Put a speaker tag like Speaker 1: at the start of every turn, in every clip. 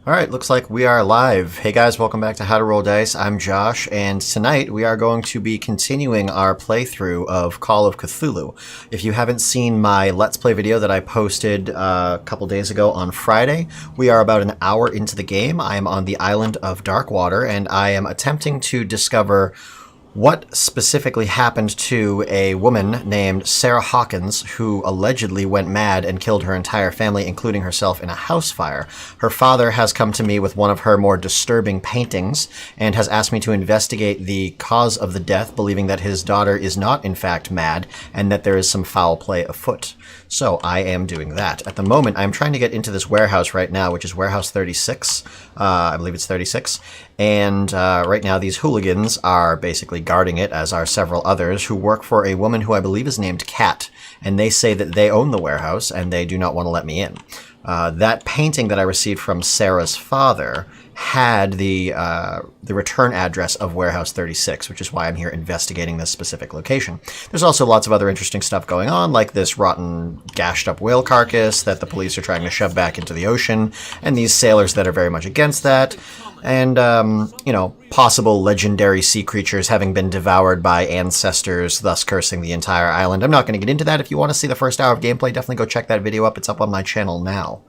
Speaker 1: Alright, looks like we are live. Hey guys, welcome back to How to Roll Dice. I'm Josh, and tonight we are going to be continuing our playthrough of Call of Cthulhu. If you haven't seen my Let's Play video that I posted a couple days ago on Friday, we are about an hour into the game. I am on the island of Darkwater, and I am attempting to discover what specifically happened to a woman named Sarah Hawkins, who allegedly went mad and killed her entire family, including herself, in a house fire. Her father has come to me with one of her more disturbing paintings and has asked me to investigate the cause of the death, believing that his daughter is not, in fact, mad and that there is some foul play afoot. So I am doing that. At the moment, I'm trying to get into this warehouse right now, which is Warehouse 36. I believe it's 36. And right now, these hooligans are basically guarding it, as are several others who work for a woman who I believe is named Kat. And they say that they own the warehouse and they do not want to let me in. That painting that I received from Sarah's father had the return address of Warehouse 36, which is why I'm here investigating this specific location. There's also lots of other interesting stuff going on, like this rotten, gashed-up whale carcass that the police are trying to shove back into the ocean, and these sailors that are very much against that, and, possible legendary sea creatures having been devoured by ancestors, thus cursing the entire island. I'm not going to get into that. If you want to see the first hour of gameplay, definitely go check that video up. It's up on my channel now.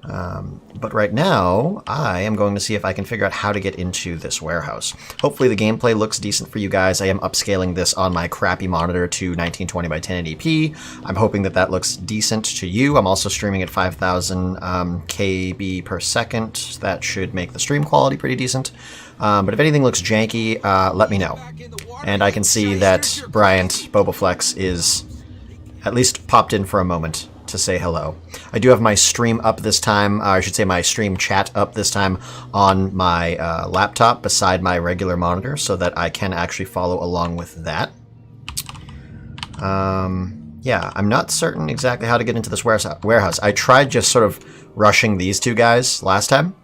Speaker 1: But right now, I am going to see if I can figure out how to get into this warehouse. Hopefully the gameplay looks decent for you guys. I am upscaling this on my crappy monitor to 1920 by 1080p. I'm hoping that that looks decent to you. I'm also streaming at 5,000 KB per second. That should make the stream quality pretty decent. But if anything looks janky, let me know. And I can see that Bryant Boboflex is at least popped in for a moment to say hello. I do have my stream up this time, I should say my stream chat up this time on my laptop beside my regular monitor so that I can actually follow along with that. Yeah, I'm not certain exactly how to get into this warehouse. I tried just sort of rushing these two guys last time.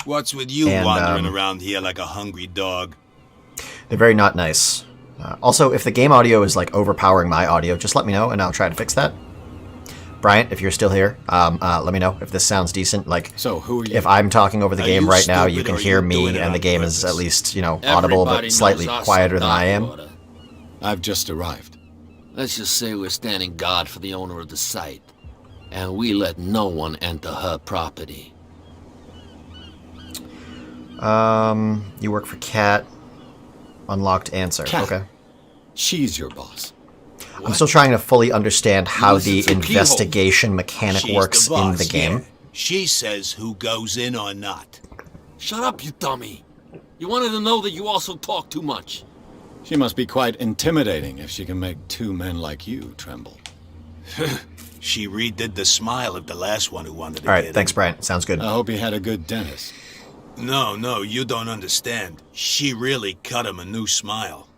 Speaker 2: What's with you wandering around here like a hungry dog?
Speaker 1: They're very not nice. Also, if the game audio is like overpowering my audio, just let me know and I'll try to fix that. Bryant, if you're still here, let me know if this sounds decent. Like,
Speaker 3: so who are you?
Speaker 1: If I'm talking over the game right now, you can hear me, and the game is at least, audible, but slightly quieter than I am.
Speaker 3: I've just arrived.
Speaker 4: Let's just say we're standing guard for the owner of the site, and we let no one enter her property.
Speaker 1: You work for Kat. Unlocked answer.
Speaker 3: Kat.
Speaker 1: Okay.
Speaker 3: She's your boss.
Speaker 1: I'm still trying to fully understand how the investigation mechanic works in the game.
Speaker 2: Yeah. She says who goes in or not.
Speaker 4: Shut up, you dummy. You wanted to know that you also talk too much.
Speaker 3: She must be quite intimidating if she can make two men like you tremble.
Speaker 2: She redid the smile of the last one who wanted to get in.
Speaker 1: All right, thanks, Brian. Sounds good.
Speaker 3: I hope he had a good dentist.
Speaker 2: No, you don't understand. She really cut him a new smile.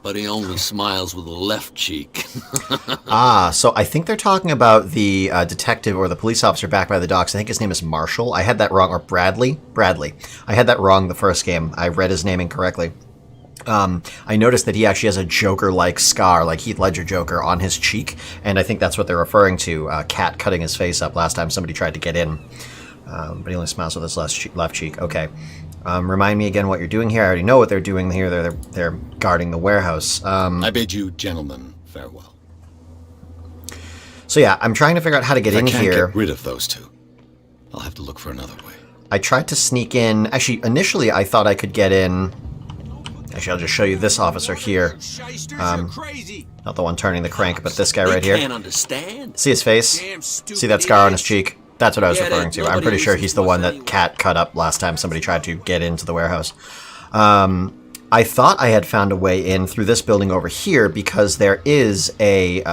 Speaker 4: But he only smiles with the left cheek.
Speaker 1: So I think they're talking about the detective or the police officer back by the docks. I think his name is Marshall. I had that wrong. Or Bradley? Bradley. I had that wrong the first game. I read his name incorrectly. I noticed that he actually has a Joker-like scar, like Heath Ledger Joker, on his cheek. And I think that's what they're referring to, Cat cutting his face up last time somebody tried to get in. But he only smiles with his left cheek. Okay. Remind me again what you're doing here. I already know what they're doing here. They're guarding the warehouse.
Speaker 3: I bid you gentlemen farewell.
Speaker 1: So yeah, I'm trying to figure out how to get in here.
Speaker 3: I can't get rid of those two. I'll have to look for another way.
Speaker 1: I tried to sneak in. Actually, initially I thought I could get in. Actually, I'll just show you this officer here. Not the one turning the crank, but this guy right here.
Speaker 4: Can't understand.
Speaker 1: See his face? See that scar on his cheek? That's what I was referring to. I'm pretty sure he's the one that Kat cut up last time somebody tried to get into the warehouse. I thought I had found a way in through this building over here because there is a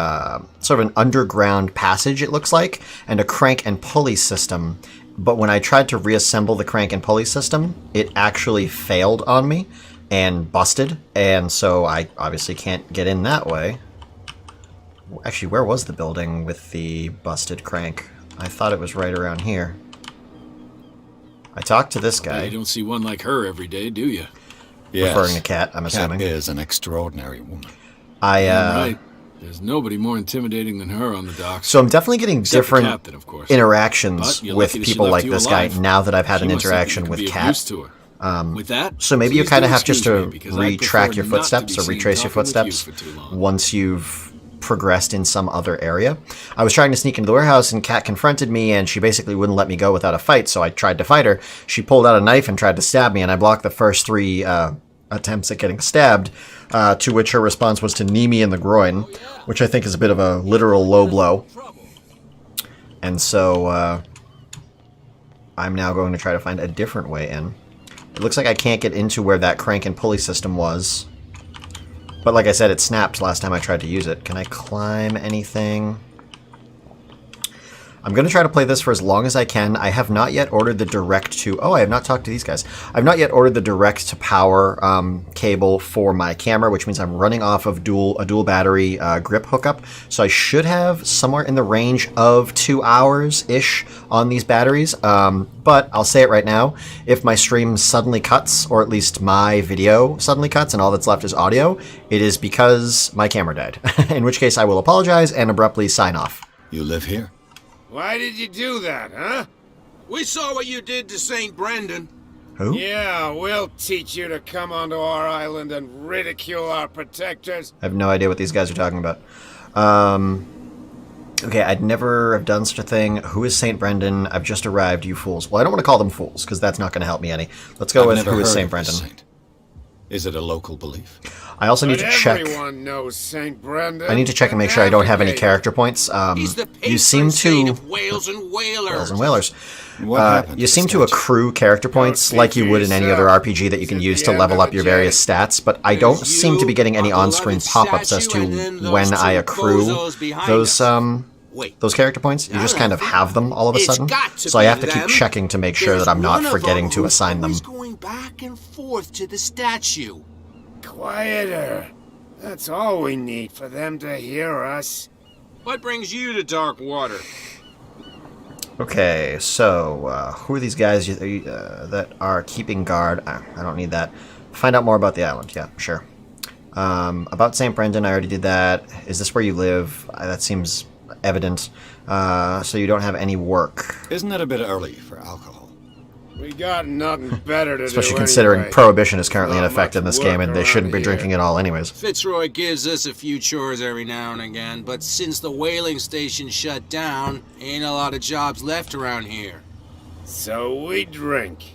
Speaker 1: sort of an underground passage, it looks like, and a crank and pulley system. But when I tried to reassemble the crank and pulley system, it actually failed on me and busted. And so I obviously can't get in that way. Actually, where was the building with the busted crank? I thought it was right around here. I talked to this guy.
Speaker 5: You don't see one like her every day, do you?
Speaker 3: Yes.
Speaker 1: Referring to Kat, I'm assuming.
Speaker 3: Kat is an extraordinary woman.
Speaker 5: Right. There's nobody more intimidating than her on the docks.
Speaker 1: So I'm definitely getting
Speaker 5: Except the
Speaker 1: different
Speaker 5: captain, of course.
Speaker 1: interactions
Speaker 5: But you're
Speaker 1: with
Speaker 5: lucky that she
Speaker 1: people
Speaker 5: left
Speaker 1: like
Speaker 5: you
Speaker 1: this guy
Speaker 5: alive.
Speaker 1: now that I've had an
Speaker 5: She must think
Speaker 1: interaction
Speaker 5: you
Speaker 1: with
Speaker 5: could be of
Speaker 1: Kat.
Speaker 5: use to her. With that,
Speaker 1: So maybe you
Speaker 5: please
Speaker 1: kind of
Speaker 5: do
Speaker 1: have just
Speaker 5: excuse
Speaker 1: to
Speaker 5: me, because I'd
Speaker 1: retrack
Speaker 5: prefer
Speaker 1: your
Speaker 5: not to
Speaker 1: footsteps
Speaker 5: be
Speaker 1: or
Speaker 5: seen
Speaker 1: retrace your
Speaker 5: talking with you
Speaker 1: footsteps
Speaker 5: for too long.
Speaker 1: once you've progressed in some other area. I was trying to sneak into the warehouse and Kat confronted me and she basically wouldn't let me go without a fight, so I tried to fight her. She pulled out a knife and tried to stab me and I blocked the first 3 attempts at getting stabbed, to which her response was to knee me in the groin, which I think is a bit of a literal low blow. And so I'm now going to try to find a different way in. It looks like I can't get into where that crank and pulley system was. But like I said, it snapped last time I tried to use it. Can I climb anything? I'm going to try to play this for as long as I can. I have not yet ordered the direct to... Oh, I have not talked to these guys. I've not yet ordered the direct to power cable for my camera, which means I'm running off of a dual battery grip hookup. So I should have somewhere in the range of 2 hours-ish on these batteries. But I'll say it right now. If my stream suddenly cuts, or at least my video suddenly cuts and all that's left is audio, it is because my camera died. In which case I will apologize and abruptly sign off.
Speaker 3: You live here?
Speaker 6: Why did you do that, huh?
Speaker 2: We saw what you did to St. Brendan.
Speaker 1: Who?
Speaker 6: Yeah, we'll teach you to come onto our island and ridicule our protectors.
Speaker 1: I have no idea what these guys are talking about. Okay, I'd never have done such a thing. Who is St. Brendan? I've just arrived, you fools. Well, I don't want to call them fools, because that's not going to help me any. Let's go with who is St. Brendan.
Speaker 3: Is it a local belief?
Speaker 1: I also need
Speaker 6: But
Speaker 1: to check.
Speaker 6: everyone knows St. Brendan.
Speaker 1: I need to check and make sure I don't have any character points.
Speaker 2: He's the
Speaker 1: You seem
Speaker 2: patron saint
Speaker 1: to...
Speaker 2: of whales and whalers.
Speaker 1: Whales and Whalers.
Speaker 3: What happened
Speaker 1: You
Speaker 3: to
Speaker 1: seem
Speaker 3: the
Speaker 1: to
Speaker 3: statue?
Speaker 1: accrue character points like you would in any other RPG that you can use to level up your various stats, but I don't seem to be getting any on-screen pop-ups as to when I accrue those character points. You just kind of have them all of a sudden. So I have to keep checking to make sure that I'm not forgetting to assign them.
Speaker 2: He's going back and forth to the statue.
Speaker 6: Quieter. That's all we need for them to hear us.
Speaker 2: What brings you to dark water?
Speaker 1: Okay, so who are these guys that are keeping guard? I don't need that. Find out more about the island. Yeah, sure. About St. Brendan, I already did that. Is this where you live? That seems evident. So you don't have any work.
Speaker 3: Isn't it a bit early for alcohol?
Speaker 6: We got nothing better to do.
Speaker 1: Especially considering
Speaker 6: anyway.
Speaker 1: Prohibition is currently in
Speaker 6: Not
Speaker 1: effect
Speaker 6: much
Speaker 1: in this
Speaker 6: work
Speaker 1: game, and they shouldn't be
Speaker 6: around
Speaker 1: drinking it all anyways.
Speaker 2: Fitzroy gives us a few chores every now and again, but since the whaling station shut down, ain't a lot of jobs left around here.
Speaker 6: So we drink.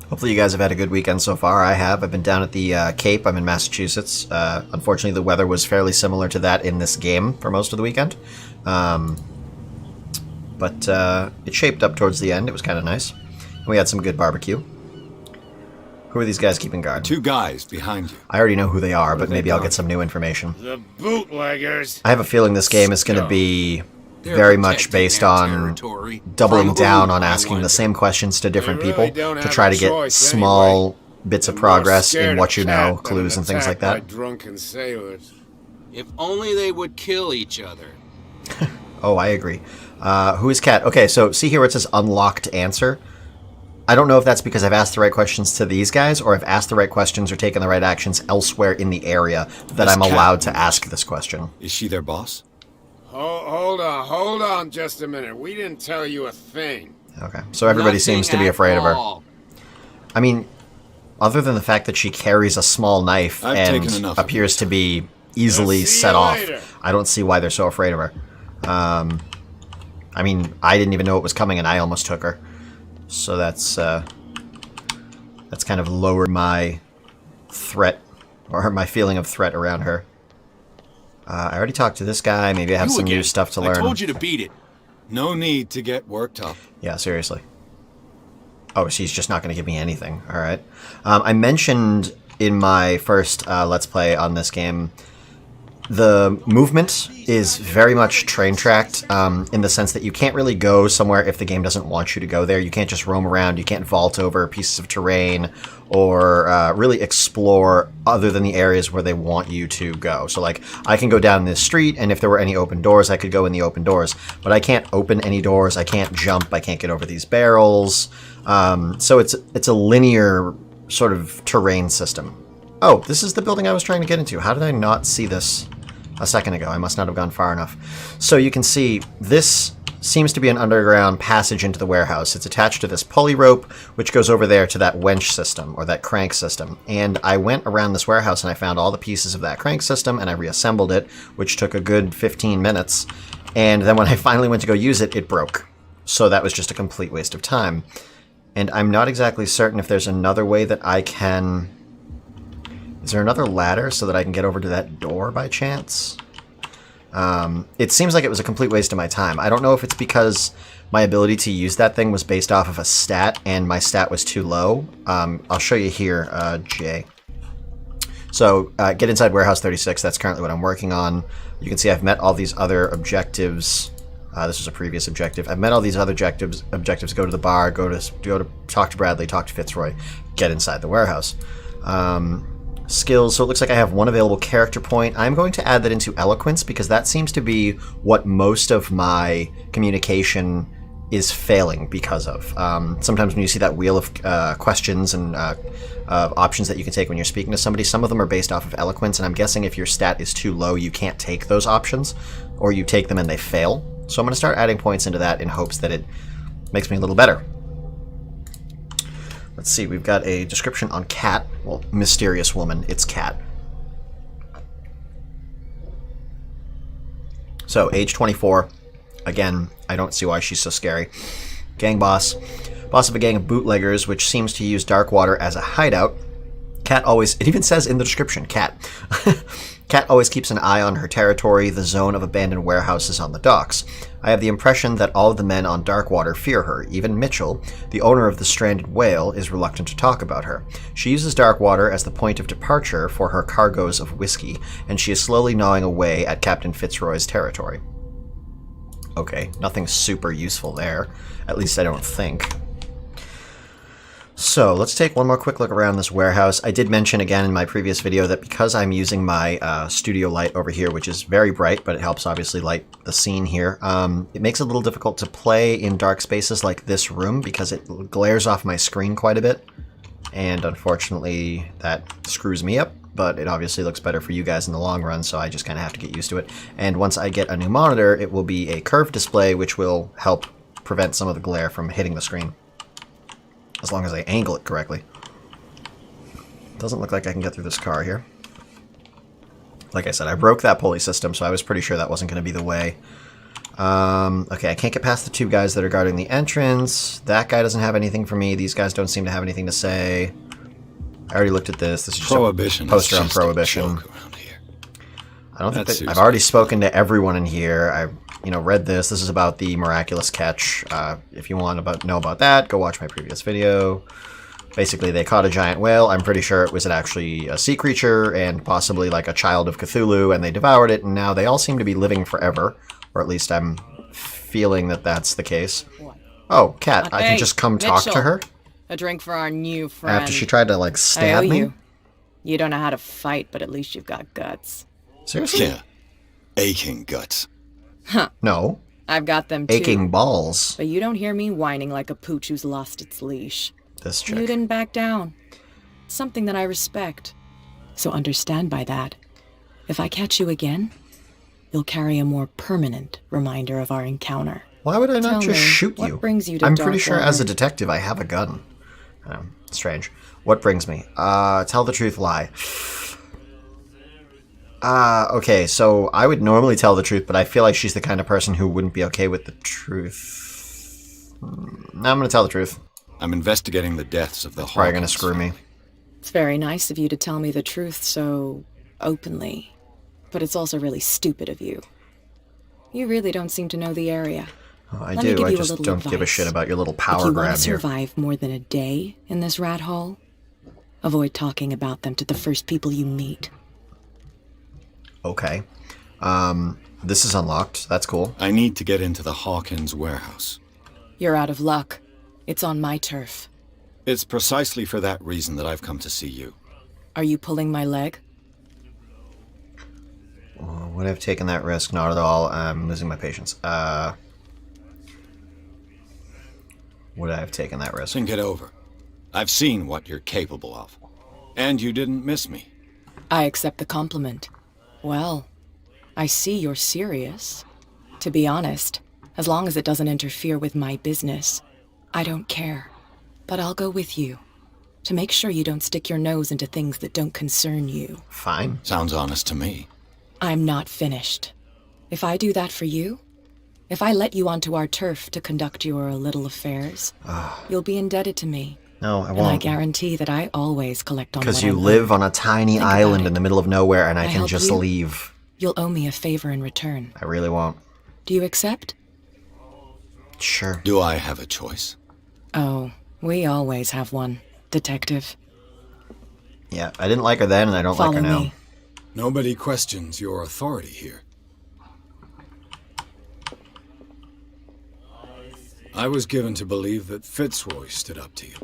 Speaker 1: Hopefully you guys have had a good weekend so far. I have. I've been down at the Cape. I'm in Massachusetts. Unfortunately, the weather was fairly similar to that in this game for most of the weekend. But it shaped up towards the end. It was kind of nice. And we had some good barbecue. Who are these guys keeping guard?
Speaker 3: 2 guys behind you.
Speaker 1: I already know who they are, but
Speaker 3: they
Speaker 1: maybe I'll
Speaker 3: done?
Speaker 1: get some new information.
Speaker 6: The bootleggers.
Speaker 1: I have a feeling this game is going to be
Speaker 2: They're
Speaker 1: very much
Speaker 2: protecting
Speaker 1: based
Speaker 2: their
Speaker 1: on
Speaker 2: territory.
Speaker 1: doubling
Speaker 2: From
Speaker 1: down
Speaker 2: whom,
Speaker 1: on
Speaker 2: I
Speaker 1: asking the
Speaker 2: wonder?
Speaker 1: same questions to different
Speaker 6: We really
Speaker 1: people
Speaker 6: don't
Speaker 1: to
Speaker 6: have
Speaker 1: try
Speaker 6: a
Speaker 1: to get
Speaker 6: choice
Speaker 1: small bits of
Speaker 6: They're more
Speaker 1: progress
Speaker 6: scared
Speaker 1: in what
Speaker 6: of
Speaker 1: you
Speaker 6: cat
Speaker 1: know,
Speaker 6: than
Speaker 1: clues
Speaker 6: an
Speaker 1: and things like
Speaker 6: attack
Speaker 1: that.
Speaker 6: by drunken sailors.
Speaker 2: If only they would kill each other.
Speaker 1: Oh, I agree. Who is Kat? Okay, so see here where it says unlocked answer. I don't know if that's because I've asked the right questions to these guys, or I've asked the right questions or taken the right actions elsewhere in the area that
Speaker 3: Miss
Speaker 1: I'm
Speaker 3: Kat.
Speaker 1: allowed to ask this question.
Speaker 3: Is she their boss?
Speaker 6: Hold on just a minute. We didn't tell you a thing.
Speaker 1: Okay, so everybody seems to be
Speaker 2: Nothing
Speaker 1: afraid
Speaker 2: at
Speaker 1: of her.
Speaker 2: all.
Speaker 1: I mean, other than the fact that she carries a small knife
Speaker 3: I've
Speaker 1: and
Speaker 3: taken enough of
Speaker 1: appears
Speaker 3: your
Speaker 1: to be easily
Speaker 6: See
Speaker 1: set
Speaker 6: you
Speaker 1: off,
Speaker 6: later.
Speaker 1: I don't see why they're so afraid of her. I mean, I didn't even know it was coming, and I almost took her. So that's kind of lowered my threat, or my feeling of threat around her. I already talked to this guy. Maybe I have
Speaker 2: You
Speaker 1: some new
Speaker 2: again.
Speaker 1: stuff to
Speaker 2: I
Speaker 1: learn.
Speaker 2: told you to beat it.
Speaker 3: No need to get worked up.
Speaker 1: Yeah, seriously. Oh, she's just not going to give me anything. All right. I mentioned in my first Let's Play on this game, the movement is very much train-tracked in the sense that you can't really go somewhere if the game doesn't want you to go there. You can't just roam around. You can't vault over pieces of terrain or really explore other than the areas where they want you to go. So, like, I can go down this street, and if there were any open doors, I could go in the open doors. But I can't open any doors. I can't jump. I can't get over these barrels. So it's a linear sort of terrain system. Oh, this is the building I was trying to get into. How did I not see this a second ago. I must not have gone far enough. So you can see this seems to be an underground passage into the warehouse. It's attached to this pulley rope, which goes over there to that wench system, or that crank system. And I went around this warehouse and I found all the pieces of that crank system, and I reassembled it, which took a good 15 minutes. And then when I finally went to go use it, it broke. So that was just a complete waste of time. And I'm not exactly certain if there's another way that I can... Is there another ladder so that I can get over to that door by chance? It seems like it was a complete waste of my time. I don't know if it's because my ability to use that thing was based off of a stat and my stat was too low. I'll show you here, Jay. So get inside Warehouse 36. That's currently what I'm working on. You can see I've met all these other objectives. This was a previous objective. I've met all these other objectives. Go to the bar, go to talk to Bradley, talk to Fitzroy, get inside the warehouse. Skills, so it looks like I have one available character point. I'm going to add that into eloquence because that seems to be what most of my communication is failing because of. Sometimes when you see that wheel of questions and options that you can take when you're speaking to somebody, some of them are based off of eloquence, and I'm guessing if your stat is too low, you can't take those options, or you take them and they fail. So I'm going to start adding points into that in hopes that it makes me a little better. Let's see, we've got a description on Cat. Well, mysterious woman, it's Cat. So, age 24. Again, I don't see why she's so scary. Gang boss. Boss of a gang of bootleggers, which seems to use Darkwater as a hideout. Cat always... It even says in the description, Cat. Cat always keeps an eye on her territory, the zone of abandoned warehouses on the docks. I have the impression that all of the men on Darkwater fear her. Even Mitchell, the owner of the stranded whale, is reluctant to talk about her. She uses Darkwater as the point of departure for her cargoes of whiskey, and she is slowly gnawing away at Captain Fitzroy's territory. Okay, nothing super useful there. At least I don't think. So, let's take one more quick look around this warehouse. I did mention again in my previous video that because I'm using my studio light over here, which is very bright, but it helps obviously light the scene here, it makes it a little difficult to play in dark spaces like this room because it glares off my screen quite a bit. And unfortunately, that screws me up, but it obviously looks better for you guys in the long run, so I just kind of have to get used to it. And once I get a new monitor, it will be a curved display, which will help prevent some of the glare from hitting the screen. As long as I angle it correctly. Doesn't look like I can get through this car here. Like I said, I broke that pulley system, so I was pretty sure that wasn't going to be the way. Okay, I can't get past the two guys that are guarding the entrance. That guy doesn't have anything for me. These guys don't seem to have anything to say. I already looked at this. This is just
Speaker 3: Prohibition
Speaker 1: a poster on Prohibition. I don't think that I've already spoken to everyone in here. I read this. This is about the miraculous catch. If you want to know about that, go watch my previous video. Basically, they caught a giant whale. I'm pretty sure it was actually a sea creature and possibly like a child of Cthulhu, and they devoured it, and now they all seem to be living forever. Or at least I'm feeling that that's the case. Oh, Cat, I can just come talk to her?
Speaker 7: A drink for our new friend.
Speaker 1: After she tried to, like, stab me?
Speaker 7: You don't know how to fight, but at least you've got guts.
Speaker 1: Seriously?
Speaker 3: Yeah. Aching guts.
Speaker 7: Huh.
Speaker 1: No.
Speaker 7: I've got them too.
Speaker 1: Aching balls.
Speaker 7: But you don't hear me whining like a pooch who's lost its leash.
Speaker 1: This chick.
Speaker 7: You didn't back down. It's something that I respect. So understand by that, if I catch you again, you'll carry a more permanent reminder of our encounter.
Speaker 1: Why would I not just shoot you?
Speaker 7: What brings you to
Speaker 1: I'm pretty sure
Speaker 7: Darkwater?
Speaker 1: as a detective I have a gun. Strange. What brings me? Tell the truth, lie. Okay, so I would normally tell the truth, but I feel like she's the kind of person who wouldn't be okay with the truth. No, I'm going to tell the truth.
Speaker 3: I'm investigating the deaths of the Hawkins.
Speaker 1: Probably going to screw me.
Speaker 7: It's very nice of you to tell me the truth so openly, but it's also really stupid of you. You really don't seem to know the area.
Speaker 1: Oh, I
Speaker 7: Let me
Speaker 1: do.
Speaker 7: give
Speaker 1: I
Speaker 7: you a
Speaker 1: just
Speaker 7: little
Speaker 1: don't give a
Speaker 7: advice.
Speaker 1: shit about your little
Speaker 7: If
Speaker 1: power
Speaker 7: you
Speaker 1: grab
Speaker 7: want to
Speaker 1: here.
Speaker 7: survive more than a day in this rat hole, avoid talking about them to the first people you meet.
Speaker 1: Okay. This is unlocked. That's cool.
Speaker 3: I need to get into the Hawkins warehouse.
Speaker 7: You're out of luck. It's on my turf.
Speaker 3: It's precisely for that reason that I've come to see you.
Speaker 7: Are you pulling my leg?
Speaker 1: Would I have taken that risk? Not at all. I'm losing my patience. Would I have taken that risk?
Speaker 3: Think it over. I've seen what you're capable of. And you didn't miss me.
Speaker 7: I accept the compliment. Well, I see you're serious. To be honest, as long as it doesn't interfere with my business, I don't care. But I'll go with you, to make sure you don't stick your nose into things that don't concern you.
Speaker 1: Fine.
Speaker 3: Sounds honest to me.
Speaker 7: I'm not finished. If I do that for you, if I let you onto our turf to conduct your little affairs, you'll be indebted to me.
Speaker 1: No, I
Speaker 7: And I
Speaker 1: won't.
Speaker 7: guarantee that I always collect on
Speaker 1: Because
Speaker 7: what
Speaker 1: you
Speaker 7: I
Speaker 1: live
Speaker 7: owe.
Speaker 1: on a tiny
Speaker 7: Think about
Speaker 1: island
Speaker 7: it.
Speaker 1: in the middle of nowhere and I
Speaker 7: I
Speaker 1: can
Speaker 7: help
Speaker 1: just
Speaker 7: you?
Speaker 1: leave.
Speaker 7: You'll owe me a favor in return.
Speaker 1: I really won't.
Speaker 7: Do you accept?
Speaker 1: Sure.
Speaker 3: Do I have a choice?
Speaker 7: Oh, we always have one, Detective.
Speaker 1: Yeah, I didn't like her then and I don't
Speaker 7: Follow
Speaker 1: like her now.
Speaker 7: me.
Speaker 5: Nobody questions your authority here. I was given to believe that Fitzroy stood up to you.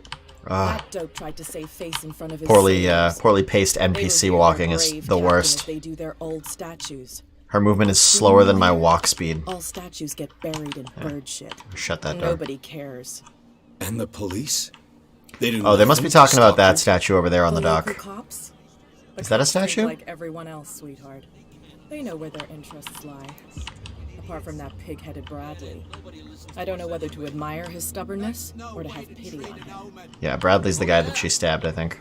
Speaker 7: That dope tried to save face in front of his
Speaker 1: Poorly,
Speaker 7: sailors.
Speaker 1: poorly paced
Speaker 7: They
Speaker 1: NPC
Speaker 7: revere
Speaker 1: walking
Speaker 7: their
Speaker 1: is
Speaker 7: brave
Speaker 1: the
Speaker 7: captain
Speaker 1: worst.
Speaker 7: as they do their old statues.
Speaker 1: Her movement is slower than my walk speed.
Speaker 7: All statues get buried in bird shit.
Speaker 1: Shut that door.
Speaker 7: Nobody cares.
Speaker 5: And the police? They do
Speaker 1: Oh, they must be
Speaker 5: nothing to
Speaker 1: talking about
Speaker 5: stop
Speaker 1: that
Speaker 5: you?
Speaker 1: statue over there on the
Speaker 7: local
Speaker 1: dock.
Speaker 7: cops? The
Speaker 1: Is that a
Speaker 7: cops think
Speaker 1: statue?
Speaker 7: like everyone else, sweetheart. They know where their interests lie. Apart from that pig-headed Bradley. I don't know whether to admire his stubbornness or to have pity on him.
Speaker 1: Yeah, Bradley's the guy that she stabbed, I think.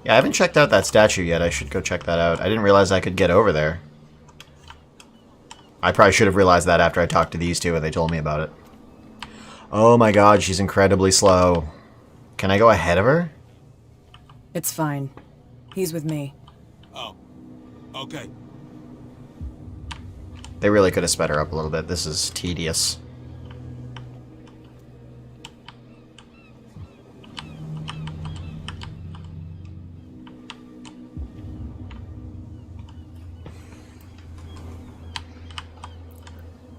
Speaker 1: Yeah, I haven't checked out that statue yet. I should go check that out. I didn't realize I could get over there. I probably should have realized that after I talked to these two and they told me about it. Oh my god, she's incredibly slow. Can I go ahead of her?
Speaker 7: It's fine. He's with me.
Speaker 2: Oh. Okay.
Speaker 1: They really could have sped her up a little bit. This is tedious.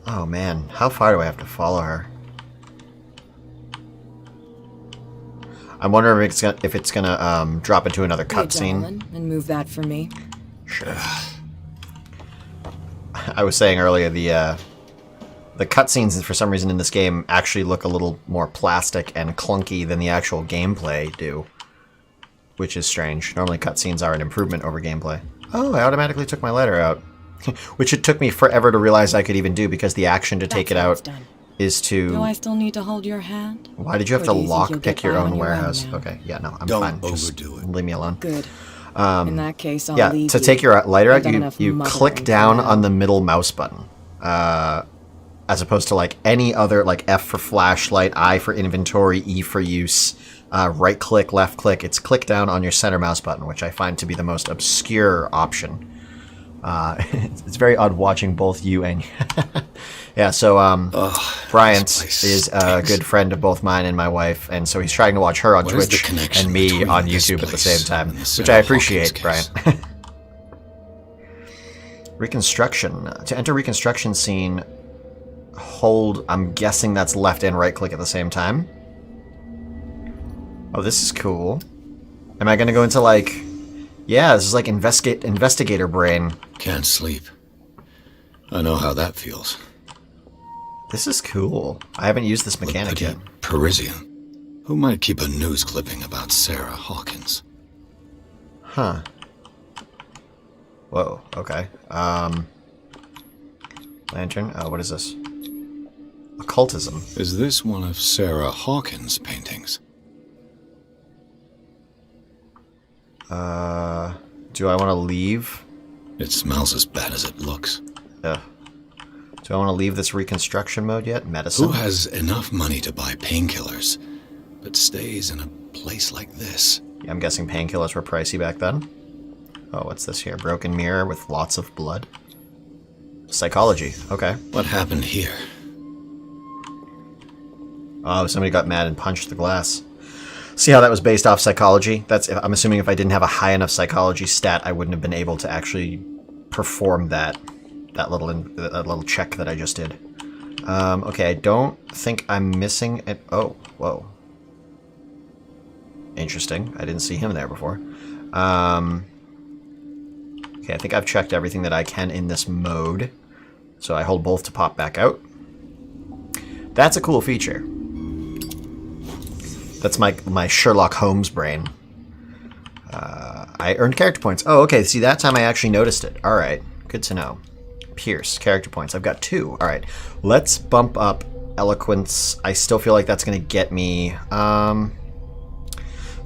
Speaker 1: Oh man, how far do I have to follow her? I'm wondering if it's gonna drop into another
Speaker 7: Hey,
Speaker 1: cutscene.
Speaker 7: gentlemen, and move that for me.
Speaker 1: Sure. I was saying earlier the cutscenes for some reason in this game actually look a little more plastic and clunky than the actual gameplay do, which is strange. Normally cutscenes are an improvement over gameplay. Oh, I automatically took my letter out, which it took me forever to realize I could even do because the action to take it
Speaker 7: That's how
Speaker 1: out
Speaker 7: it's done.
Speaker 1: is to.
Speaker 7: Do I still need to hold your hand?
Speaker 1: Why did you have
Speaker 7: Or
Speaker 1: to
Speaker 7: do you think you'll
Speaker 1: lockpick
Speaker 7: get
Speaker 1: your
Speaker 7: by
Speaker 1: own
Speaker 7: on your own
Speaker 1: warehouse?
Speaker 7: now?
Speaker 1: Okay, yeah, no, I'm
Speaker 3: Don't
Speaker 1: fine. Just
Speaker 3: overdo it.
Speaker 1: leave me alone.
Speaker 7: Good. In that case, I'll
Speaker 1: Yeah,
Speaker 7: leave
Speaker 1: to
Speaker 7: you.
Speaker 1: take your lighter
Speaker 7: I've
Speaker 1: out,
Speaker 7: done
Speaker 1: you,
Speaker 7: enough
Speaker 1: you
Speaker 7: muddling
Speaker 1: click
Speaker 7: for
Speaker 1: down
Speaker 7: now.
Speaker 1: on the middle mouse button. As opposed to like any other, like F for flashlight, I for inventory, E for use, right click, left click. It's click down on your center mouse button, which I find to be the most obscure option. It's very odd watching both you and yeah. So Bryant
Speaker 3: this place
Speaker 1: is a
Speaker 3: stinks.
Speaker 1: good friend of both mine and my wife, and so he's trying to watch her on
Speaker 3: What is the
Speaker 1: Twitch
Speaker 3: connection
Speaker 1: and me
Speaker 3: between
Speaker 1: on
Speaker 3: this
Speaker 1: YouTube at the
Speaker 3: place
Speaker 1: same time,
Speaker 3: and the
Speaker 1: which
Speaker 3: Sarah
Speaker 1: I appreciate,
Speaker 3: Hawkins
Speaker 1: Bryant. Reconstruction. To enter reconstruction scene, hold, I'm guessing that's left and right click at the same time. Oh, this is cool. Am I going to go into like... Yeah, this is like investigator brain.
Speaker 3: Can't sleep. I know how that feels.
Speaker 1: This is cool. I haven't used this mechanic yet.
Speaker 3: Parisian. Who might keep a news clipping about Sarah Hawkins?
Speaker 1: Huh. Whoa, okay. Lantern? Oh, what is this? Occultism.
Speaker 3: Is this one of Sarah Hawkins' paintings?
Speaker 1: Do I want to leave?
Speaker 3: It smells as bad as it looks.
Speaker 1: Ugh. Do I want to leave this reconstruction mode yet? Medicine?
Speaker 3: Who has enough money to buy painkillers, but stays in a place like this?
Speaker 1: Yeah, I'm guessing painkillers were pricey back then. Oh, what's this here? Broken mirror with lots of blood? Psychology. Okay.
Speaker 3: What happened here?
Speaker 1: Oh, somebody got mad and punched the glass. See how that was based off psychology? I'm assuming if I didn't have a high enough psychology stat, I wouldn't have been able to actually perform that little check that I just did. Okay, I don't think I'm missing it. Oh, whoa. Interesting. I didn't see him there before. Okay, I think I've checked everything that I can in this mode. So I hold both to pop back out. That's a cool feature. That's my Sherlock Holmes brain. I earned character points. Oh, okay. See, that time I actually noticed it. All right. Good to know. Pierce, character points. I've got 2. All right. Let's bump up Eloquence. I still feel like that's going to get me...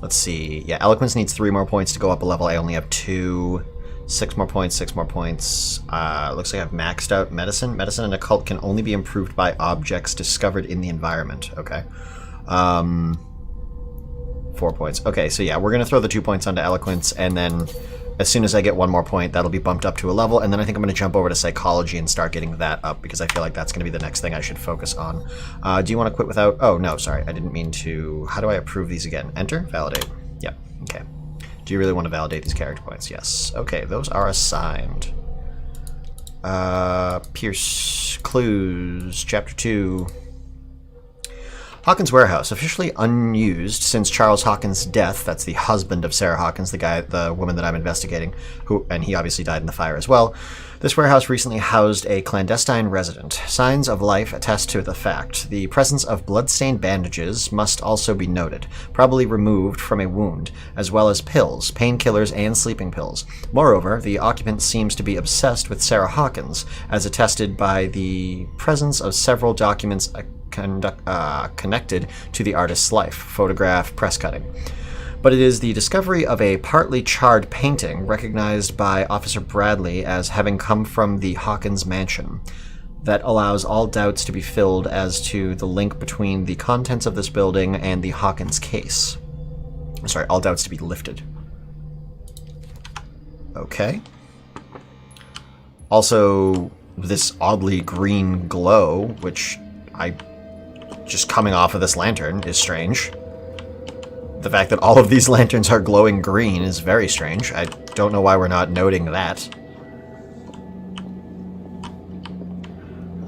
Speaker 1: let's see. Yeah, Eloquence needs 3 more points to go up a level. I only have 2. 6 more points, 6 more points. Looks like I've maxed out Medicine. Medicine and Occult can only be improved by objects discovered in the environment. Okay. 4 points. Okay, so yeah, we're going to throw the 2 points onto Eloquence, and then as soon as I get 1 more point, that'll be bumped up to a level, and then I think I'm going to jump over to Psychology and start getting that up, because I feel like that's going to be the next thing I should focus on. Do you want to quit without... Oh, no, sorry, I didn't mean to... How do I approve these again? Enter? Validate. Yep, okay. Do you really want to validate these character points? Yes. Okay, those are assigned. Pierce Clues, Chapter 2. Hawkins' warehouse, officially unused since Charles Hawkins' death. That's the husband of Sarah Hawkins, the woman that I'm investigating, and he obviously died in the fire as well. This warehouse recently housed a clandestine resident. Signs of life attest to the fact. The presence of blood-stained bandages must also be noted, probably removed from a wound, as well as pills, painkillers, and sleeping pills. Moreover, the occupant seems to be obsessed with Sarah Hawkins, as attested by the presence of several documents connected to the artist's life, photograph, press cutting. But it is the discovery of a partly charred painting recognized by Officer Bradley as having come from the Hawkins mansion that allows all doubts to be filled as to the link between the contents of this building and the Hawkins case. Sorry, all doubts to be lifted. Okay. Also, this oddly green glow, which just coming off of this lantern is strange. The fact that all of these lanterns are glowing green is very strange. I don't know why we're not noting that.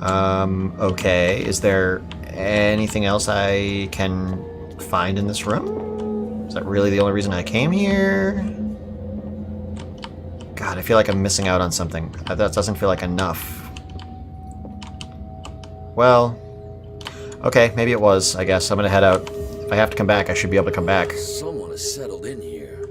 Speaker 1: Okay, is there anything else I can find in this room? Is that really the only reason I came here? God, I feel like I'm missing out on something. That doesn't feel like enough. Well... Okay, maybe it was, I guess. I'm gonna head out. If I have to come back, I should be able to come back.
Speaker 8: Someone has settled in here.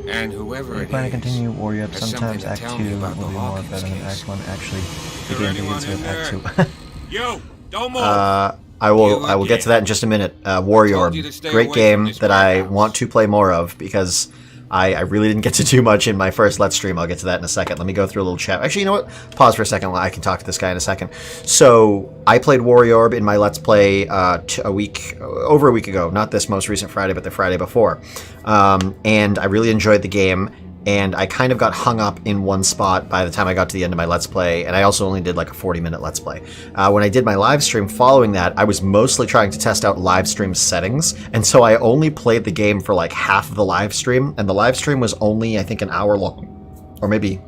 Speaker 8: And whoever
Speaker 1: I
Speaker 8: it
Speaker 1: plan to
Speaker 8: is,
Speaker 1: continue Warrior Up.
Speaker 8: has
Speaker 1: Sometimes
Speaker 8: something to
Speaker 1: Act
Speaker 8: tell
Speaker 1: 2
Speaker 8: me
Speaker 1: will
Speaker 8: about
Speaker 1: be
Speaker 8: the
Speaker 1: more
Speaker 8: Hawkins
Speaker 1: better than
Speaker 8: case.
Speaker 1: Act 1. Actually,
Speaker 6: Is
Speaker 1: the
Speaker 6: there
Speaker 1: game
Speaker 6: anyone
Speaker 1: begins
Speaker 6: in
Speaker 1: with Act
Speaker 6: there?
Speaker 1: 2.
Speaker 6: Yo, don't move.
Speaker 1: I will get to that in just a minute. Warrior
Speaker 6: told
Speaker 1: Orb,
Speaker 6: you to stay
Speaker 1: great
Speaker 6: away
Speaker 1: game
Speaker 6: from this
Speaker 1: that I
Speaker 6: warehouse.
Speaker 1: want to play more of because I really didn't get to do much in my first Let's Stream. I'll get to that in a second. Let me go through a little chat. Actually, you know what? Pause for a second while I can talk to this guy in a second. So, I played Warrior Orb in my Let's Play over a week ago. Not this most recent Friday, but the Friday before. And I really enjoyed the game. And I kind of got hung up in one spot by the time I got to the end of my Let's Play, and I also only did like a 40-minute Let's Play. When I did my live stream following that, I was mostly trying to test out live stream settings, and so I only played the game for like half of the live stream, and the live stream was only, I think, an hour long, or maybe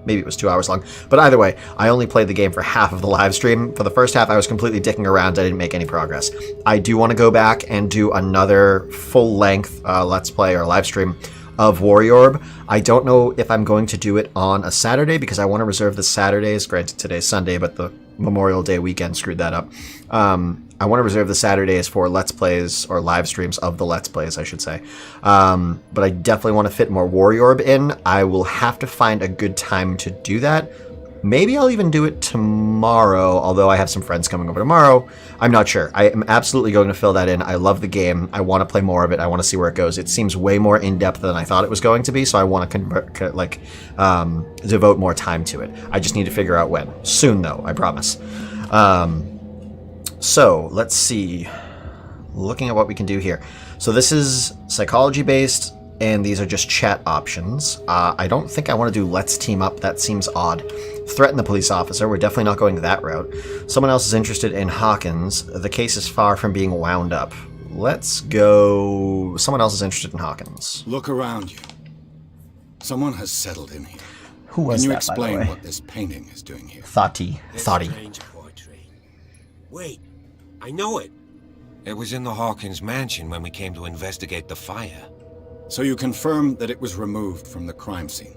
Speaker 1: it was 2 hours long. But either way, I only played the game for half of the live stream. For the first half, I was completely dicking around. I didn't make any progress. I do want to go back and do another full-length Let's Play or live stream of Warrior Orb. I don't know if I'm going to do it on a Saturday because I want to reserve the Saturdays. Granted, today's Sunday, but the Memorial Day weekend screwed that up. I want to reserve the Saturdays for Let's Plays or live streams of the Let's Plays, I should say. But I definitely want to fit more Warrior Orb in. I will have to find a good time to do that. Maybe I'll even do it tomorrow, although I have some friends coming over tomorrow. I'm not sure. I am absolutely going to fill that in. I love the game. I want to play more of it. I want to see where it goes. It seems way more in-depth than I thought it was going to be, so I want to devote more time to it. I just need to figure out when. Soon, though, I promise. So, let's see. Looking at what we can do here. So this is psychology-based, and these are just chat options. I don't think I want to do Let's Team Up. That seems odd. Threaten the police officer. We're definitely not going that route. Someone else is interested in Hawkins. The case is far from being wound up. Let's go... Someone else is interested in Hawkins.
Speaker 5: Look around you. Someone has settled in here.
Speaker 1: Who was
Speaker 5: Can you
Speaker 1: that, by the
Speaker 5: explain
Speaker 1: way?
Speaker 5: what this painting is doing here?
Speaker 1: Thoughty.
Speaker 9: Strange portrait. Wait, I know it. It was in the Hawkins mansion when we came to investigate the fire.
Speaker 5: So you confirm that it was removed from the crime scene?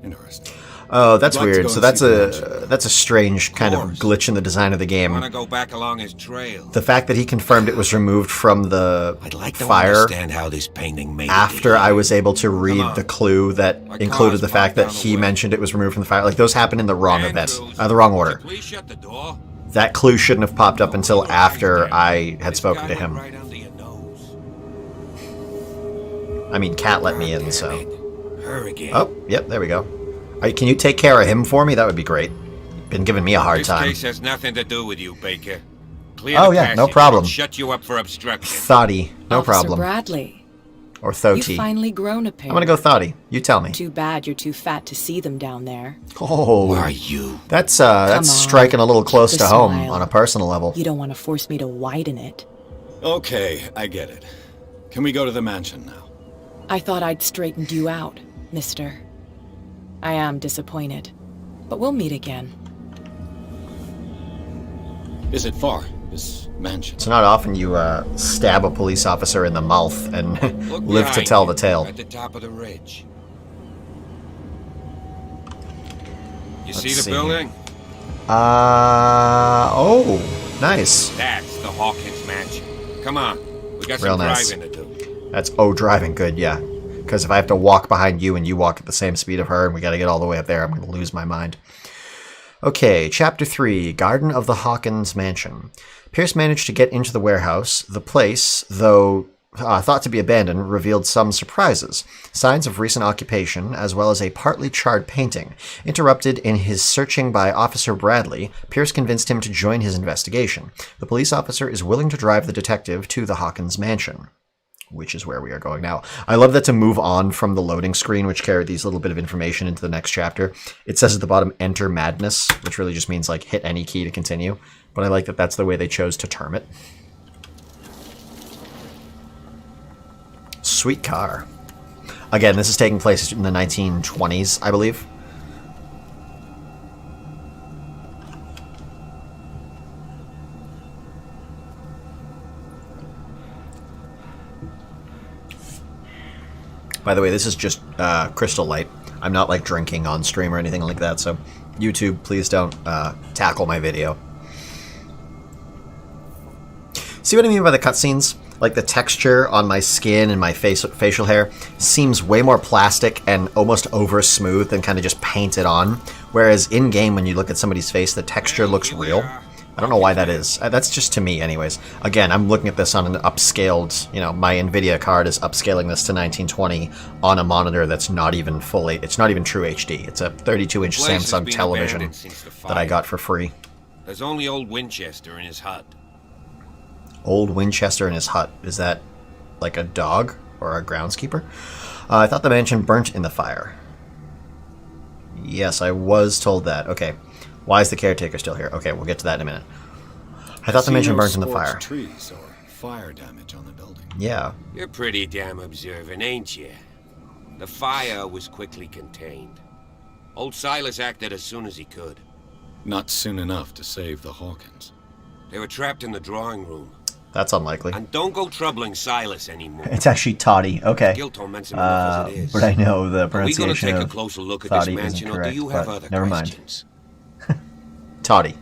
Speaker 5: Interesting.
Speaker 1: Oh, that's
Speaker 5: I'd like to
Speaker 1: weird.
Speaker 5: go
Speaker 1: So
Speaker 5: and
Speaker 1: that's
Speaker 5: see the mansion.
Speaker 1: that's a strange kind of
Speaker 9: course.
Speaker 1: glitch in the design of the game.
Speaker 9: Want to go back along his trail?
Speaker 1: The fact that he confirmed it was removed from the
Speaker 9: I'd like to
Speaker 1: fire
Speaker 9: understand how this painting made it
Speaker 1: after
Speaker 9: here.
Speaker 1: I was able to read
Speaker 9: on.
Speaker 1: the clue that
Speaker 9: My
Speaker 1: included
Speaker 9: car's
Speaker 1: the fact
Speaker 9: parked
Speaker 1: that
Speaker 9: down
Speaker 1: he
Speaker 9: the way.
Speaker 1: mentioned it was removed from the fire. Like, those happened in the wrong event,
Speaker 9: Andrews,
Speaker 1: the wrong
Speaker 9: would you
Speaker 1: order.
Speaker 9: Please shut the door.
Speaker 1: That clue shouldn't have popped up until after I had
Speaker 9: This
Speaker 1: spoken
Speaker 9: guy
Speaker 1: to
Speaker 9: went
Speaker 1: him.
Speaker 9: Right under your nose.
Speaker 1: I mean, Cat let me in, so...
Speaker 9: Her again.
Speaker 1: Oh, yep, there we go. Can you take care of him for me? That would be great. Been giving me a hard
Speaker 9: This
Speaker 1: time.
Speaker 9: case has nothing to do with you, Baker. Clear
Speaker 1: Oh,
Speaker 9: the
Speaker 1: yeah, no
Speaker 9: passage.
Speaker 1: problem.
Speaker 9: I'll shut you up for obstruction.
Speaker 1: Thoughty, no
Speaker 7: Officer
Speaker 1: problem.
Speaker 7: Bradley,
Speaker 1: Or
Speaker 7: you've
Speaker 1: Thoti.
Speaker 7: finally grown a pair.
Speaker 1: I'm gonna go Thoughty. You tell me.
Speaker 7: Too bad you're too fat to see them down there.
Speaker 1: Oh,
Speaker 9: Who are you?
Speaker 1: that's
Speaker 7: on,
Speaker 1: striking a little close
Speaker 7: keep
Speaker 1: to
Speaker 7: the
Speaker 1: home
Speaker 7: smile.
Speaker 1: on a personal level.
Speaker 7: You don't want to force me to widen it.
Speaker 5: Okay, I get it. Can we go to the mansion now?
Speaker 7: I thought I'd straightened you out, mister. I am disappointed, but we'll meet again.
Speaker 5: Is it far, this mansion?
Speaker 1: It's not often you stab a police officer in the mouth and
Speaker 9: Look
Speaker 1: live to
Speaker 9: behind
Speaker 1: tell
Speaker 9: you,
Speaker 1: the tale.
Speaker 9: At the top of the ridge. You
Speaker 1: Let's
Speaker 9: see the
Speaker 1: see.
Speaker 9: building?
Speaker 1: Oh, nice.
Speaker 9: That's the Hawkins mansion. Come on. We got
Speaker 1: Real
Speaker 9: some
Speaker 1: nice.
Speaker 9: driving to do.
Speaker 1: That's driving good, yeah. Because if I have to walk behind you and you walk at the same speed of her and we got to get all the way up there, I'm going to lose my mind. Okay, Chapter 3, Garden of the Hawkins Mansion. Pierce managed to get into the warehouse. The place, though thought to be abandoned, revealed some surprises. Signs of recent occupation, as well as a partly charred painting. Interrupted in his searching by Officer Bradley, Pierce convinced him to join his investigation. The police officer is willing to drive the detective to the Hawkins Mansion, which is where we are going now. I love that to move on from the loading screen, which carried these little bit of information into the next chapter. It says at the bottom, enter madness, which really just means like hit any key to continue. But I like that that's the way they chose to term it. Sweet car. Again, this is taking place in the 1920s, I believe. By the way, this is just Crystal Light. I'm not like drinking on stream or anything like that, so YouTube, please don't tackle my video. See what I mean by the cutscenes? Like the texture on my skin and my facial hair seems way more plastic and almost over smooth than kind of just painted on. Whereas in game, when you look at somebody's face, the texture looks real. I don't know why that is. That's just to me, anyways. Again, I'm looking at this on an upscaled, my NVIDIA card is upscaling this to 1920 on a monitor that's not even fully, it's not even true HD. It's a 32-inch
Speaker 9: The place has
Speaker 1: Samsung
Speaker 9: been
Speaker 1: television
Speaker 9: abandoned since the
Speaker 1: that I
Speaker 9: fire.
Speaker 1: got for free.
Speaker 9: There's only old Winchester in his hut.
Speaker 1: Old Winchester in his hut. Is that like a dog or a groundskeeper? I thought the mansion burnt in the fire. Yes, I was told that. Okay. Why is the caretaker still here? Okay, we'll get to that in a minute. I thought the mansion burnt in the fire.
Speaker 5: Trees or fire damage on the building.
Speaker 1: Yeah.
Speaker 9: You're pretty damn observant, ain't you? The fire was quickly contained. Old Silas acted as soon as he could.
Speaker 5: Not soon enough to save the Hawkins.
Speaker 9: They were trapped in the drawing room.
Speaker 1: That's unlikely.
Speaker 9: And don't go troubling Silas anymore.
Speaker 1: It's actually Toddy. Okay.
Speaker 9: Guilt torments him enough as it is.
Speaker 1: But I know the
Speaker 9: Are we
Speaker 1: pronunciation
Speaker 9: going to take a
Speaker 1: of
Speaker 9: closer look at
Speaker 1: Toddy
Speaker 9: this
Speaker 1: isn't
Speaker 9: mansion, or do
Speaker 1: correct,
Speaker 9: you have
Speaker 1: but
Speaker 9: other
Speaker 1: never mind.
Speaker 9: questions?
Speaker 1: Toddy.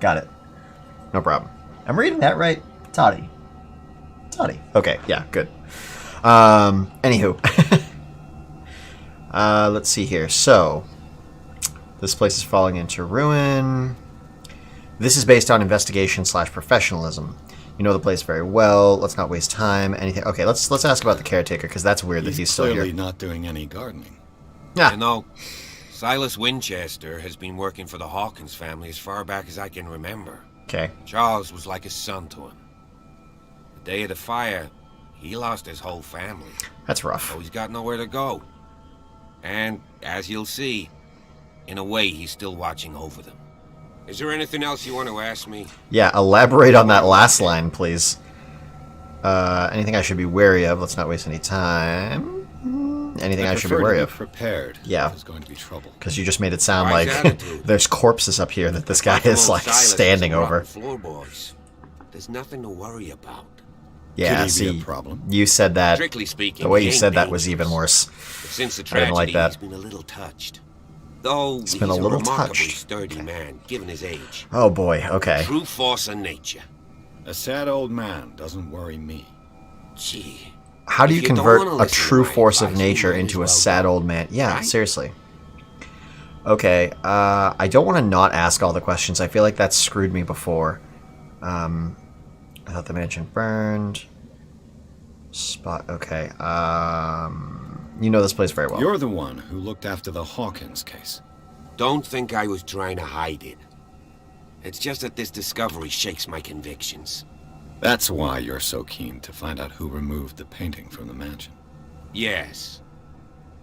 Speaker 1: Got it. No problem. I'm reading that right? Toddy. Toddy. Okay, yeah, good. Anywho. Let's see here. So, this place is falling into ruin. This is based on investigation/professionalism. You know the place very well. Let's not waste time. Anything? Okay, let's ask about the caretaker, because that's weird that he's still
Speaker 5: clearly
Speaker 1: here.
Speaker 5: not doing any gardening.
Speaker 1: Yeah.
Speaker 9: You know, Silas Winchester has been working for the Hawkins family as far back as I can remember.
Speaker 1: Okay.
Speaker 9: Charles was like a son to him. The day of the fire, he lost his whole family,
Speaker 1: That's rough.
Speaker 9: so he's got nowhere to go. And, as you'll see, in a way, he's still watching over them. Is there anything else you want to ask me?
Speaker 1: Yeah, elaborate on that last line, please. Anything I should be wary of? Let's not waste any time. Anything I should be
Speaker 5: prefer
Speaker 1: wary
Speaker 5: to
Speaker 1: of?
Speaker 5: prepared.
Speaker 1: Yeah.
Speaker 5: There's going to be trouble.
Speaker 1: Because you just made it sound
Speaker 9: Wise
Speaker 1: like
Speaker 9: attitude.
Speaker 1: there's corpses up here that this guy is like
Speaker 9: Silas
Speaker 1: standing
Speaker 9: and some
Speaker 1: over.
Speaker 9: rotten floorboards. There's nothing to worry about.
Speaker 1: Yeah,
Speaker 5: Could he be
Speaker 1: see,
Speaker 5: a problem?
Speaker 1: you said that.
Speaker 9: Strictly speaking,
Speaker 1: The way
Speaker 9: he
Speaker 1: you
Speaker 9: ain't
Speaker 1: said that was
Speaker 9: dangerous.
Speaker 1: even worse.
Speaker 9: But since the
Speaker 1: I didn't like
Speaker 9: tragedy,
Speaker 1: that.
Speaker 9: he's been a little touched. Though
Speaker 1: He's
Speaker 9: he's
Speaker 1: been a little
Speaker 9: remarkably
Speaker 1: touched.
Speaker 9: sturdy man, given his age.
Speaker 1: Oh boy, okay.
Speaker 9: True force of nature.
Speaker 5: A sad old man doesn't worry me.
Speaker 9: Gee.
Speaker 1: How do
Speaker 9: If
Speaker 1: you
Speaker 9: you don't
Speaker 1: convert
Speaker 9: wanna
Speaker 1: a
Speaker 9: listen to
Speaker 1: true
Speaker 9: my
Speaker 1: force of
Speaker 9: advice, you
Speaker 1: nature
Speaker 9: might
Speaker 1: into a
Speaker 9: as well
Speaker 1: sad
Speaker 9: go.
Speaker 1: old man? Yeah,
Speaker 9: Right?
Speaker 1: seriously. Okay, I don't want to not ask all the questions. I feel like that screwed me before. I thought the mansion burned. Spot, okay. You know this place very well.
Speaker 5: You're the one who looked after the Hawkins case.
Speaker 9: Don't think I was trying to hide it. It's just that this discovery shakes my convictions.
Speaker 5: That's why you're so keen to find out who removed the painting from the mansion.
Speaker 9: Yes.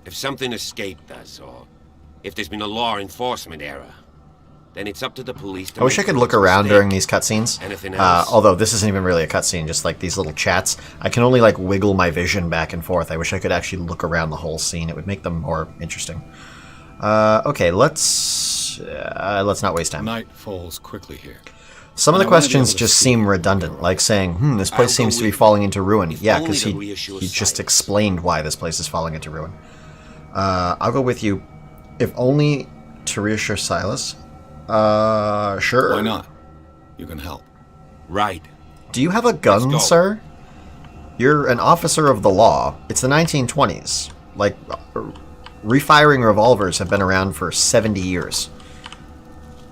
Speaker 9: If something escaped us, or if there's been a law enforcement error, then it's up to the police to
Speaker 1: I wish I
Speaker 9: make
Speaker 1: could
Speaker 9: the
Speaker 1: look around
Speaker 9: mistake.
Speaker 1: during these cutscenes.
Speaker 9: Anything else?
Speaker 1: Although this isn't even really a cutscene, just like these little chats. I can only like wiggle my vision back and forth. I wish I could actually look around the whole scene. It would make them more interesting. Okay, let's not waste time.
Speaker 5: Night falls quickly here.
Speaker 1: Some of the
Speaker 5: And I wanna be
Speaker 1: questions
Speaker 5: able to
Speaker 1: just
Speaker 5: see
Speaker 1: seem
Speaker 5: where
Speaker 1: redundant,
Speaker 5: you're
Speaker 1: like saying, this place
Speaker 9: I'll go
Speaker 1: seems to be
Speaker 9: with
Speaker 1: falling into ruin.
Speaker 9: If
Speaker 1: Yeah,
Speaker 9: only
Speaker 1: because
Speaker 9: to reassure
Speaker 1: he just
Speaker 9: Silas.
Speaker 1: explained why this place is falling into ruin. I'll go with you, if only to reassure Silas. Sure.
Speaker 5: Why not? You can help.
Speaker 9: Right.
Speaker 1: Do you have a gun,
Speaker 9: Let's go.
Speaker 1: sir? You're an officer of the law. It's the 1920s. Like, refiring revolvers have been around for 70 years.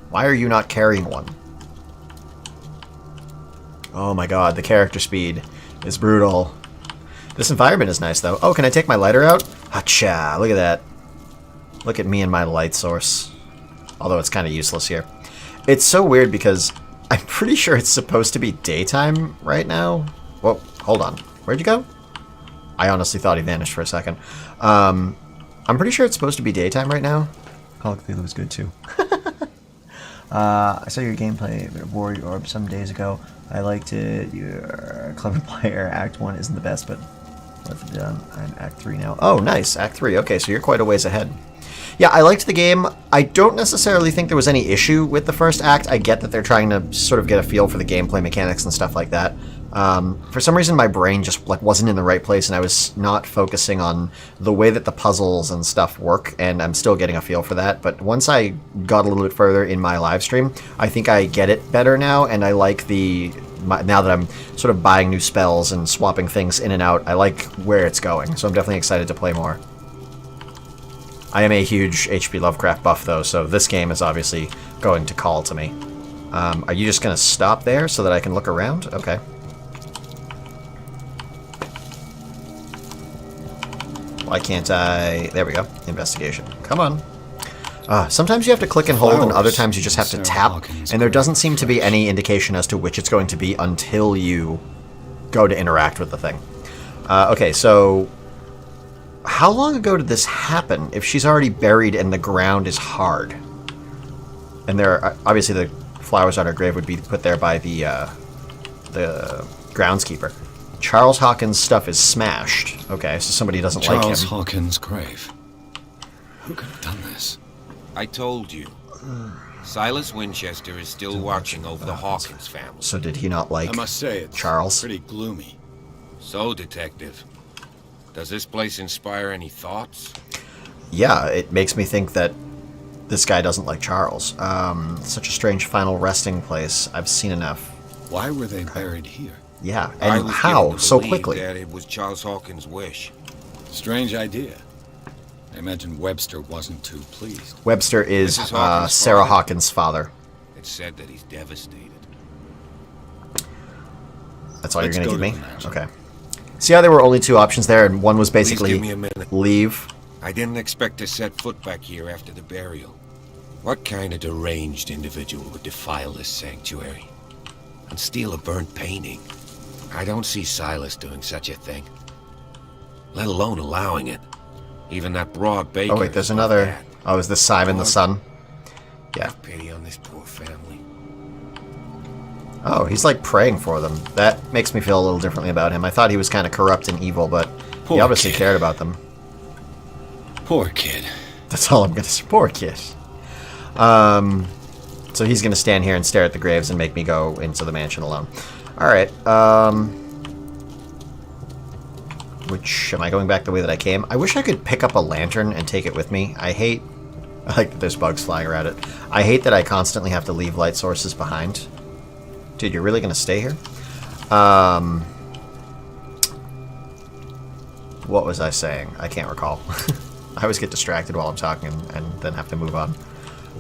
Speaker 1: Why are you not carrying one? Oh my god, the character speed is brutal. This environment is nice, though. Oh, can I take my lighter out? Hacha! Look at that. Look at me and my light source. Although it's kind of useless here. It's so weird because I'm pretty sure it's supposed to be daytime right now. Whoa, hold on. Where'd you go? I honestly thought he vanished for a second. I'm pretty sure it's supposed to be daytime right now. Call of Cthulhu was good too. I saw your gameplay of Warrior Orb some days ago. I liked it. You're a clever player. Act 1 isn't the best, but what's done? I'm Act 3 now. Oh, nice. Act 3. Okay, so you're quite a ways ahead. Yeah, I liked the game. I don't necessarily think there was any issue with the first act. I get that they're trying to sort of get a feel for the gameplay mechanics and stuff like that. For some reason, my brain just like wasn't in the right place, and I was not focusing on the way that the puzzles and stuff work, and I'm still getting a feel for that. But once I got a little bit further in my live stream, I think I get it better now, and I like now that I'm sort of buying new spells and swapping things in and out, I like where it's going. So I'm definitely excited to play more. I am a huge HP Lovecraft buff, though, so this game is obviously going to call to me. Are you just going to stop there so that I can look around? Okay. Why can't I... There we go. Investigation. Come on. Sometimes you have to click and hold, and other times you just have to tap, and there doesn't seem to be any indication as to which it's going to be until you go to interact with the thing. Okay, so... How long ago did this happen if she's already buried and the ground is hard? And there are, obviously the flowers on her grave would be put there by the groundskeeper. Charles Hawkins' stuff is smashed. Okay, so somebody doesn't like him.
Speaker 5: Charles Hawkins' grave. Who could have done this?
Speaker 9: I told you. Silas Winchester is still watching over the Hawkins family.
Speaker 1: So did he not like
Speaker 5: I must say, it's
Speaker 1: Charles?
Speaker 5: pretty gloomy.
Speaker 9: So, Detective, does this place inspire any thoughts?
Speaker 1: Yeah, it makes me think that this guy doesn't like Charles. Such a strange final resting place. I've seen enough.
Speaker 5: Why were they buried here?
Speaker 1: Yeah,
Speaker 9: I
Speaker 1: and
Speaker 9: was
Speaker 1: how
Speaker 9: given to
Speaker 1: so
Speaker 9: believe
Speaker 1: quickly?
Speaker 9: That it was Charles Hawkins' wish.
Speaker 5: Strange idea. I imagine Webster wasn't too pleased.
Speaker 1: Webster is
Speaker 9: Mrs. Hawkins'
Speaker 1: Sarah
Speaker 9: father?
Speaker 1: Hawkins' father.
Speaker 9: It's said that he's devastated.
Speaker 1: That's all
Speaker 5: Let's
Speaker 1: you're going to
Speaker 5: go
Speaker 1: give
Speaker 5: to
Speaker 1: me?
Speaker 5: the mansion.
Speaker 1: Okay. See how there were only two options there, and one was
Speaker 9: Please
Speaker 1: basically
Speaker 9: give me a minute.
Speaker 1: leave.
Speaker 9: I didn't expect to set foot back here after the burial. What kind of deranged individual would defile this sanctuary and steal a burnt painting? I don't see Silas doing such a thing, let alone allowing it. Even that broad baker.
Speaker 1: Oh wait, there's
Speaker 9: is not
Speaker 1: another.
Speaker 9: bad.
Speaker 1: Oh, is this Simon the son? Yeah.
Speaker 9: Have pity on this poor family.
Speaker 1: Oh, he's like praying for them. That makes me feel a little differently about him. I thought he was kind of corrupt and evil, but he
Speaker 5: Poor
Speaker 1: obviously
Speaker 5: kid.
Speaker 1: cared about them.
Speaker 5: Poor kid.
Speaker 1: That's all I'm gonna say. Poor kid. So he's gonna stand here and stare at the graves and make me go into the mansion alone. All right. Which, am I going back the way that I came? I wish I could pick up a lantern and take it with me. I hate... Like, there's bugs flying around it. I hate that I constantly have to leave light sources behind. Dude, you're really going to stay here? What was I saying? I can't recall. I always get distracted while I'm talking and then have to move on.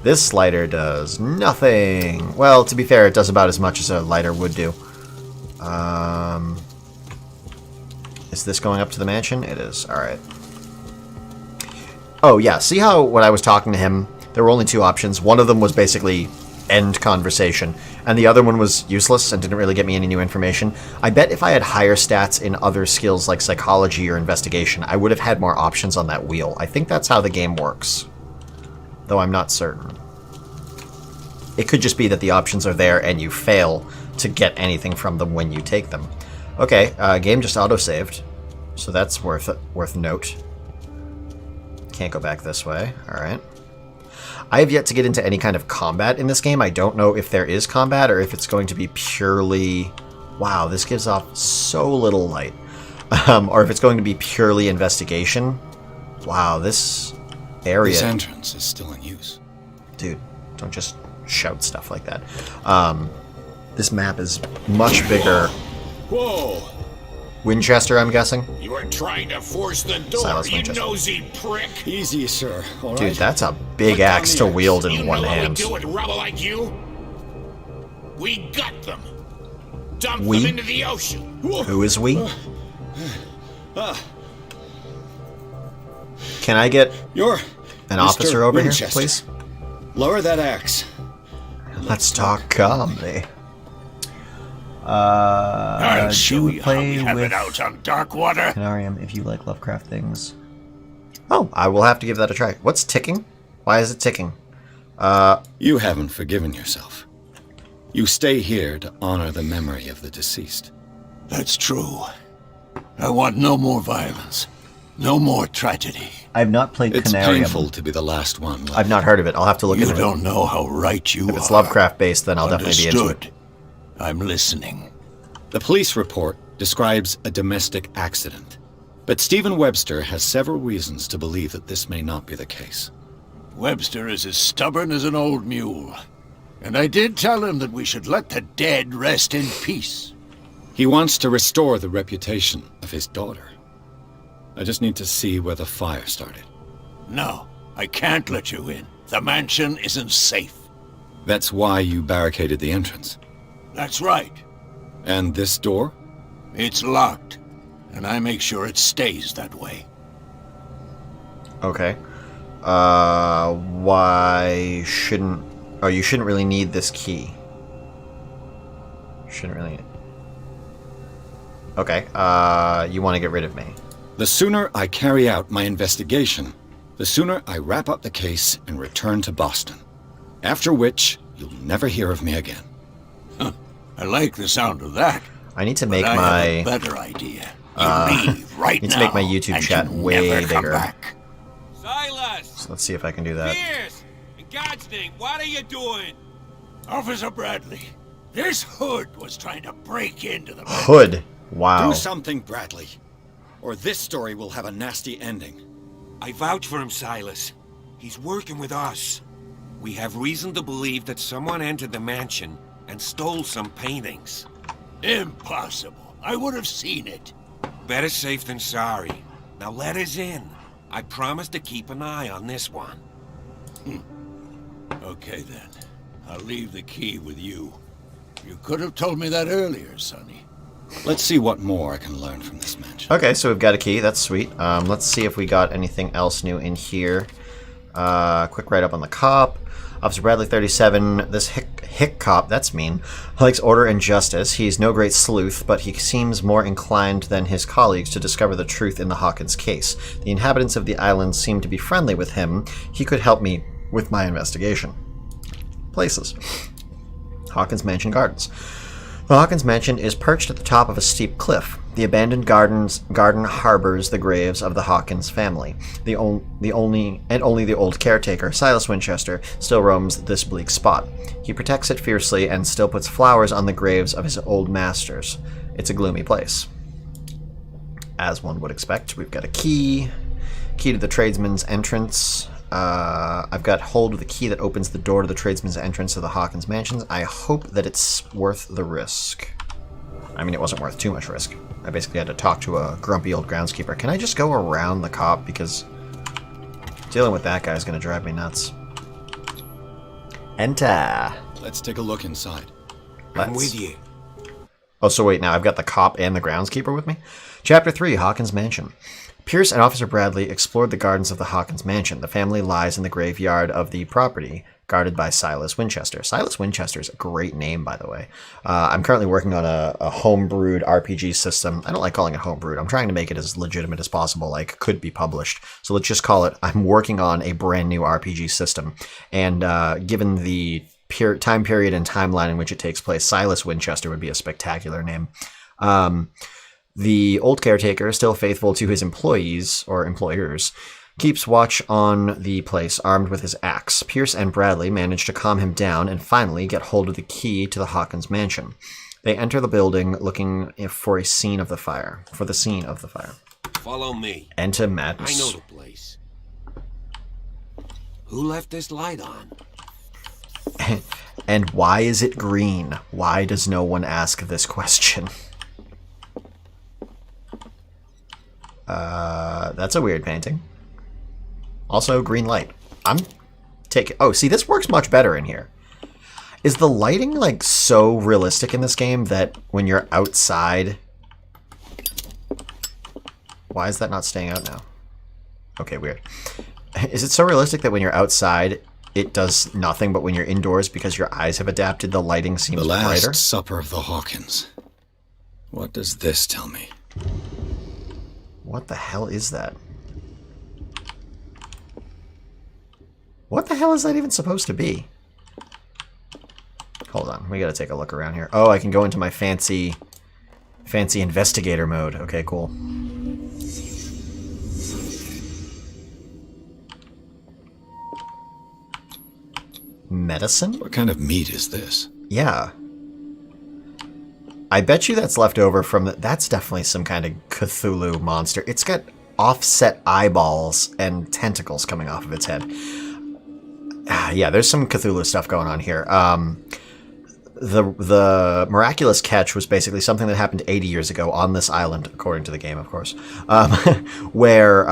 Speaker 1: This slider does nothing. Well, to be fair, it does about as much as a lighter would do. Is this going up to the mansion? It is. Alright. Oh, yeah. See how when I was talking to him, there were only two options. One of them was basically end conversation, and the other one was useless and didn't really get me any new information. I bet if I had higher stats in other skills like psychology or investigation, I would have had more options on that wheel. I think that's how the game works, though I'm not certain. It could just be that the options are there and you fail to get anything from them when you take them. Okay, game just auto-saved, so that's worth note. Can't go back this way. Alright. I have yet to get into any kind of combat in this game. I don't know if there is combat or if it's going to be purely... Wow, this gives off so little light. Or if it's going to be purely investigation. Wow, this area...
Speaker 5: This entrance is still in use.
Speaker 1: Dude, don't just shout stuff like that. This map is much bigger.
Speaker 6: Whoa!
Speaker 1: Winchester, I'm guessing?
Speaker 6: You are trying to force the door,
Speaker 1: Silas
Speaker 6: you
Speaker 1: Winchester.
Speaker 6: nosy prick!
Speaker 5: Easy, sir. All right.
Speaker 1: Dude, that's a big
Speaker 6: Put down
Speaker 1: axe
Speaker 6: the
Speaker 1: to
Speaker 6: axe.
Speaker 1: wield
Speaker 6: You
Speaker 1: in
Speaker 6: know
Speaker 1: one
Speaker 6: what
Speaker 1: hand.
Speaker 6: we do with rubble like you? We gut them. Dump
Speaker 1: We?
Speaker 6: them into the ocean.
Speaker 1: Who is we? Can I get
Speaker 5: You're
Speaker 1: an
Speaker 5: Mr.
Speaker 1: officer over
Speaker 5: Winchester.
Speaker 1: here, please?
Speaker 5: Lower that axe.
Speaker 1: Let's talk calmly.
Speaker 6: I'll show
Speaker 1: do
Speaker 6: you how we
Speaker 1: play
Speaker 6: have
Speaker 1: with
Speaker 6: it out on Darkwater.
Speaker 1: Canarium if you like Lovecraft things. Oh, I will have to give that a try. What's ticking? Why is it ticking?
Speaker 5: You haven't forgiven yourself. You stay here to honor the memory of the deceased.
Speaker 6: That's true. I want no more violence. No more tragedy.
Speaker 1: I've not played
Speaker 5: It's
Speaker 1: Canarium.
Speaker 5: painful to be the last one left.
Speaker 1: I've not heard of it. I'll have to look
Speaker 6: You
Speaker 1: into it.
Speaker 6: don't know how right you are.
Speaker 1: If it's Lovecraft based, then I'll definitely be into it.
Speaker 6: Understood. I'm listening.
Speaker 5: The police report describes a domestic accident, but Stephen Webster has several reasons to believe that this may not be the case.
Speaker 6: Webster is as stubborn as an old mule. And I did tell him that we should let the dead rest in peace.
Speaker 5: He wants to restore the reputation of his daughter. I just need to see where the fire started.
Speaker 6: No, I can't let you in. The mansion isn't safe.
Speaker 5: That's why you barricaded the entrance.
Speaker 6: That's right.
Speaker 5: And this door?
Speaker 6: It's locked. And I make sure it stays that way.
Speaker 1: Okay. Why shouldn't... Oh, you shouldn't really need this key. Shouldn't really... Okay, you want to get rid of me.
Speaker 5: The sooner I carry out my investigation, the sooner I wrap up the case and return to Boston. After which, you'll never hear of me again.
Speaker 6: I like the sound of that.
Speaker 1: I need to make
Speaker 6: but I
Speaker 1: my...
Speaker 6: have a better idea. You leave right
Speaker 1: need
Speaker 6: now.
Speaker 1: to make my YouTube
Speaker 6: and
Speaker 1: chat
Speaker 6: you
Speaker 1: way
Speaker 6: never come
Speaker 1: bigger.
Speaker 6: back.
Speaker 2: Silas!
Speaker 1: So let's see if I can do that.
Speaker 2: Pierce! In God's name, what are you doing?
Speaker 6: Officer Bradley, this hood was trying to break into the...
Speaker 1: Hood. Wow.
Speaker 5: Do something, Bradley, or this story will have a nasty ending.
Speaker 9: I vouch for him, Silas. He's working with us. We have reason to believe that someone entered the mansion and stole some paintings.
Speaker 6: Impossible. I would have seen it.
Speaker 9: Better safe than sorry. Now let us in. I promise to keep an eye on this one.
Speaker 6: Okay, then. I'll leave the key with you. You could have told me that earlier, Sonny.
Speaker 5: Let's see what more I can learn from this mansion.
Speaker 1: Okay, so we've got a key. That's sweet. Let's see if we got anything else new in here. Quick write-up on the cop. Officer Bradley, 37. This hick cop, that's mean, likes order and justice. He's no great sleuth, but he seems more inclined than his colleagues to discover the truth in the Hawkins case. The inhabitants of the island seem to be friendly with him. He could help me with my investigation. Places. Hawkins Mansion Gardens. The Hawkins Mansion is perched at the top of a steep cliff. The abandoned garden harbors the graves of the Hawkins family. Only the old caretaker, Silas Winchester, still roams this bleak spot. He protects it fiercely and still puts flowers on the graves of his old masters. It's a gloomy place. as one would expect. We've got a key to the tradesman's entrance. I've got hold of the key that opens the door to the tradesman's entrance to the Hawkins mansions. I hope that it's worth the risk. I mean, it wasn't worth too much risk. I basically had to talk to a grumpy old groundskeeper. Can I just go around the cop? Because dealing with that guy is going to drive me nuts. Enter.
Speaker 5: Let's take a look inside.
Speaker 9: I'm with you.
Speaker 1: Oh, so wait, now I've got the cop and the groundskeeper with me? Chapter 3, Hawkins Mansion. Pierce and Officer Bradley explored the gardens of the Hawkins Mansion. The family lies in the graveyard of the property, guarded by Silas Winchester. Silas Winchester is a great name, by the way. I'm currently working on a homebrewed RPG system. I don't like calling it homebrewed. I'm trying to make it as legitimate as possible, like could be published. So let's just call it, I'm working on a brand new RPG system. And given the time period and timeline in which it takes place, Silas Winchester would be a spectacular name. The old caretaker, still faithful to his employees, or employers, keeps watch on the place armed with his axe. Pierce and Bradley manage to calm him down and finally get hold of the key to the Hawkins mansion. They enter the building looking for the scene of the fire.
Speaker 9: Follow me.
Speaker 1: Enter Madness.
Speaker 9: I know the place. Who left this light on?
Speaker 1: And why is it green? Why does no one ask this question? That's a weird painting. Also, green light. I'm taking... Oh, see, this works much better in here. Is the lighting, like, so realistic in this game that when you're outside... Why is that not staying out now? Okay, weird. Is it so realistic that when you're outside, it does nothing, but when you're indoors, because your eyes have adapted, the lighting seems
Speaker 5: brighter? The
Speaker 1: brighter?
Speaker 5: Last Supper of the Hawkins. What does this tell me?
Speaker 1: What the hell is that? What the hell is that even supposed to be? Hold on, we gotta take a look around here. Oh, I can go into my fancy investigator mode. Okay, cool. Medicine?
Speaker 5: What kind of meat is this?
Speaker 1: Yeah. I bet you that's left over from... That's definitely some kind of Cthulhu monster. It's got offset eyeballs and tentacles coming off of its head. Yeah, there's some Cthulhu stuff going on here. The miraculous catch was basically something that happened 80 years ago on this island, according to the game, of course, where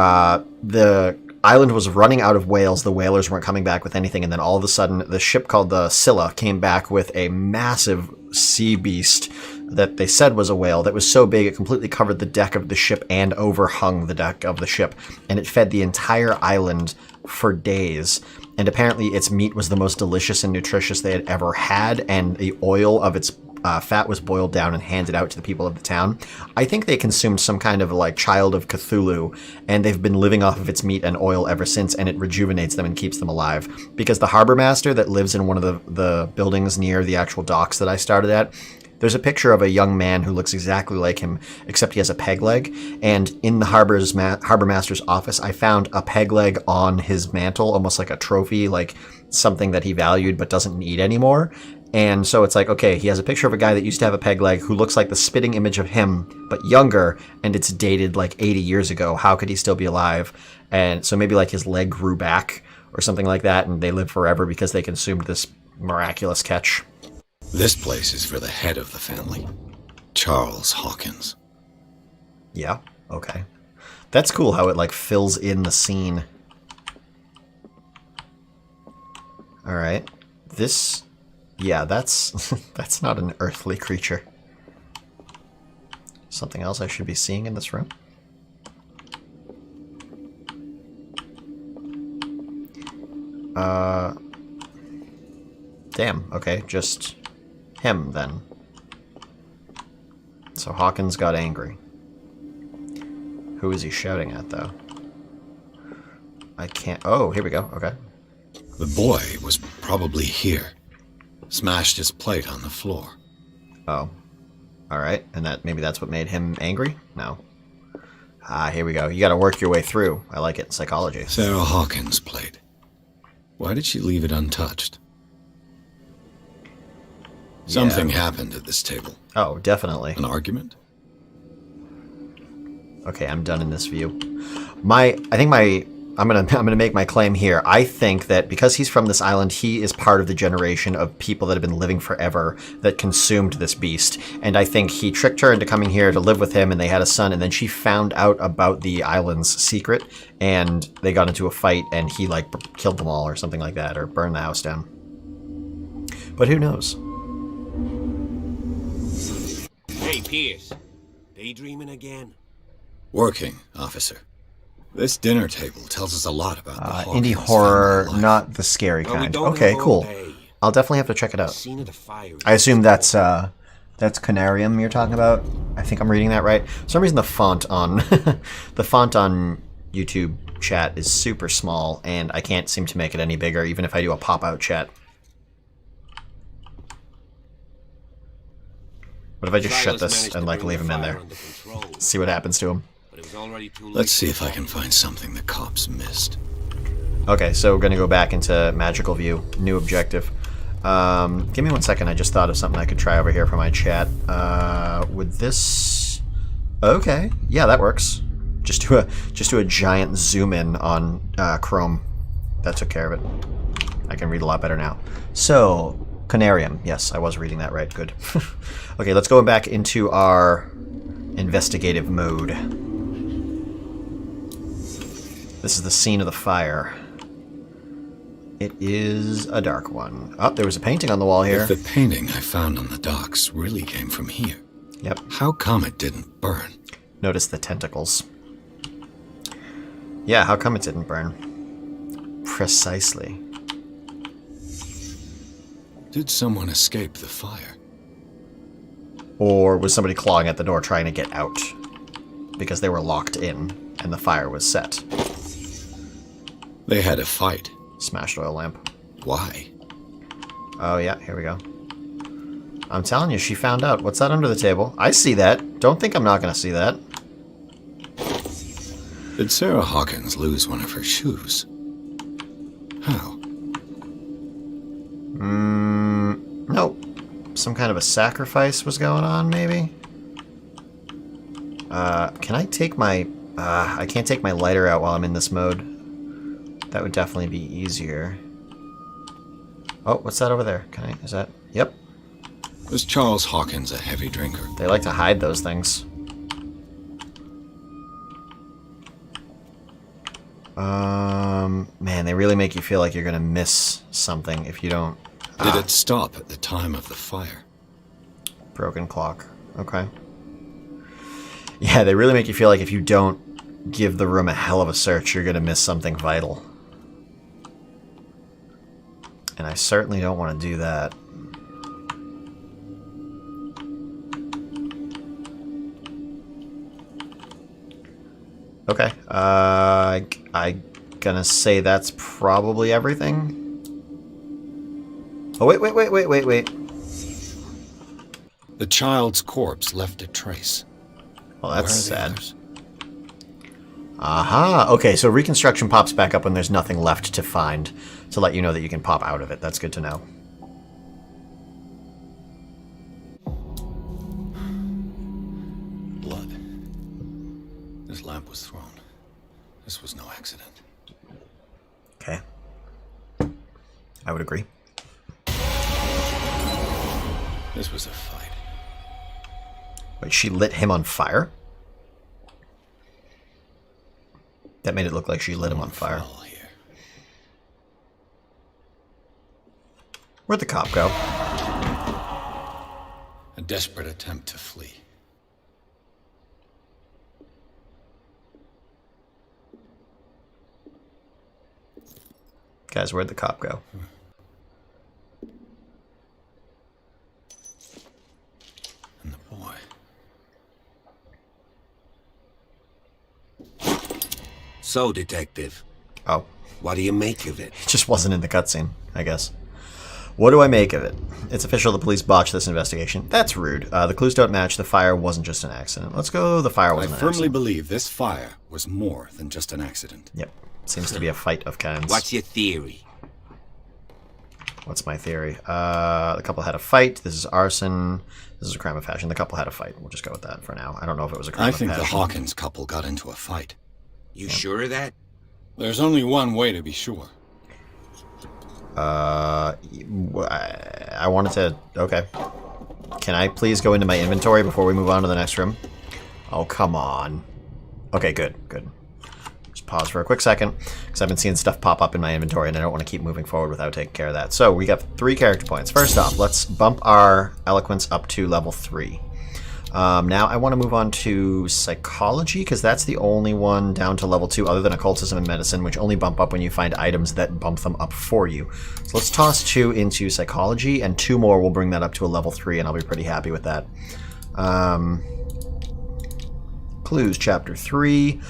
Speaker 1: the island was running out of whales. The whalers weren't coming back with anything, and then all of a sudden, the ship called the Scylla came back with a massive sea beast that they said was a whale that was so big it completely covered the deck of the ship and overhung the deck of the ship, and it fed the entire island for days. And apparently its meat was the most delicious and nutritious they had ever had, and the oil of its fat was boiled down and handed out to the people of the town. I think they consumed some kind of like child of Cthulhu, and they've been living off of its meat and oil ever since, and it rejuvenates them and keeps them alive. Because the harbor master that lives in one of the buildings near the actual docks that I started at, there's a picture of a young man who looks exactly like him, except he has a peg leg. And in the harbor master's office, I found a peg leg on his mantle, almost like a trophy, like something that he valued but doesn't need anymore. And so it's like, okay, he has a picture of a guy that used to have a peg leg who looks like the spitting image of him, but younger, and it's dated like 80 years ago. How could he still be alive? And so maybe like his leg grew back or something like that, and they live forever because they consumed this miraculous catch.
Speaker 5: This place is for the head of the family, Charles Hawkins.
Speaker 1: Yeah, okay. That's cool how it like fills in the scene. All right. This, yeah, that's that's not an earthly creature. Something else I should be seeing in this room? Damn, okay, just him then. So Hawkins got angry. Who is he shouting at, though? I can't... Oh, here we go. Okay.
Speaker 5: The boy was probably here. Smashed his plate on the floor.
Speaker 1: Oh. Alright, and that maybe that's what made him angry? No. Ah, here we go. You gotta work your way through. I like it. Psychology.
Speaker 5: Sarah Hawkins' plate. Why did she leave it untouched? Something happened at this table.
Speaker 1: Oh, definitely.
Speaker 5: An argument?
Speaker 1: Okay, I'm done in this view. I'm gonna make my claim here. I think that because he's from this island, he is part of the generation of people that have been living forever that consumed this beast. And I think he tricked her into coming here to live with him, and they had a son, and then she found out about the island's secret, and they got into a fight, and he, like, killed them all or something like that, or burned the house down. But who knows?
Speaker 9: Hey, Pierce. Daydreaming again?
Speaker 5: Working, officer. This dinner table tells us a lot about the Hawkins
Speaker 1: indie horror,
Speaker 5: family life.
Speaker 1: not the scary
Speaker 9: Well, we
Speaker 1: kind.
Speaker 9: don't
Speaker 1: Okay,
Speaker 9: have all
Speaker 1: cool.
Speaker 9: day.
Speaker 1: I'll definitely have to check it out.
Speaker 9: Scene of the fire.
Speaker 1: I assume that's Canarium you're talking about. I think I'm reading that right. For some reason the font on the font on YouTube chat is super small, and I can't seem to make it any bigger, even if I do a pop-out chat. What if I just shut this and like leave him in there? See what happens to him.
Speaker 5: Let's see if I can find something the cops missed.
Speaker 1: Okay, so we're gonna go back into magical view. New objective. Give me 1 second. I just thought of something I could try over here for my chat. Would this? Okay, yeah, that works. Just do a giant zoom in on Chrome. That took care of it. I can read a lot better now. So, Canarium. Yes, I was reading that right. Good. Okay, let's go back into our investigative mode. This is the scene of the fire. It is a dark one. Oh, there was a painting on the wall here.
Speaker 5: If the painting I found on the docks really came from here,
Speaker 1: Yep.
Speaker 5: how come it didn't burn?
Speaker 1: Notice the tentacles. Yeah, how come it didn't burn? Precisely.
Speaker 5: Did someone escape the fire?
Speaker 1: Or was somebody clawing at the door trying to get out? Because they were locked in and the fire was set.
Speaker 5: They had a fight.
Speaker 1: Smashed oil lamp.
Speaker 5: Why?
Speaker 1: Oh yeah, here we go. I'm telling you, she found out. What's that under the table? I see that. Don't think I'm not going to see that.
Speaker 5: Did Sarah Hawkins lose one of her shoes? How?
Speaker 1: Nope. Some kind of a sacrifice was going on, maybe? Can I take my... I can't take my lighter out while I'm in this mode. That would definitely be easier. Oh, what's that over there? Can I... Is that... Yep.
Speaker 5: Was Charles Hawkins a heavy drinker?
Speaker 1: They like to hide those things. Man, they really make you feel like you're gonna miss something if you don't...
Speaker 5: Did it stop at the time of the fire?
Speaker 1: Broken clock. Okay. Yeah, they really make you feel like if you don't give the room a hell of a search, you're gonna miss something vital. And I certainly don't want to do that. Okay. I gonna say that's probably everything. Oh, wait.
Speaker 5: The child's corpse left a trace.
Speaker 1: Well, that's
Speaker 5: Where are the
Speaker 1: sad.
Speaker 5: others?
Speaker 1: Aha. Okay, so reconstruction pops back up when there's nothing left to find to let you know that you can pop out of it. That's good to know.
Speaker 5: Blood. This lamp was thrown. This was no accident.
Speaker 1: Okay. I would agree.
Speaker 5: This was a fight.
Speaker 1: Wait, she lit him on fire? That made it look like she lit him on fire.
Speaker 5: Here.
Speaker 1: Where'd the cop go?
Speaker 5: A desperate attempt to flee.
Speaker 1: Guys, where'd the cop go?
Speaker 5: And the boy.
Speaker 9: So, Detective,
Speaker 1: Oh,
Speaker 9: what do you make of it?
Speaker 1: it just wasn't in the cutscene, I guess. What do I make of it? It's official the police botched this investigation. That's rude. The clues don't match. The fire wasn't just an accident. Let's go, the fire
Speaker 5: I
Speaker 1: wasn't an
Speaker 5: firmly
Speaker 1: accident.
Speaker 5: believe this fire was more than just an accident.
Speaker 1: Yep. Seems to be a fight of kinds.
Speaker 9: What's your theory?
Speaker 1: What's my theory? The couple had a fight. This is arson. This is a crime of passion. The couple had a fight. We'll just go with that for now. I don't know if it was a crime of passion.
Speaker 5: I think the Hawkins couple got into a fight.
Speaker 9: You sure of that?
Speaker 5: There's only one way to be sure.
Speaker 1: I wanted to... Okay. Can I please go into my inventory before we move on to the next room? Oh, come on. Okay, good. Just pause for a quick second, because I've been seeing stuff pop up in my inventory, and I don't want to keep moving forward without taking care of that. So, we got 3 character points. First off, let's bump our eloquence up to level 3. Now I want to move on to psychology, because that's the only one down to level 2 other than occultism and medicine, which only bump up when you find items that bump them up for you. So let's toss 2 into psychology, and 2 more will bring that up to a level 3, and I'll be pretty happy with that. Clues, chapter 3.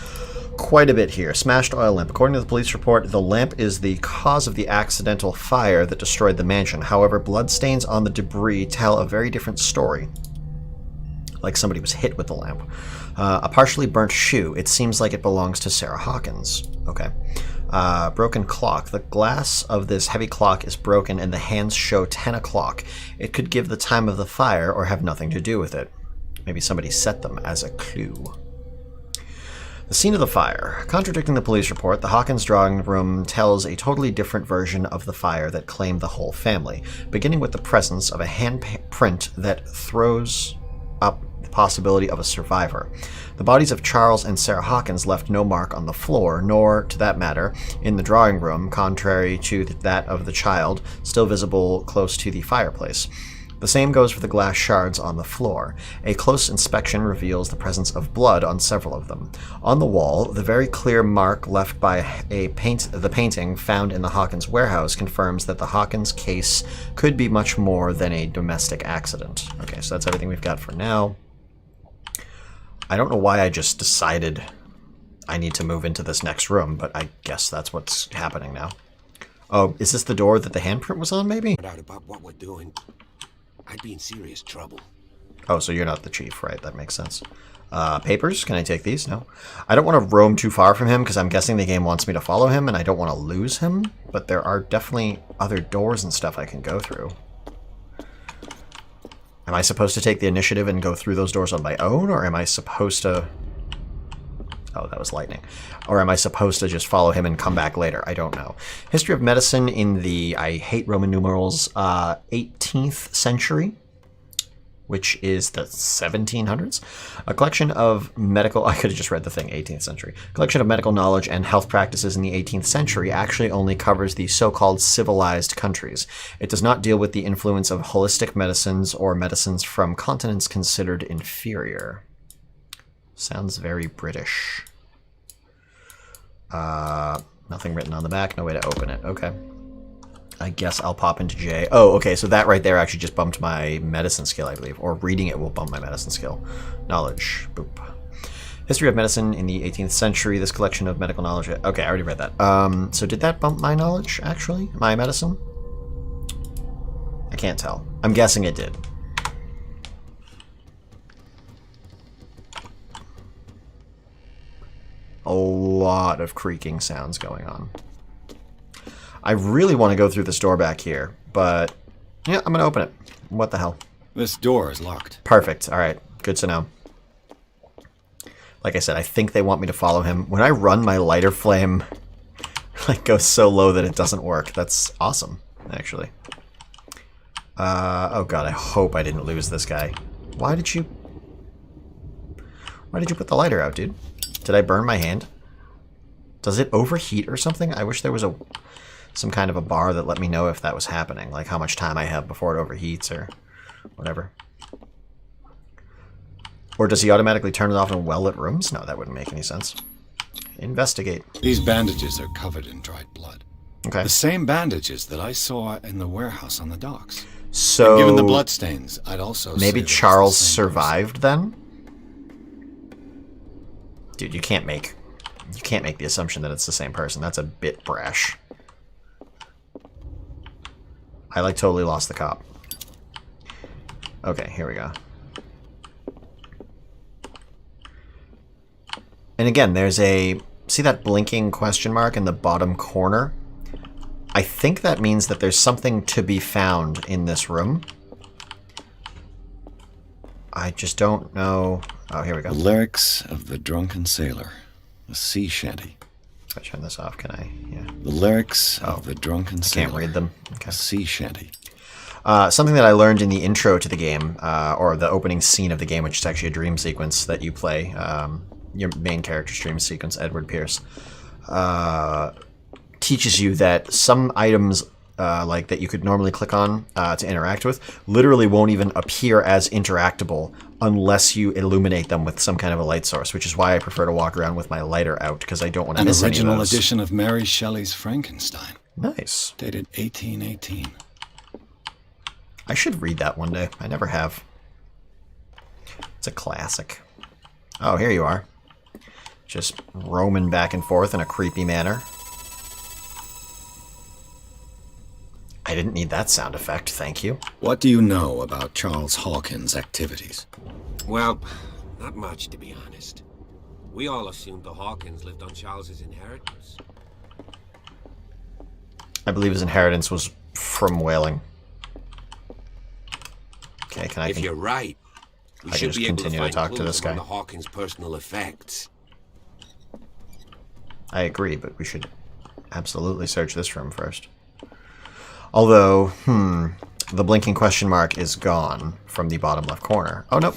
Speaker 1: Quite a bit here. Smashed oil lamp. According to the police report, the lamp is the cause of the accidental fire that destroyed the mansion. However, bloodstains on the debris tell a very different story. Like somebody was hit with the lamp. A partially burnt shoe. It seems like it belongs to Sarah Hawkins. Okay. Broken clock. The glass of this heavy clock is broken and the hands show 10 o'clock. It could give the time of the fire or have nothing to do with it. Maybe somebody set them as a clue. The scene of the fire. Contradicting the police report, the Hawkins drawing room tells a totally different version of the fire that claimed the whole family, beginning with the presence of a handprint that throws up the possibility of a survivor. The bodies of Charles and Sarah Hawkins left no mark on the floor, nor, to that matter, in the drawing room, contrary to that of the child, still visible close to the fireplace. The same goes for the glass shards on the floor. A close inspection reveals the presence of blood on several of them. On the wall, the very clear mark left by the painting found in the Hawkins warehouse confirms that the Hawkins case could be much more than a domestic accident. Okay, so that's everything we've got for now. I don't know why I just decided I need to move into this next room, but I guess that's what's happening now. Oh, is this the door that the handprint was on, maybe?
Speaker 9: Out about what we're doing, I'd be in serious trouble.
Speaker 1: Oh, so you're not the chief, right? That makes sense. Papers? Can I take these? No. I don't want to roam too far from him because I'm guessing the game wants me to follow him and I don't want to lose him. But there are definitely other doors and stuff I can go through. Am I supposed to take the initiative and go through those doors on my own? Or am I supposed to... Oh, that was lightning. Or am I supposed to just follow him and come back later? I don't know. History of medicine in the, I hate Roman numerals, 18th century, which is the 1700s. A collection of medical, I could have just read the thing, 18th century. Collection of medical knowledge and health practices in the 18th century actually only covers the so-called civilized countries. It does not deal with the influence of holistic medicines or medicines from continents considered inferior. Sounds very British. Nothing written on the back. No way to open it. Okay. I guess I'll pop into J. Oh, okay. So that right there actually just bumped my medicine skill, I believe. Or reading it will bump my medicine skill. Knowledge. Boop. History of medicine in the 18th century. This collection of medical knowledge. Okay, I already read that. So did that bump my knowledge, actually? My medicine? I can't tell. I'm guessing it did. A lot of creaking sounds going on. I really want to go through this door back here, but yeah, I'm going to open it. What the hell?
Speaker 5: This door is locked.
Speaker 1: Perfect. All right. Good to know. Like I said, I think they want me to follow him. When I run, my lighter flame like goes so low that it doesn't work. That's awesome, actually. Oh god, I hope I didn't lose this guy. Why did you put the lighter out, dude? Did I burn my hand? Does it overheat or something? I wish there was some kind of a bar that let me know if that was happening, like how much time I have before it overheats or whatever. Or does he automatically turn it off in well-lit rooms? No, that wouldn't make any sense. Investigate.
Speaker 5: These bandages are covered in dried blood.
Speaker 1: Okay.
Speaker 5: The same bandages that I saw in the warehouse on the docks.
Speaker 1: So,
Speaker 5: and given the bloodstains, I'd also
Speaker 1: maybe
Speaker 5: say
Speaker 1: Charles survived then? Dude, you can't make the assumption that it's the same person. That's a bit brash. I like totally lost the cop. Okay, here we go. And again, there's a... See that blinking question mark in the bottom corner? I think that means that there's something to be found in this room. I just don't know. Oh, here we go.
Speaker 5: The lyrics of the drunken sailor. A sea shanty.
Speaker 1: If I turn this off, can I? Yeah.
Speaker 5: The lyrics of the drunken sailor.
Speaker 1: Can't read them. Okay.
Speaker 5: A sea shanty.
Speaker 1: Something that I learned in the intro to the game, or the opening scene of the game, which is actually a dream sequence that you play. Your main character's dream sequence, Edward Pierce, teaches you that some items like that you could normally click on to interact with literally won't even appear as interactable unless you illuminate them with some kind of a light source, which is why I prefer to walk around with my lighter out, because I don't want to miss any of those.
Speaker 5: An original edition of Mary Shelley's Frankenstein.
Speaker 1: Nice.
Speaker 5: Dated 1818.
Speaker 1: I should read that one day. I never have. It's a classic. Oh, here you are. Just roaming back and forth in a creepy manner. I didn't need that sound effect, thank you.
Speaker 5: What do you know about Charles Hawkins' activities?
Speaker 9: Well, not much, to be honest. We all assumed the Hawkins lived on Charles's inheritance.
Speaker 1: I believe his inheritance was from whaling. Okay, can I?
Speaker 9: If you're right, we should
Speaker 1: just
Speaker 9: be able to
Speaker 1: continue to
Speaker 9: find
Speaker 1: talk to
Speaker 9: clues
Speaker 1: this guy.
Speaker 9: among the Hawkins' personal effects.
Speaker 1: I agree, but we should absolutely search this room first. Although, the blinking question mark is gone from the bottom left corner. Oh, no.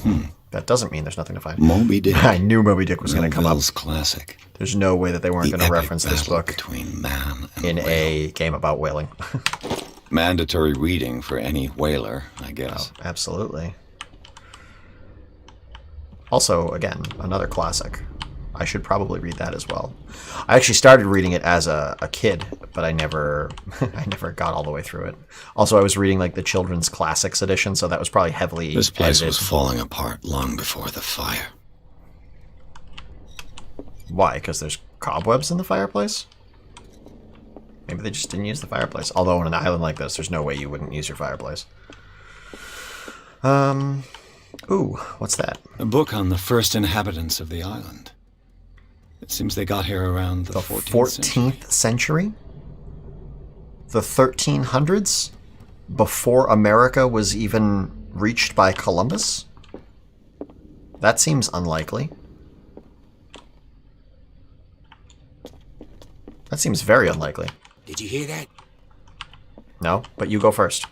Speaker 1: That doesn't mean there's nothing to find.
Speaker 5: Moby Dick.
Speaker 1: I knew Moby Dick was going to come up.
Speaker 5: Classic.
Speaker 1: There's no way that they weren't going to reference this book
Speaker 5: between man and
Speaker 1: in
Speaker 5: whale.
Speaker 1: a game about whaling.
Speaker 5: Mandatory reading for any whaler, I guess.
Speaker 1: Oh, absolutely. Also, again, another classic. I should probably read that as well. I actually started reading it as a kid, but I never got all the way through it. Also, I was reading like the Children's Classics edition, so that was probably heavily
Speaker 5: This place
Speaker 1: edited.
Speaker 5: was falling apart long before the fire.
Speaker 1: Why? Because there's cobwebs in the fireplace? Maybe they just didn't use the fireplace. Although on an island like this, there's no way you wouldn't use your fireplace. Ooh, what's that?
Speaker 5: A book on the first inhabitants of the island. It seems they got here around the
Speaker 1: 14th century? The 1300s? Before America was even reached by Columbus? That seems unlikely. That seems very unlikely.
Speaker 9: Did you hear that?
Speaker 1: No, but you go first.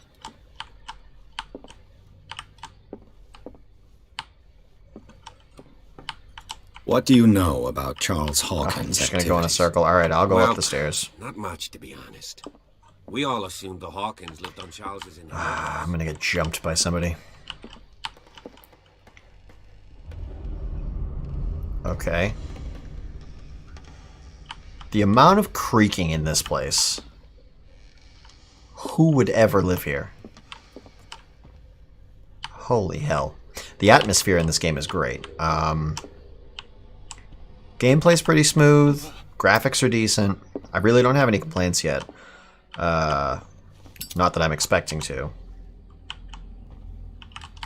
Speaker 5: What do you know about Charles
Speaker 1: I'm
Speaker 5: Hawkins'
Speaker 1: just going to go in a circle. All right, I'll go up the stairs.
Speaker 9: Not much, to be honest. We all assumed the Hawkins lived on Charles's inheritance.
Speaker 1: I'm going to get jumped by somebody. Okay. The amount of creaking in this place. Who would ever live here? Holy hell. The atmosphere in this game is great. Gameplay's pretty smooth. Graphics are decent. I really don't have any complaints yet. Not that I'm expecting to.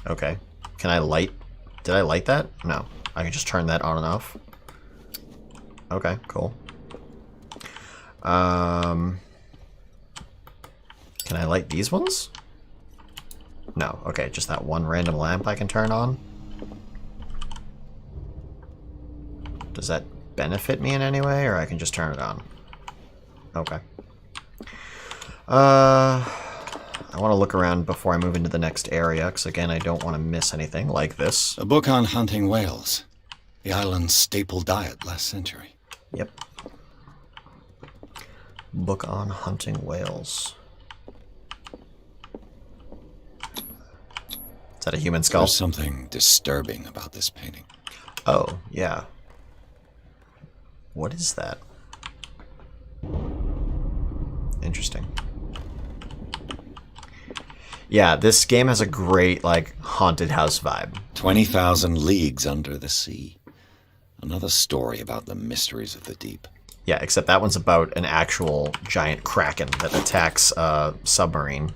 Speaker 1: Okay. Can I light... Did I light that? No. I can just turn that on and off. Okay, cool. Can I light these ones? No. Okay, just that one random lamp I can turn on. Does that benefit me in any way, or I can just turn it on? Okay. I want to look around before I move into the next area, because again, I don't want to miss anything like this.
Speaker 5: A book on hunting whales. The island's staple diet last century.
Speaker 1: Yep. Book on hunting whales. Is that a human skull?
Speaker 5: There's something disturbing about this painting.
Speaker 1: Oh, yeah. What is that? Interesting. Yeah, this game has a great, like, haunted house vibe.
Speaker 5: 20,000 leagues under the sea. Another story about the mysteries of the deep.
Speaker 1: Yeah, except that one's about an actual giant kraken that attacks a submarine.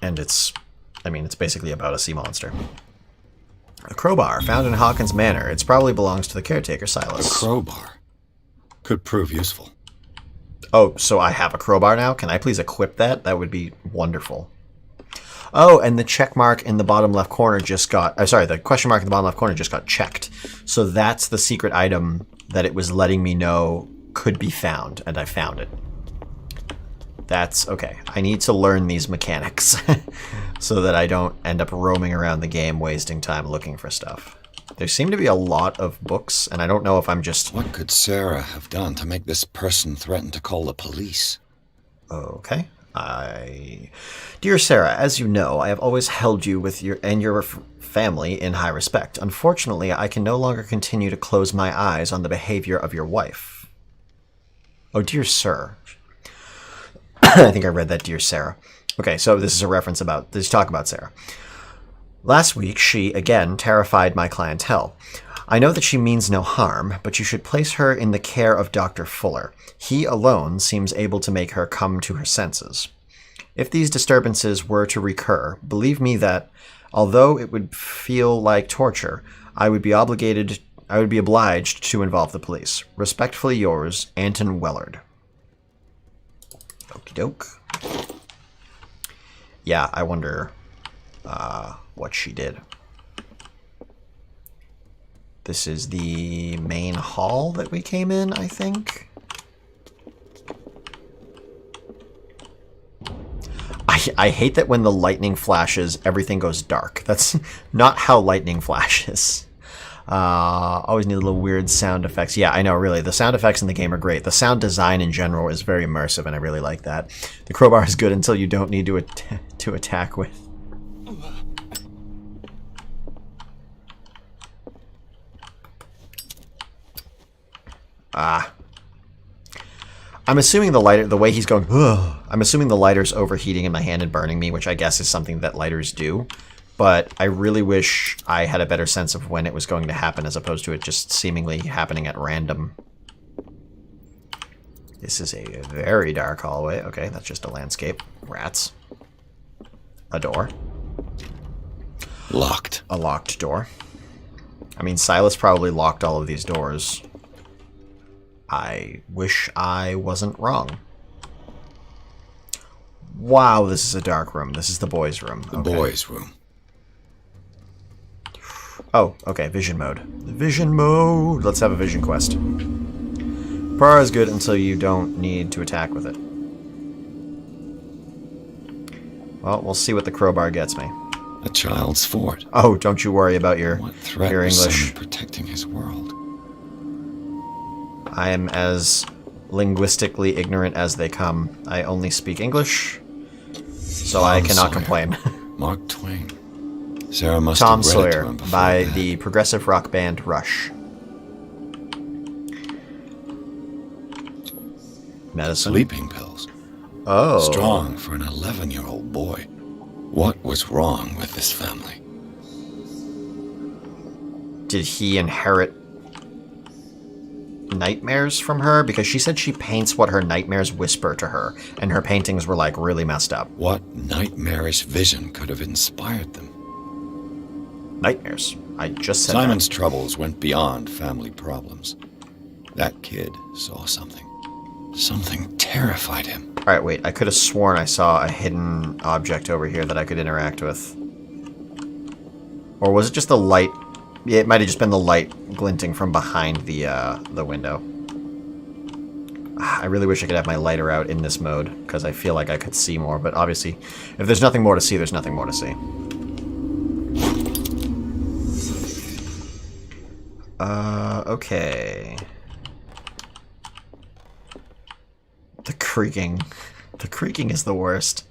Speaker 1: And it's basically about a sea monster. A crowbar found in Hawkins Manor. It probably belongs to the caretaker, Silas.
Speaker 5: A crowbar. Could prove useful.
Speaker 1: Oh, so I have a crowbar now? Can I please equip that? That would be wonderful. Oh, and the check mark in the bottom left corner just got... the question mark in the bottom left corner just got checked. So that's the secret item that it was letting me know could be found, and I found it. That's... okay. I need to learn these mechanics so that I don't end up roaming around the game wasting time looking for stuff. There seem to be a lot of books, and I don't know if I'm just...
Speaker 5: What could Sarah have done to make this person threaten to call the police?
Speaker 1: Okay. Dear Sarah, as you know, I have always held you with your family in high respect. Unfortunately, I can no longer continue to close my eyes on the behavior of your wife. Oh, dear sir. I think I read that, dear Sarah. Okay, so this is a reference about... this talk about Sarah. Last week, she, again, terrified my clientele. I know that she means no harm, but you should place her in the care of Dr. Fuller. He alone seems able to make her come to her senses. If these disturbances were to recur, believe me that, although it would feel like torture, I would be obliged to involve the police. Respectfully yours, Anton Wellard. Okie doke. Yeah, I wonder what she did. This is the main hall that we came in, I think. I hate that when the lightning flashes, everything goes dark. That's not how lightning flashes. Always need a little weird sound effects. Yeah, I know, really. The sound effects in the game are great. The sound design in general is very immersive, and I really like that. The crowbar is good until you don't need to attack with. I'm assuming the lighter, the way he's going, ugh, I'm assuming the lighter's overheating in my hand and burning me, which I guess is something that lighters do. But I really wish I had a better sense of when it was going to happen as opposed to it just seemingly happening at random. This is a very dark hallway. Okay, that's just a landscape. Rats. A door.
Speaker 5: Locked.
Speaker 1: A locked door. I mean, Silas probably locked all of these doors. I wish I wasn't wrong. Wow, this is a dark room. This is the boys' room.
Speaker 5: The boys' room.
Speaker 1: Oh, okay, vision mode. Vision mode! Let's have a vision quest. Para is good until you don't need to attack with it. Well, we'll see what the crowbar gets me.
Speaker 5: A child's fort.
Speaker 1: Oh, don't you worry about your
Speaker 5: What threat
Speaker 1: your
Speaker 5: was
Speaker 1: English.
Speaker 5: someone protecting his world?
Speaker 1: I am as linguistically ignorant as they come. I only speak English, so I cannot complain.
Speaker 5: Mark Twain. Sarah must
Speaker 1: Tom
Speaker 5: have read it
Speaker 1: Sawyer
Speaker 5: to him before
Speaker 1: by
Speaker 5: that.
Speaker 1: the progressive rock band Rush. Medicine.
Speaker 5: Sleeping pills.
Speaker 1: Oh.
Speaker 5: Strong for an 11-year-old boy. What was wrong with this family?
Speaker 1: Did he inherit nightmares from her? Because she said she paints what her nightmares whisper to her, and her paintings were like really messed up.
Speaker 5: What nightmarish vision could have inspired them?
Speaker 1: Nightmares. I just said
Speaker 5: Simon's
Speaker 1: that.
Speaker 5: troubles went beyond family problems. That kid saw something. Something terrified him.
Speaker 1: Alright, wait. I could have sworn I saw a hidden object over here that I could interact with. Or was it just the light? Yeah, it might have just been the light glinting from behind the window. I really wish I could have my lighter out in this mode, because I feel like I could see more, but obviously, if there's nothing more to see, there's nothing more to see. Okay. The creaking. The creaking is the worst.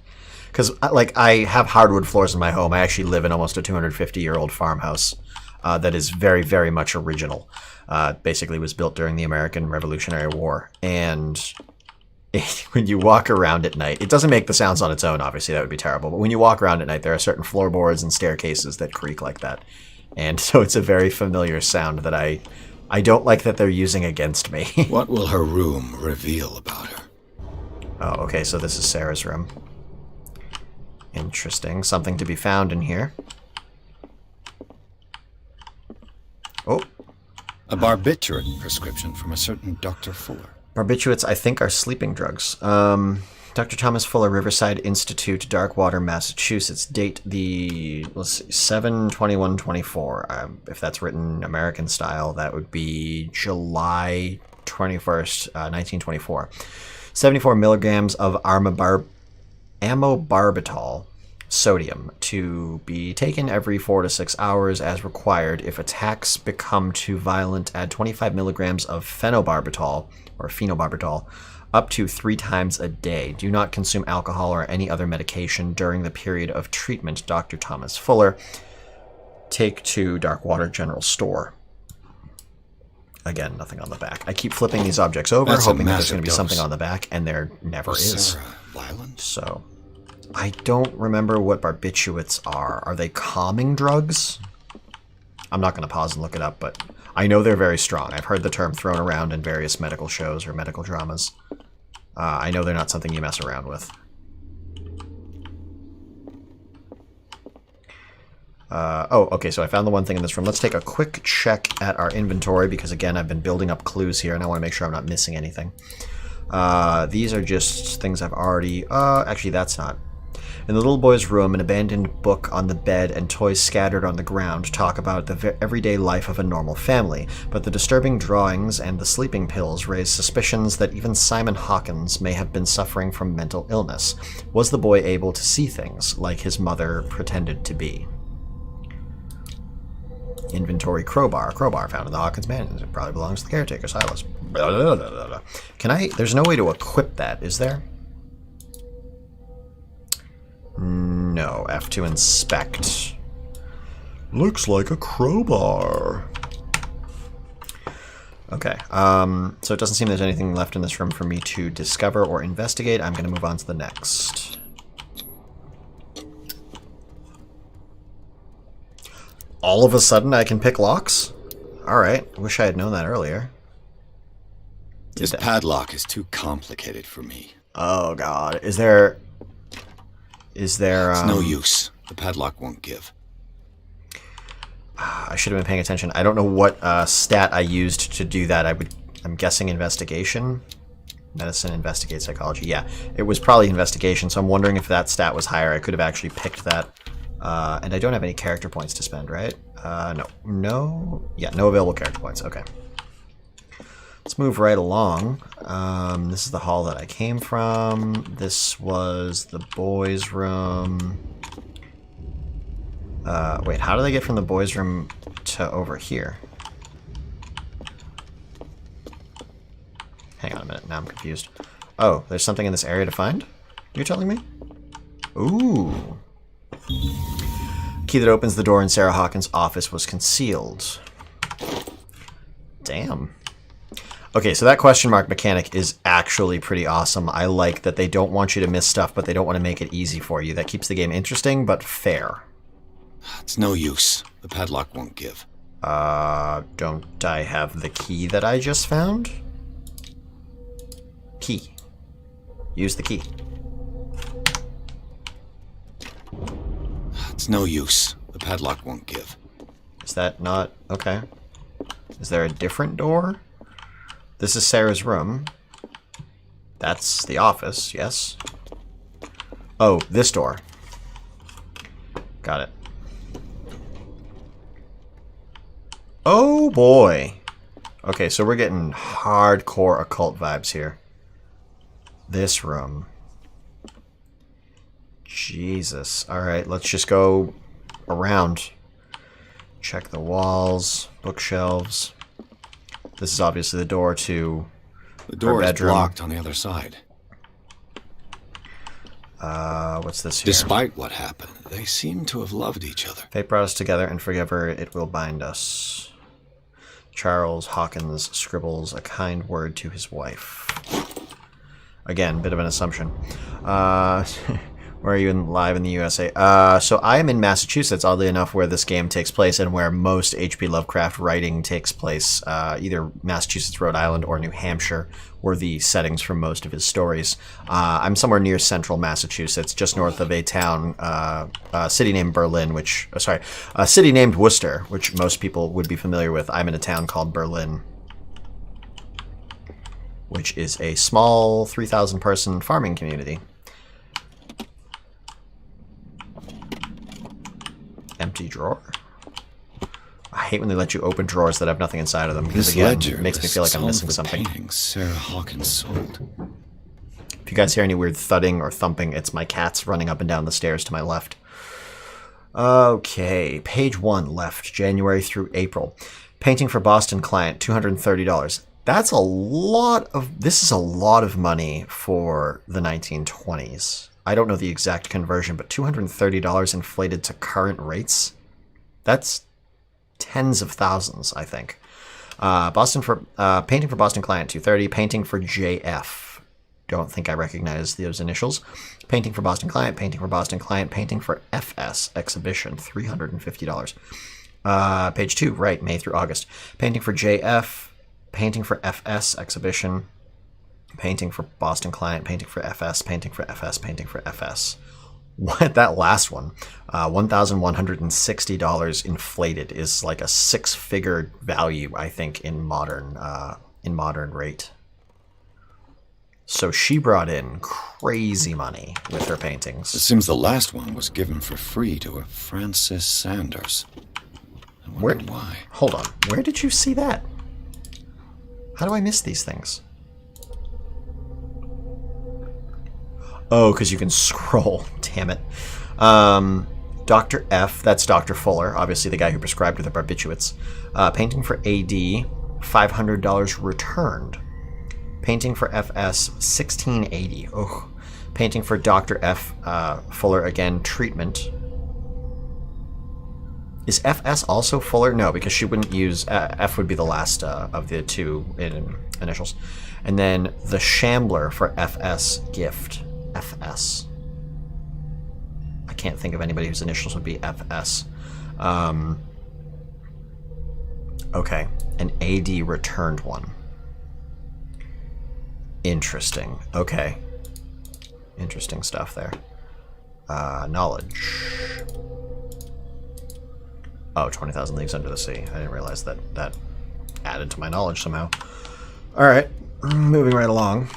Speaker 1: Because, like, I have hardwood floors in my home. I actually live in almost a 250-year-old farmhouse that is very, very much original. Basically was built during the American Revolutionary War. And when you walk around at night, it doesn't make the sounds on its own, obviously. That would be terrible. But when you walk around at night, there are certain floorboards and staircases that creak like that. And so it's a very familiar sound that I don't like that they're using against me.
Speaker 5: What will her room reveal about her?
Speaker 1: Oh, okay, so this is Sarah's room. Interesting. Something to be found in here. Oh.
Speaker 5: A barbiturate prescription from a certain Dr. Fuller.
Speaker 1: Barbiturates, I think, are sleeping drugs. Dr. Thomas Fuller, Riverside Institute, Darkwater, Massachusetts. Date the, let's see, 7/21/24. If that's written American style, that would be July 21st, 1924. 74 milligrams of amobarbital sodium to be taken every 4 to 6 hours as required. If attacks become too violent, add 25 milligrams of phenobarbital or phenobarbital up to 3 times a day. Do not consume alcohol or any other medication during the period of treatment. Dr. Thomas Fuller. Take to Darkwater General Store. Again, nothing on the back. I keep flipping these objects over, hoping that there's going to be something on the back, and there never is.
Speaker 5: Violent?
Speaker 1: So, I don't remember what barbiturates are. Are they calming drugs? I'm not going to pause and look it up, but I know they're very strong. I've heard the term thrown around in various medical shows or medical dramas. I know they're not something you mess around with. Okay, so I found the one thing in this room. Let's take a quick check at our inventory, because again, I've been building up clues here, and I want to make sure I'm not missing anything. These are just things I've already... actually, that's not. In the little boy's room, an abandoned book on the bed and toys scattered on the ground talk about the everyday life of a normal family, but the disturbing drawings and the sleeping pills raise suspicions that even Simon Hawkins may have been suffering from mental illness. Was the boy able to see things like his mother pretended to be? Inventory crowbar. Crowbar found in the Hawkins mansion. It probably belongs to the caretaker, Silas. Blah, blah, blah, blah, blah. Can I... There's no way to equip that, is there? No. F to inspect. Looks like a crowbar. Okay. So it doesn't seem there's anything left in this room for me to discover or investigate. I'm going to move on to the next. All of a sudden I can pick locks? Alright, wish I had known that earlier.
Speaker 5: This padlock is too complicated for me.
Speaker 1: Oh god, is there... It's
Speaker 5: no use. The padlock won't give.
Speaker 1: I should have been paying attention. I don't know what stat I used to do that. I'm guessing investigation? Medicine, investigate, psychology. Yeah, it was probably investigation, so I'm wondering if that stat was higher. I could have actually picked that. And I don't have any character points to spend, right? No. No? Yeah, no available character points. Okay. Let's move right along. This is the hall that I came from. This was the boys' room. Wait, how do they get from the boys' room to over here? Hang on a minute. Now I'm confused. Oh, there's something in this area to find? You're telling me? Ooh. Key that opens the door in Sarah Hawkins' office was concealed. Damn. Okay, so that question mark mechanic is actually pretty awesome. I like that they don't want you to miss stuff, but they don't want to make it easy for you. That keeps the game interesting, but fair.
Speaker 5: It's no use. The padlock won't give.
Speaker 1: Don't I have the key that I just found? Key. Use the key.
Speaker 5: It's no use. The padlock won't give.
Speaker 1: Is that not... Okay. Is there a different door? This is Sarah's room. That's the office, yes. Oh, this door. Got it. Oh boy. Okay, so we're getting hardcore occult vibes here. This room. Jesus. Alright, let's just go around. Check the walls, bookshelves. This is obviously the door to
Speaker 5: the door
Speaker 1: her
Speaker 5: is
Speaker 1: bedroom.
Speaker 5: blocked on the other side.
Speaker 1: What's this here?
Speaker 5: Despite what happened, they seem to have loved each other.
Speaker 1: Fate brought us together, and forever it will bind us. Charles Hawkins scribbles a kind word to his wife. Again, bit of an assumption. Where are you live in the USA? So I am in Massachusetts, oddly enough, where this game takes place and where most HP Lovecraft writing takes place. Either Massachusetts, Rhode Island, or New Hampshire were the settings for most of his stories. I'm somewhere near central Massachusetts, just north of a town, a city named Berlin, a city named Worcester, which most people would be familiar with. I'm in a town called Berlin. which is a small 3,000 person farming community. Empty drawer. I hate when they let you open drawers that have nothing inside of them, because
Speaker 5: This
Speaker 1: again,
Speaker 5: ledger
Speaker 1: it makes me feel like I'm
Speaker 5: lists
Speaker 1: missing
Speaker 5: all the
Speaker 1: something.
Speaker 5: paintings Sarah Hawkins sold.
Speaker 1: If you guys hear any weird thudding or thumping, it's my cats running up and down the stairs to my left. Okay, page 1 left, January through April. Painting for Boston client, $230. That's a lot of... This is a lot of money for the 1920s. I don't know the exact conversion, but $230 inflated to current rates? That's tens of thousands, I think. Painting for Boston client, $230. Painting for JF. Don't think I recognize those initials. Painting for Boston client, painting for Boston client, painting for FS exhibition, $350. Page 2, right, May through August. Painting for JF, painting for FS exhibition, painting for Boston client, painting for FS, painting for FS, painting for FS. What, that last one, $1,160 inflated is like a 6-figure value, I think, in modern rate. So she brought in crazy money with her paintings.
Speaker 5: It seems the last one was given for free to a Francis Sanders. I wonder why.
Speaker 1: Hold on. Where did you see that? How do I miss these things? Oh, because you can scroll. Damn it. Dr. F, that's Dr. Fuller, obviously the guy who prescribed the barbiturates. Painting for AD, $500 returned. Painting for FS, $1,680. Ugh. Painting for Dr. F, Fuller again, treatment. Is FS also Fuller? No, because she wouldn't use... F would be the last of the two initials. And then the Shambler for FS, gift. FS. I can't think of anybody whose initials would be FS. Okay, an AD returned one. Interesting. Okay. Interesting stuff there. Knowledge. Oh, 20,000 Leagues Under the Sea. I didn't realize that that added to my knowledge somehow. Alright, moving right along.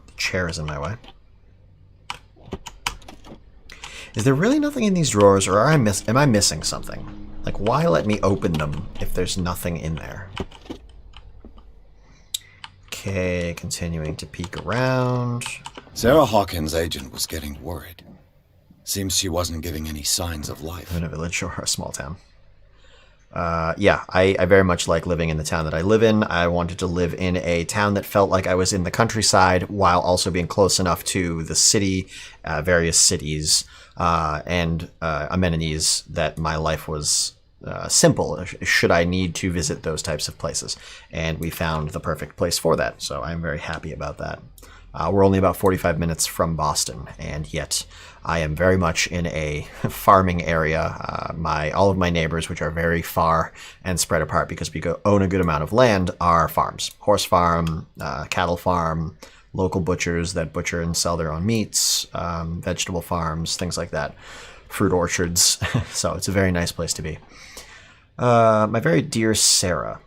Speaker 1: The chair is in my way. Is there really nothing in these drawers, or am I missing something? Like, why let me open them if there's nothing in there? Okay, continuing to peek around.
Speaker 5: Sarah Hawkins' agent was getting worried. Seems she wasn't giving any signs of life.
Speaker 1: In a village or a small town. Yeah, I very much like living in the town that I live in. I wanted to live in a town that felt like I was in the countryside while also being close enough to the city, various cities, and amenities that my life was simple should I need to visit those types of places. And we found the perfect place for that, so I'm very happy about that. We're only about 45 minutes from Boston, and yet I am very much in a farming area. All of my neighbors, which are very far and spread apart because we own a good amount of land, are farms. Horse farm, cattle farm, local butchers that butcher and sell their own meats, vegetable farms, things like that, fruit orchards. So it's a very nice place to be. My very dear Sarah,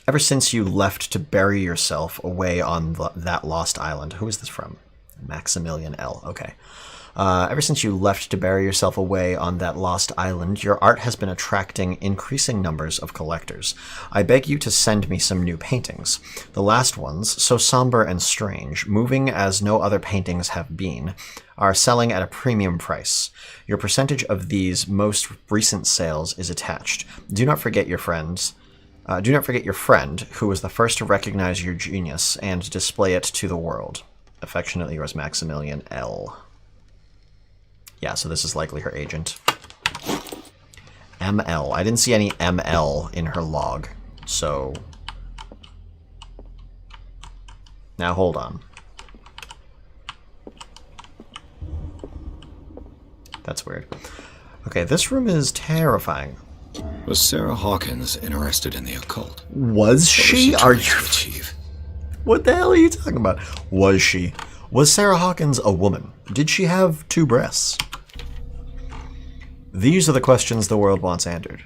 Speaker 1: ever since you left to bury yourself away on that lost island, who is this from? Maximilian L. Okay. Ever since you left to bury yourself away on that lost island, your art has been attracting increasing numbers of collectors. I beg you to send me some new paintings. The last ones, so somber and strange, moving as no other paintings have been, are selling at a premium price. Your percentage of these most recent sales is attached. Do not forget your friends. Do not forget your friend, who was the first to recognize your genius and display it to the world. Affectionately yours, Maximilian L. Yeah, so this is likely her agent. ML. I didn't see any ML in her log, so... Now hold on. That's weird. Okay, this room is terrifying.
Speaker 5: Was Sarah Hawkins interested in the occult?
Speaker 1: Was she? Are you...
Speaker 5: achieve?
Speaker 1: What the hell are you talking about? Was she? Was Sarah Hawkins a woman? Did she have 2 breasts? These are the questions the world wants answered.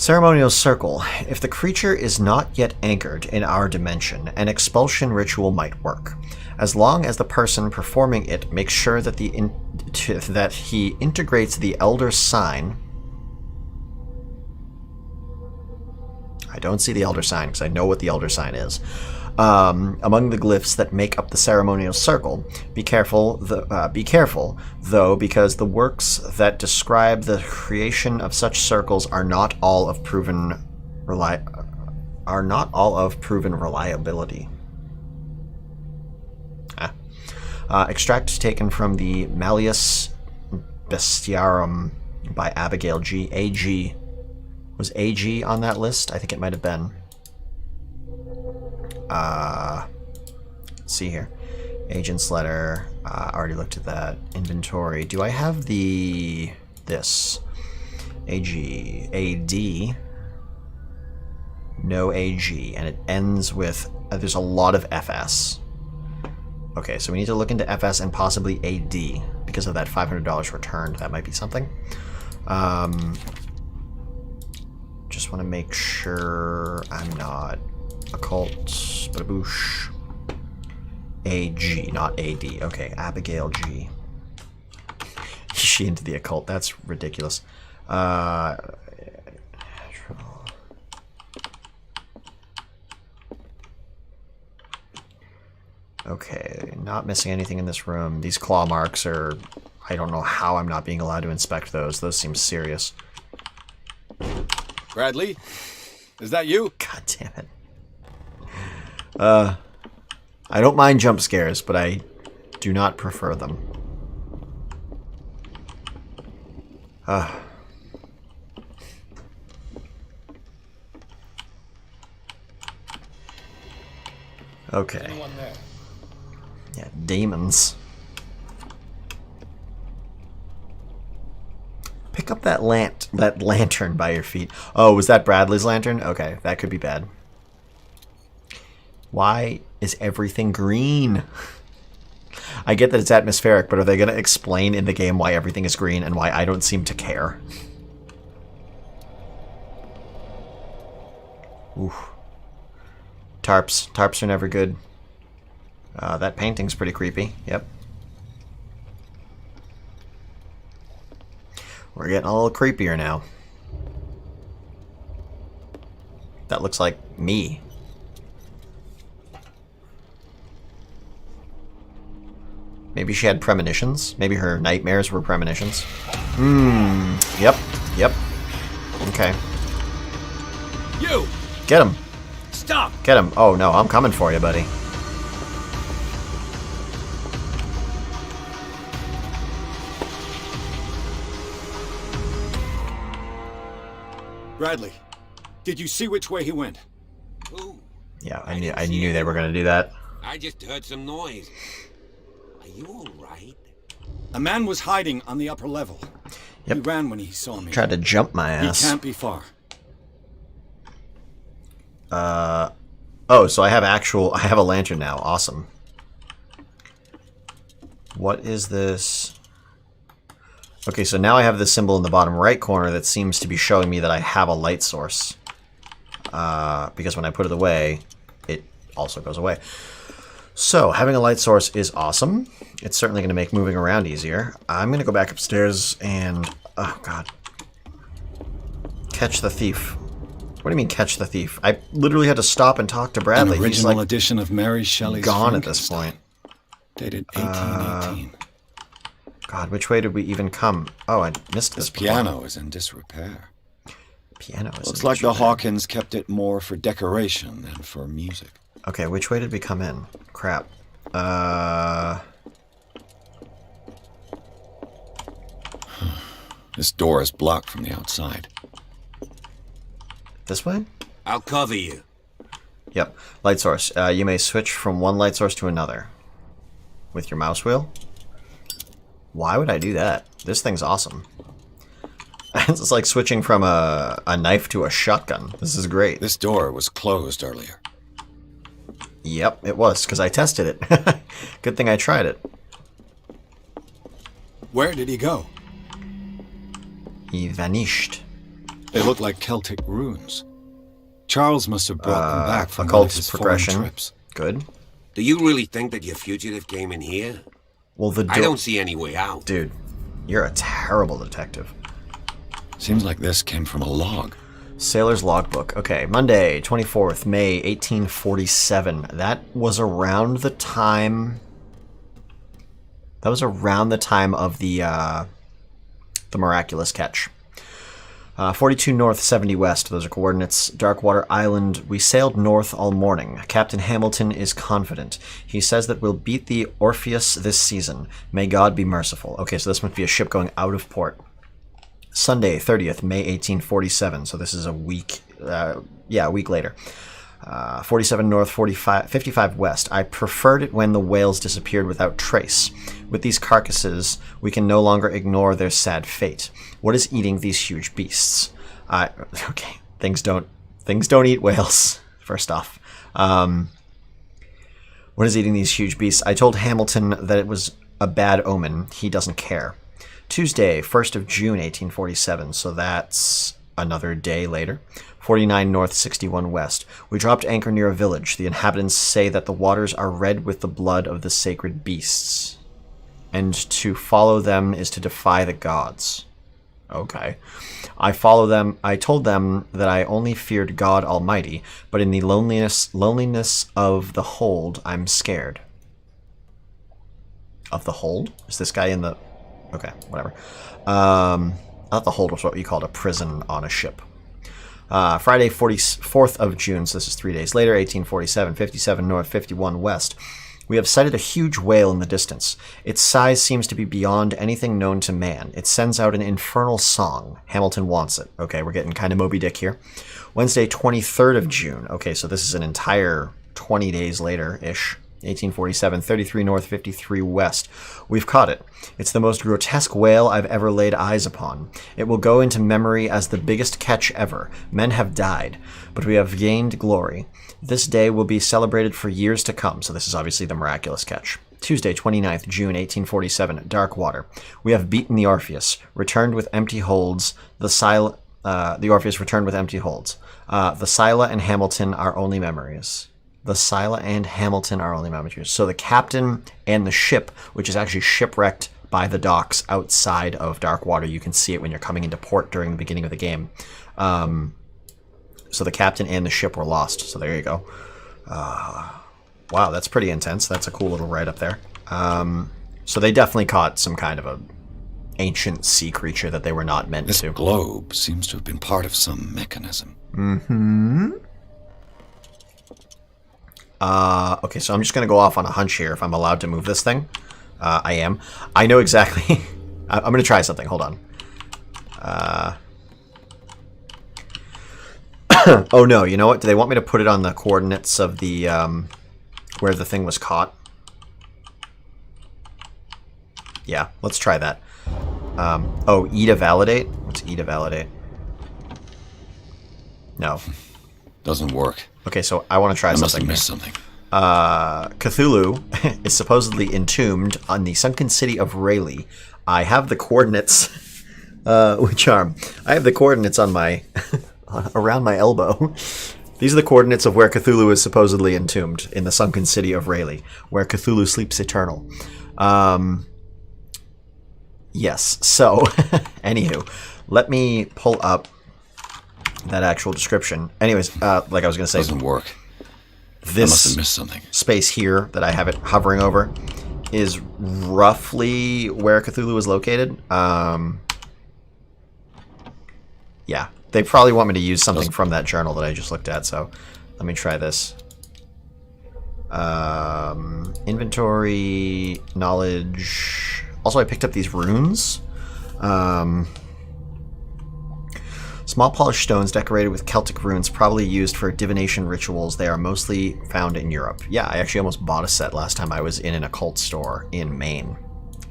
Speaker 1: Ceremonial circle. If the creature is not yet anchored in our dimension, an expulsion ritual might work. As long as the person performing it makes sure that that he integrates the elder sign. I don't see the elder sign because I know what the elder sign is. Among the glyphs that make up the ceremonial circle, be careful though, because the works that describe the creation of such circles are not all of proven reliability. Extract taken from the Malleus Bestiarum by Abigail G. A.G. Was AG on that list? I think it might have been. Let's see here. Agent's letter. Already looked at that. Inventory. Do I have this? AG. AD. No AG. And it ends with, there's a lot of FS. Okay, so we need to look into FS and possibly AD because of that $500 returned. That might be something. Just want to make sure I'm not occult. Badaboosh. AG, not AD. Okay, Abigail G. Is she into the occult? That's ridiculous. Okay, not missing anything in this room. These claw marks are... I don't know how I'm not being allowed to inspect those. Those seem serious.
Speaker 5: Bradley? Is that you?
Speaker 1: God damn it. I don't mind jump scares, but I do not prefer them. Okay.
Speaker 5: Anyone there?
Speaker 1: Yeah, demons. Pick up that lantern by your feet. Oh, was that Bradley's lantern? Okay, that could be bad. Why is everything green? I get that it's atmospheric, but are they going to explain in the game why everything is green and why I don't seem to care? Oof. Tarps. Tarps are never good. That painting's pretty creepy. Yep. We're getting a little creepier now. That looks like me. Maybe she had premonitions. Maybe her nightmares were premonitions. Yep. Yep. Okay.
Speaker 9: You!
Speaker 1: Get him.
Speaker 9: Stop!
Speaker 1: Get him. Oh, no. I'm coming for you, buddy.
Speaker 5: Bradley, did you see which way he went?
Speaker 9: Who?
Speaker 1: Yeah, I knew they were going to do that.
Speaker 9: I just heard some noise. Are you alright?
Speaker 5: A man was hiding on the upper level.
Speaker 1: Yep.
Speaker 5: He ran when he saw me.
Speaker 1: Tried to jump my ass.
Speaker 5: He can't be far.
Speaker 1: Oh, so I have a lantern now. Awesome. What is this? Okay, so now I have this symbol in the bottom right corner that seems to be showing me that I have a light source. Because when I put it away, it also goes away. So, having a light source is awesome. It's certainly going to make moving around easier. I'm going to go back upstairs and... Oh, God. Catch the thief. What do you mean, catch the thief? I literally had to stop and talk to Bradley.
Speaker 5: An original
Speaker 1: He's like
Speaker 5: edition of Mary Shelley's
Speaker 1: gone at this point.
Speaker 5: Dated 1818.
Speaker 1: God, which way did we even come? Oh, I missed this.
Speaker 5: This piano is in disrepair.
Speaker 1: Piano is
Speaker 5: Looks
Speaker 1: in
Speaker 5: like the
Speaker 1: disrepair.
Speaker 5: Hawkins kept it more for decoration than for music.
Speaker 1: Okay, which way did we come in? Crap.
Speaker 5: This door is blocked from the outside.
Speaker 1: This way?
Speaker 9: I'll cover you.
Speaker 1: Yep. Light source. You may switch from one light source to another. With your mouse wheel? Why would I do that? This thing's awesome. It's like switching from a knife to a shotgun. This is great.
Speaker 5: This door was closed earlier.
Speaker 1: Yep, it was, because I tested it. Good thing I tried it.
Speaker 5: Where did he go?
Speaker 1: He vanished.
Speaker 5: They look like Celtic runes. Charles must have brought them back from one
Speaker 1: occult
Speaker 5: of his
Speaker 1: progression.
Speaker 5: foreign trips.
Speaker 1: Good.
Speaker 9: Do you really think that your fugitive came in here?
Speaker 1: Well, the
Speaker 9: I don't see any way out.
Speaker 1: Dude, you're a terrible detective.
Speaker 5: Seems like this came from a log.
Speaker 1: Sailor's logbook. Okay, Monday, 24th May, 1847. That was around the time... That was around the time of the miraculous catch. 42 north, 70 west. Those are coordinates. Darkwater Island. We sailed north all morning. Captain Hamilton is confident. He says that we'll beat the Orpheus this season. May God be merciful. Okay, so this must be a ship going out of port. Sunday, 30th May, 1847. So this is a week. A week later. 47 north, 55 west. I preferred it when the whales disappeared without trace. With these carcasses, we can no longer ignore their sad fate. What is eating these huge beasts? Okay, things don't eat whales. First off, what is eating these huge beasts? I told Hamilton that it was a bad omen. He doesn't care. Tuesday, 1st of June, 1847. So that's another day later. 49 north, 61 west. We dropped anchor near a village. The inhabitants say that the waters are red with the blood of the sacred beasts, and to follow them is to defy the gods. Okay. I follow them. I told them that I only feared God Almighty, but in the loneliness of the hold, I'm scared. Of the hold? Is this guy in the... Okay, whatever. I thought the hold was what you called a prison on a ship. Friday, 4th of June, so this is 3 days later, 1847, 57 north, 51 west. We have sighted a huge whale in the distance. Its size seems to be beyond anything known to man. It sends out an infernal song. Hamilton wants it. Okay, we're getting kind of Moby Dick here. Wednesday, 23rd of June. Okay, so this is an entire 20 days later-ish. 1847, 33 north, 53 west. We've caught it. It's the most grotesque whale I've ever laid eyes upon. It will go into memory as the biggest catch ever. Men have died, but we have gained glory. This day will be celebrated for years to come. So this is obviously the miraculous catch. Tuesday, 29th June, 1847, dark water. We have beaten the Orpheus, returned with empty holds. The Orpheus returned with empty holds. The Scylla and Hamilton are only memories. The Scylla and Hamilton are only memories. So the captain and the ship, which is actually shipwrecked by the docks outside of Darkwater. You can see it when you're coming into port during the beginning of the game. So the captain and the ship were lost. So there you go. Wow, that's pretty intense. That's a cool little write-up there. So they definitely caught some kind of a ancient sea creature that they were not meant to.
Speaker 5: This globe seems to have been part of some mechanism.
Speaker 1: Mm-hmm. Okay, so I'm just going to go off on a hunch here if I'm allowed to move this thing. I am. I know exactly. I'm going to try something. Hold on. Oh, no. You know what? Do they want me to put it on the coordinates of the, where the thing was caught? Yeah, let's try that. Oh, E to validate? What's E to validate? No.
Speaker 5: Doesn't work.
Speaker 1: Okay, so I want to try something.
Speaker 5: I must have missed something.
Speaker 1: Cthulhu is supposedly entombed on the sunken city of Rayleigh. I have the coordinates, which are... I have the coordinates on my... around my elbow. These are the coordinates of where Cthulhu is supposedly entombed, in the sunken city of Rayleigh, where Cthulhu sleeps eternal. Yes, so, anywho, let me pull up that actual description. Anyways, like I was going to say...
Speaker 5: Doesn't work.
Speaker 1: This
Speaker 5: I must have missed something.
Speaker 1: Space here that I have it hovering over is roughly where Cthulhu is located. Yeah, they probably want me to use something from that journal that I just looked at, so let me try this. Inventory, knowledge... Also, I picked up these runes. Small polished stones decorated with Celtic runes, probably used for divination rituals. They are mostly found in Europe. Yeah, I actually almost bought a set last time I was in an occult store in Maine,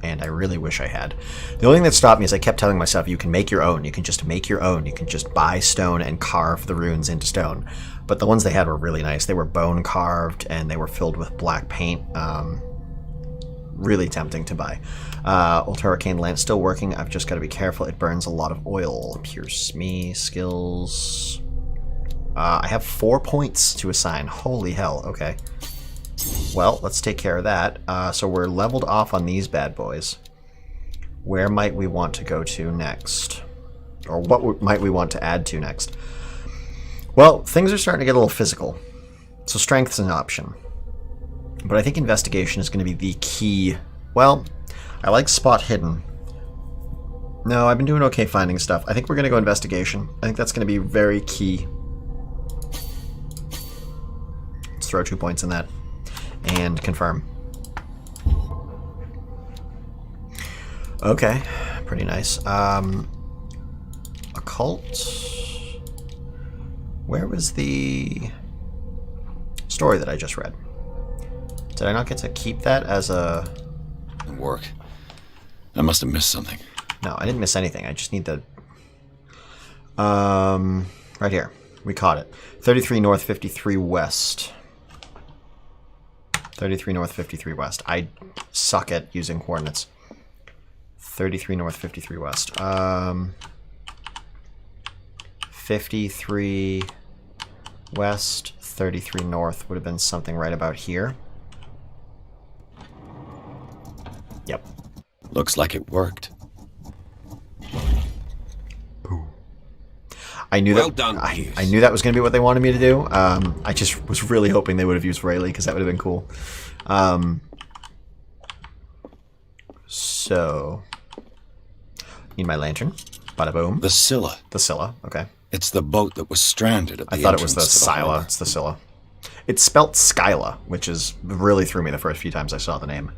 Speaker 1: and I really wish I had. The only thing that stopped me is I kept telling myself, you can make your own. You can just make your own. You can just buy stone and carve the runes into stone. But the ones they had were really nice. They were bone carved, and they were filled with black paint. really tempting to buy. Old Hurricane lamp still working. I've just got to be careful. It burns a lot of oil. Pierce me. Skills. I have 4 points to assign. Holy hell. Okay. Well, let's take care of that. So we're leveled off on these bad boys. Where might we want to go to next? Or what might we want to add to next? Well, things are starting to get a little physical. So strength's an option. But I think investigation is going to be the key. Well, I like spot hidden. No, I've been doing okay finding stuff. I think we're going to go investigation. I think that's going to be very key. Let's throw 2 points in that. And confirm. Okay, pretty nice. Occult. Where was the story that I just read? Did I not get to keep that as a...
Speaker 5: Work. I must have missed something.
Speaker 1: No, I didn't miss anything. I just need the... right here. We caught it. 33 north, 53 west. 33 north, 53 west. I suck at using coordinates. 33 north, 53 west. 53 west, 33 north would have been something right about here. Yep.
Speaker 5: Looks like it worked.
Speaker 1: I knew
Speaker 9: Well
Speaker 1: that.
Speaker 9: done,
Speaker 1: I knew that was going to be what they wanted me to do. I just was really hoping they would have used Rayleigh because that would have been cool. So, need my lantern. Bada boom.
Speaker 5: The Scylla.
Speaker 1: The Scylla. Okay.
Speaker 5: It's the boat that was stranded at the
Speaker 1: I thought it was the
Speaker 5: entrance to the
Speaker 1: Scylla.
Speaker 5: harbor.
Speaker 1: It's the Scylla. It's spelt Skyla, which is really threw me the first few times I saw the name.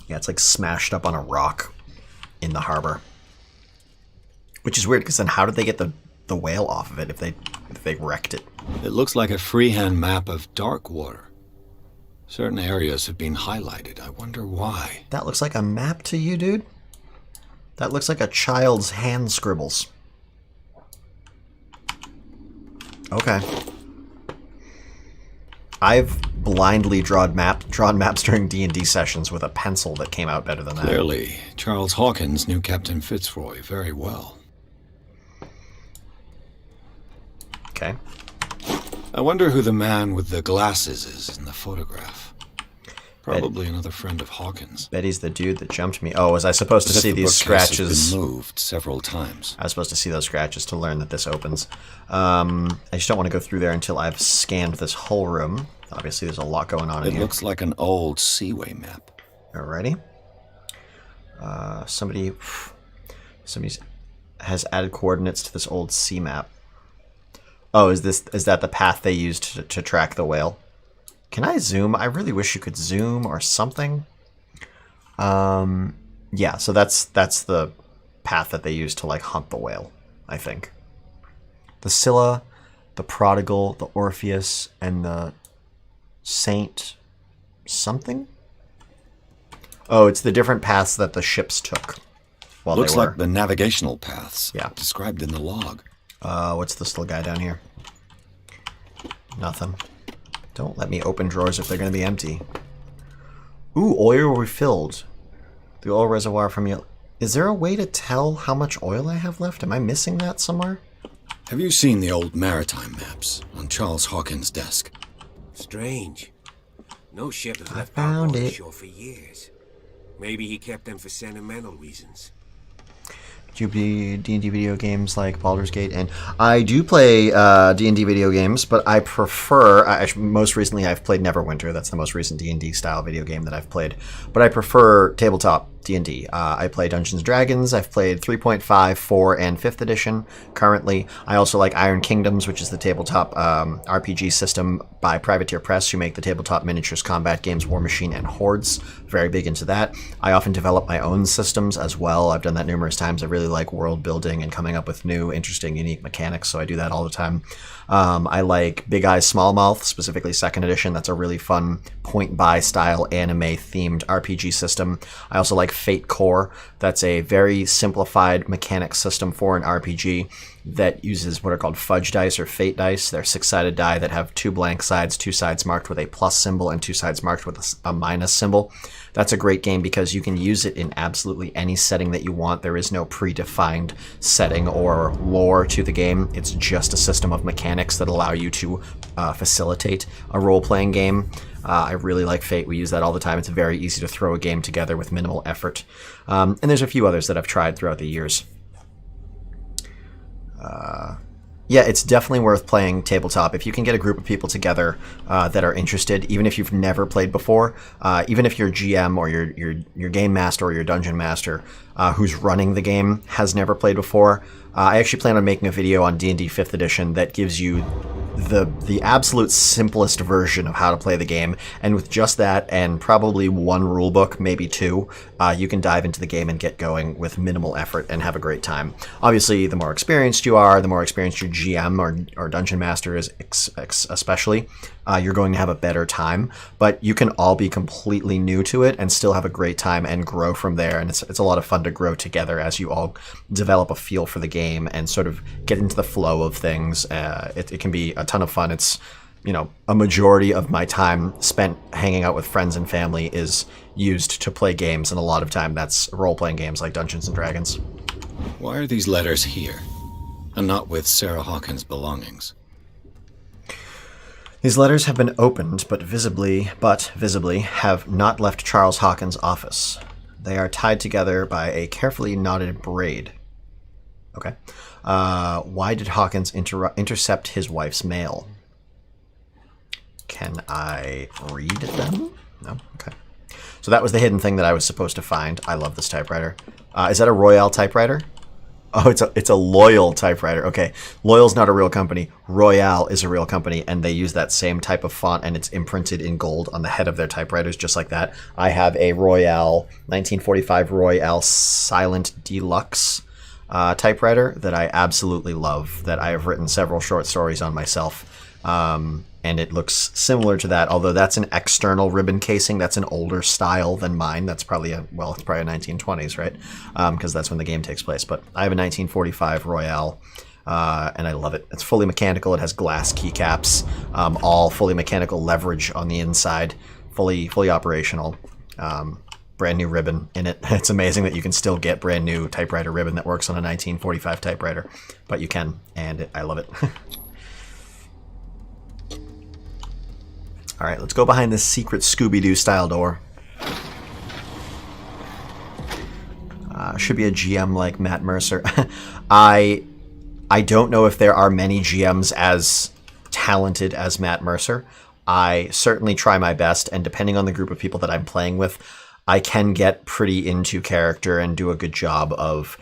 Speaker 1: Yeah, it's like smashed up on a rock in the harbor. Which is weird, because then how did they get the whale off of it if they wrecked it?
Speaker 5: It looks like a freehand map of dark water. Certain areas have been highlighted. I wonder why.
Speaker 1: That looks like a map to you, dude? That looks like a child's hand scribbles. Okay. I've blindly drawn maps during D&D sessions with a pencil that came out better than that.
Speaker 5: Clearly, Charles Hawkins knew Captain Fitzroy very well.
Speaker 1: Okay.
Speaker 5: I wonder who the man with the glasses is in the photograph. Probably another friend of Hawkins.
Speaker 1: Betty's the dude that jumped me. Oh, was I supposed to see these scratches?
Speaker 5: Been moved several times.
Speaker 1: I was supposed to see those scratches to learn that this opens. I just don't want to go through there until I've scanned this whole room. Obviously, there's a lot going on in here.
Speaker 5: It looks like an old seaway map.
Speaker 1: Alrighty. Somebody has added coordinates to this old sea map. Oh, is that the path they used to track the whale? Can I zoom? I really wish you could zoom or something. Yeah, so that's the path that they used to like hunt the whale, I think. The Scylla, the Prodigal, the Orpheus, and the Saint something? Oh, it's the different paths that the ships took while
Speaker 5: Looks
Speaker 1: they were.
Speaker 5: like the navigational paths
Speaker 1: Yeah.
Speaker 5: described in the log.
Speaker 1: What's this little guy down here? Nothing. Don't let me open drawers if they're going to be empty. Ooh, oil refilled. The oil reservoir from you. Is there a way to tell how much oil I have left? Am I missing that somewhere?
Speaker 5: Have you seen the old maritime maps on Charles Hawkins' desk?
Speaker 9: Strange. No ship has left
Speaker 1: found
Speaker 9: our
Speaker 1: it.
Speaker 9: shore for years. Maybe he kept them for sentimental reasons.
Speaker 1: Do you play D&D video games like Baldur's Gate? And I do play D&D video games, but I prefer... most recently, I've played Neverwinter. That's the most recent D&D style video game that I've played. But I prefer tabletop D&D. I play Dungeons & Dragons. I've played 3.5, 4, and 5th edition currently. I also like Iron Kingdoms, which is the tabletop RPG system by Privateer Press, who make the tabletop miniatures combat games War Machine and Hordes. Very big into that. I often develop my own systems as well. I've done that numerous times. I really like world building and coming up with new, interesting, unique mechanics, so I do that all the time. I like Big Eyes Small Mouth, specifically 2nd edition. That's a really fun point-buy style anime-themed RPG system. I also like Fate Core. That's a very simplified mechanics system for an RPG that uses what are called fudge dice or fate dice. They're 6-sided die that have 2 blank sides, 2 sides marked with a plus symbol and 2 sides marked with a minus symbol. That's a great game because you can use it in absolutely any setting that you want. There is no predefined setting or lore to the game. It's just a system of mechanics that allow you to facilitate a role-playing game. I really like Fate. We use that all the time. It's very easy to throw a game together with minimal effort. And there's a few others that I've tried throughout the years. Yeah, it's definitely worth playing tabletop. If you can get a group of people together that are interested, even if you've never played before, even if your GM or your game master or your dungeon master who's running the game has never played before, I actually plan on making a video on D&D 5th edition that gives you the absolute simplest version of how to play the game, and with just that and probably 1 rule book, maybe 2, you can dive into the game and get going with minimal effort and have a great time. Obviously, the more experienced you are, the more experienced your GM or dungeon master is especially, you're going to have a better time, but you can all be completely new to it and still have a great time and grow from there, and it's a lot of fun to grow together as you all develop a feel for the game and sort of get into the flow of things. It can be a ton of fun. It's, you know, a majority of my time spent hanging out with friends and family is used to play games, and a lot of time that's role-playing games like Dungeons & Dragons.
Speaker 5: Why are these letters here, and not with Sarah Hawkins' belongings?
Speaker 1: These letters have been opened, but visibly have not left Charles Hawkins' office. They are tied together by a carefully knotted braid. Okay. Why did Hawkins intercept his wife's mail? Can I read them? No? Okay. So that was the hidden thing that I was supposed to find. I love this typewriter. Is that a Royale typewriter? Oh, it's a Loyal typewriter. Okay. Loyal's not a real company. Royale is a real company, and they use that same type of font, and it's imprinted in gold on the head of their typewriters, just like that. I have a Royale, 1945 Royale Silent Deluxe typewriter that I absolutely love, that I have written several short stories on myself. And it looks similar to that, although that's an external ribbon casing. That's an older style than mine. That's probably it's probably a 1920s, right? Because that's when the game takes place. But I have a 1945 Royale, and I love it. It's fully mechanical. It has glass keycaps, all fully mechanical leverage on the inside, fully operational. Brand new ribbon in it. It's amazing that you can still get brand new typewriter ribbon that works on a 1945 typewriter, but you can, and I love it. All right, let's go behind this secret Scooby-Doo style door. Should be a GM like Matt Mercer. I don't know if there are many GMs as talented as Matt Mercer. I certainly try my best, and depending on the group of people that I'm playing with, I can get pretty into character and do a good job of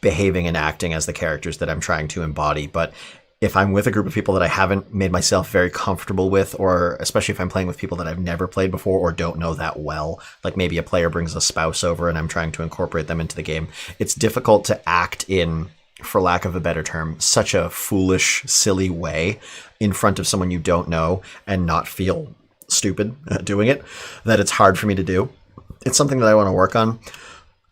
Speaker 1: behaving and acting as the characters that I'm trying to embody. But if I'm with a group of people that I haven't made myself very comfortable with, or especially if I'm playing with people that I've never played before or don't know that well, like maybe a player brings a spouse over and I'm trying to incorporate them into the game, it's difficult to act in, for lack of a better term, such a foolish, silly way in front of someone you don't know and not feel stupid doing it, that it's hard for me to do. It's something that I want to work on.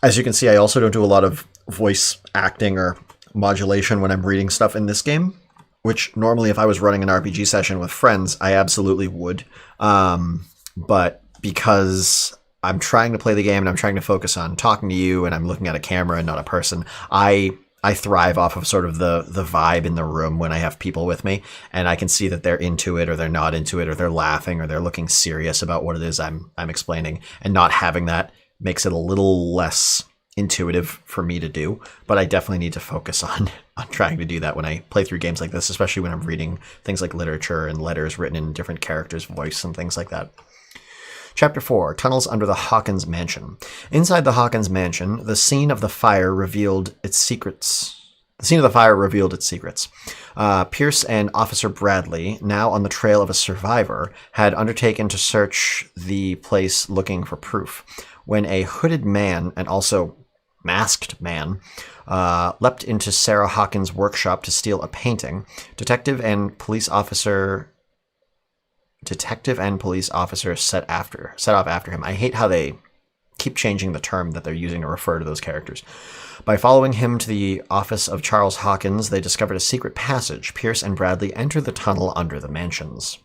Speaker 1: As you can see, I also don't do a lot of voice acting or modulation when I'm reading stuff in this game, which normally if I was running an RPG session with friends, I absolutely would. But because I'm trying to play the game and I'm trying to focus on talking to you and I'm looking at a camera and not a person, I thrive off of sort of the vibe in the room when I have people with me, and I can see that they're into it or they're not into it, or they're laughing or they're looking serious about what it is I'm explaining, and not having that makes it a little less intuitive for me to do. But I definitely need to focus on trying to do that when I play through games like this, especially when I'm reading things like literature and letters written in different characters' voice and things like that. Chapter 4, Tunnels Under the Hawkins Mansion. Inside the Hawkins Mansion, the scene of the fire revealed its secrets. Pierce and Officer Bradley, now on the trail of a survivor, had undertaken to search the place looking for proof, when a hooded man, and also masked man, leapt into Sarah Hawkins' workshop to steal a painting. Detective and police officer set off after him. I hate how they keep changing the term that they're using to refer to those characters. By following him to the office of Charles Hawkins, they discovered a secret passage. Pierce and Bradley enter the tunnel under the mansions.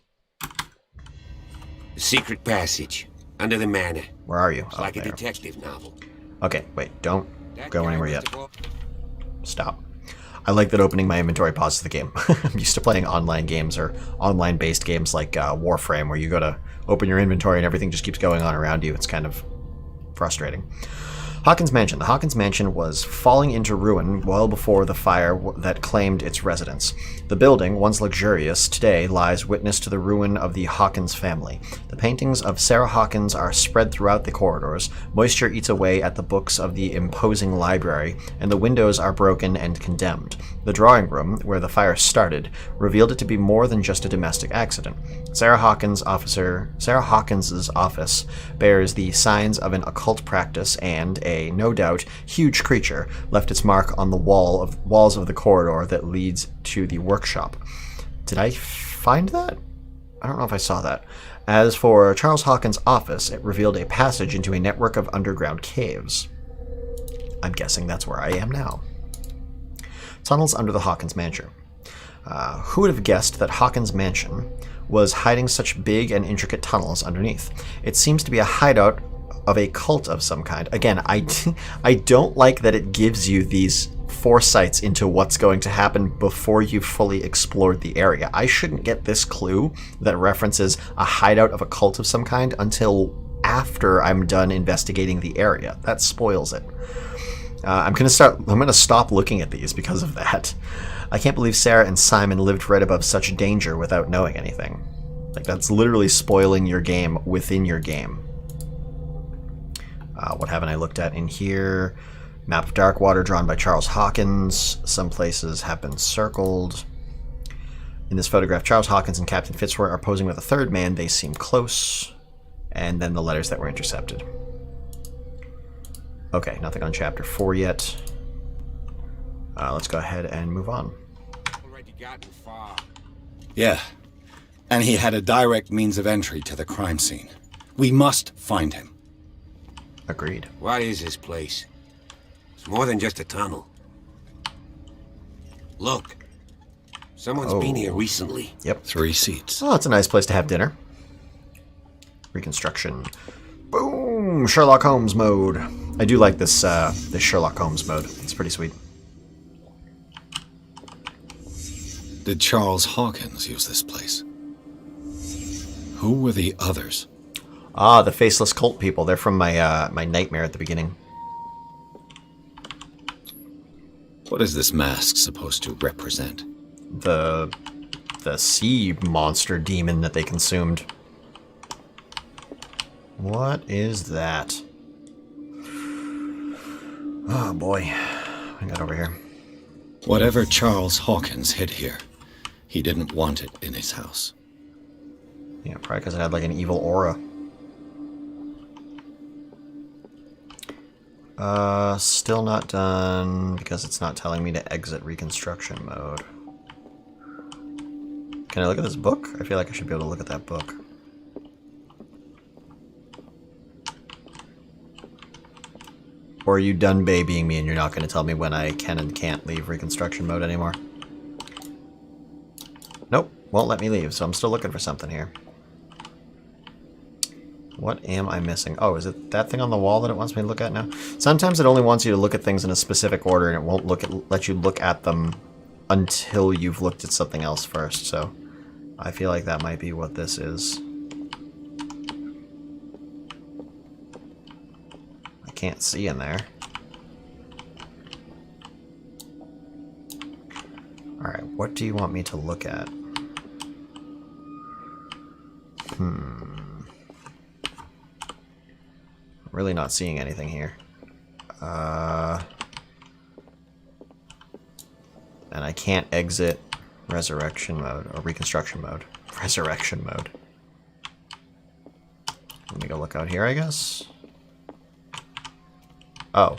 Speaker 9: The secret passage under the manor.
Speaker 1: Where are you?
Speaker 9: It's like a detective novel.
Speaker 1: Okay, wait, don't go anywhere yet. Stop. I like that opening my inventory pauses the game. I'm used to playing online games or online-based games like Warframe, where you go to open your inventory and everything just keeps going on around you. It's kind of frustrating. Hawkins Mansion. The Hawkins Mansion was falling into ruin well before the fire that claimed its residents. The building, once luxurious, today lies witness to the ruin of the Hawkins family. The paintings of Sarah Hawkins are spread throughout the corridors. Moisture eats away at the books of the imposing library, and the windows are broken and condemned. The drawing room, where the fire started, revealed it to be more than just a domestic accident. Sarah Hawkins' office bears the signs of an occult practice, and a, no doubt, huge creature left its mark on the walls of the corridor that leads to the workshop. Did I find that? I don't know if I saw that. As for Charles Hawkins' office, it revealed a passage into a network of underground caves. I'm guessing that's where I am now. Tunnels under the Hawkins Mansion. Who would have guessed that Hawkins Mansion was hiding such big and intricate tunnels underneath? It seems to be a hideout of a cult of some kind. Again, I don't like that it gives you these foresights into what's going to happen before you've fully explored the area. I shouldn't get this clue that references a hideout of a cult of some kind until after I'm done investigating the area. That spoils it. I'm gonna stop looking at these because of that. I can't believe Sarah and Simon lived right above such danger without knowing anything. Like, that's literally spoiling your game within your game. What haven't I looked at in here? Map of Darkwater drawn by Charles Hawkins. Some places have been circled. In this photograph, Charles Hawkins and Captain Fitzroy are posing with a third man. They seem close. And then the letters that were intercepted. Okay, nothing on Chapter 4 yet. Let's go ahead and move on.
Speaker 9: Already gotten far.
Speaker 5: Yeah, and he had a direct means of entry to the crime scene. We must find him.
Speaker 1: Agreed.
Speaker 9: What is this place? It's more than just a tunnel. Look. Someone's been here recently.
Speaker 1: Yep.
Speaker 5: 3 seats.
Speaker 1: Oh, it's a nice place to have dinner. Reconstruction. Boom! Sherlock Holmes mode. I do like this this Sherlock Holmes mode. It's pretty sweet.
Speaker 5: Did Charles Hawkins use this place? Who were the others?
Speaker 1: Ah, the faceless cult people. They're from my my nightmare at the beginning.
Speaker 5: What is this mask supposed to represent?
Speaker 1: The sea monster demon that they consumed. What is that? Oh boy. I got over here.
Speaker 5: Whatever Charles Hawkins hid here, he didn't want it in his house.
Speaker 1: Yeah, probably because it had like an evil aura. Still not done because it's not telling me to exit reconstruction mode. Can I look at this book? I feel like I should be able to look at that book. Or are you done babying me and you're not going to tell me when I can and can't leave reconstruction mode anymore? Nope, won't let me leave, so I'm still looking for something here. What am I missing? Oh, is it that thing on the wall that it wants me to look at now? Sometimes it only wants you to look at things in a specific order and it won't let you look at them until you've looked at something else first, so I feel like that might be what this is. I can't see in there. Alright, what do you want me to look at? Really not seeing anything here. And I can't exit resurrection mode, or reconstruction mode. Resurrection mode. Let me go look out here, I guess. Oh.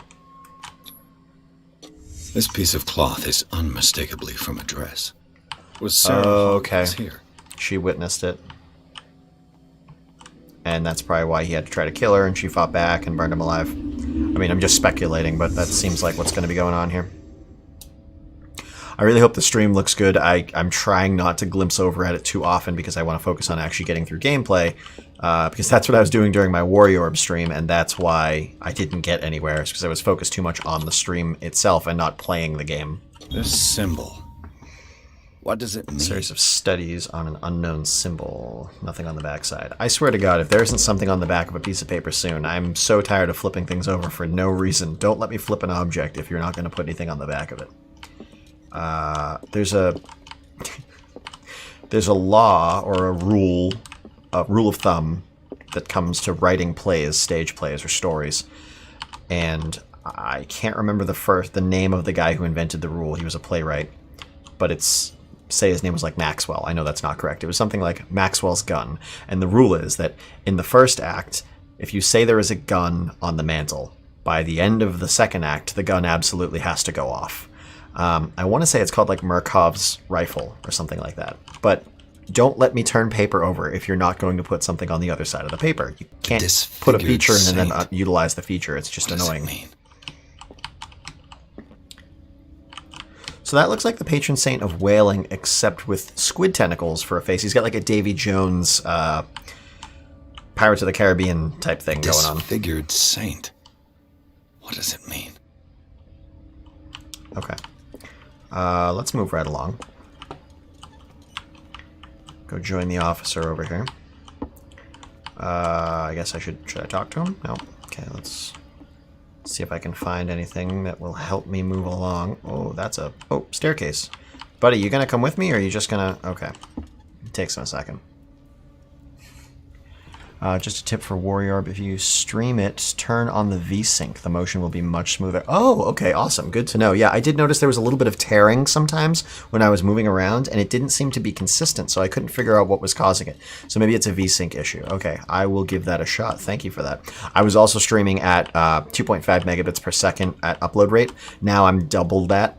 Speaker 5: This piece of cloth is unmistakably from a dress. Was Sarah Hawkins here?
Speaker 1: She witnessed it. And that's probably why he had to try to kill her, and she fought back and burned him alive. I mean, I'm just speculating, but that seems like what's going to be going on here. I really hope the stream looks good. I'm trying not to glimpse over at it too often because I want to focus on actually getting through gameplay. Because that's what I was doing during my Warrior Orb stream, and that's why I didn't get anywhere. It's because I was focused too much on the stream itself and not playing the game.
Speaker 5: This symbol. What does it mean?
Speaker 1: Series of studies on an unknown symbol. Nothing on the backside. I swear to God, if there isn't something on the back of a piece of paper soon, I'm so tired of flipping things over for no reason. Don't let me flip an object if you're not going to put anything on the back of it. There's a law or a rule of thumb that comes to writing plays, stage plays, or stories. And I can't remember the name of the guy who invented the rule. He was a playwright. But say his name was like Maxwell. I know that's not correct. It was something like Maxwell's gun. And the rule is that in the first act, if you say there is a gun on the mantle, by the end of the second act, the gun absolutely has to go off. I want to say it's called like Murkov's rifle or something like that. But don't let me turn paper over if you're not going to put something on the other side of the paper. You can't put a feature in and then utilize the feature. It's just annoying. So that looks like the patron saint of whaling, except with squid tentacles for a face. He's got like a Davy Jones Pirates of the Caribbean type thing going on.
Speaker 5: Disfigured saint. What does it mean?
Speaker 1: Okay. Let's move right along. Go join the officer over here. I guess should I talk to him? No. Okay, let's see if I can find anything that will help me move along. Oh, that's a staircase. Buddy, you gonna come with me, or are you just gonna... Okay. It takes him a second. Just a tip for Warrior Orb, if you stream it, turn on the V-Sync. The motion will be much smoother. Oh, okay, awesome. Good to know. Yeah, I did notice there was a little bit of tearing sometimes when I was moving around, and it didn't seem to be consistent, so I couldn't figure out what was causing it. So maybe it's a V-Sync issue. Okay, I will give that a shot. Thank you for that. I was also streaming at 2.5 megabits per second at upload rate. Now I'm double that,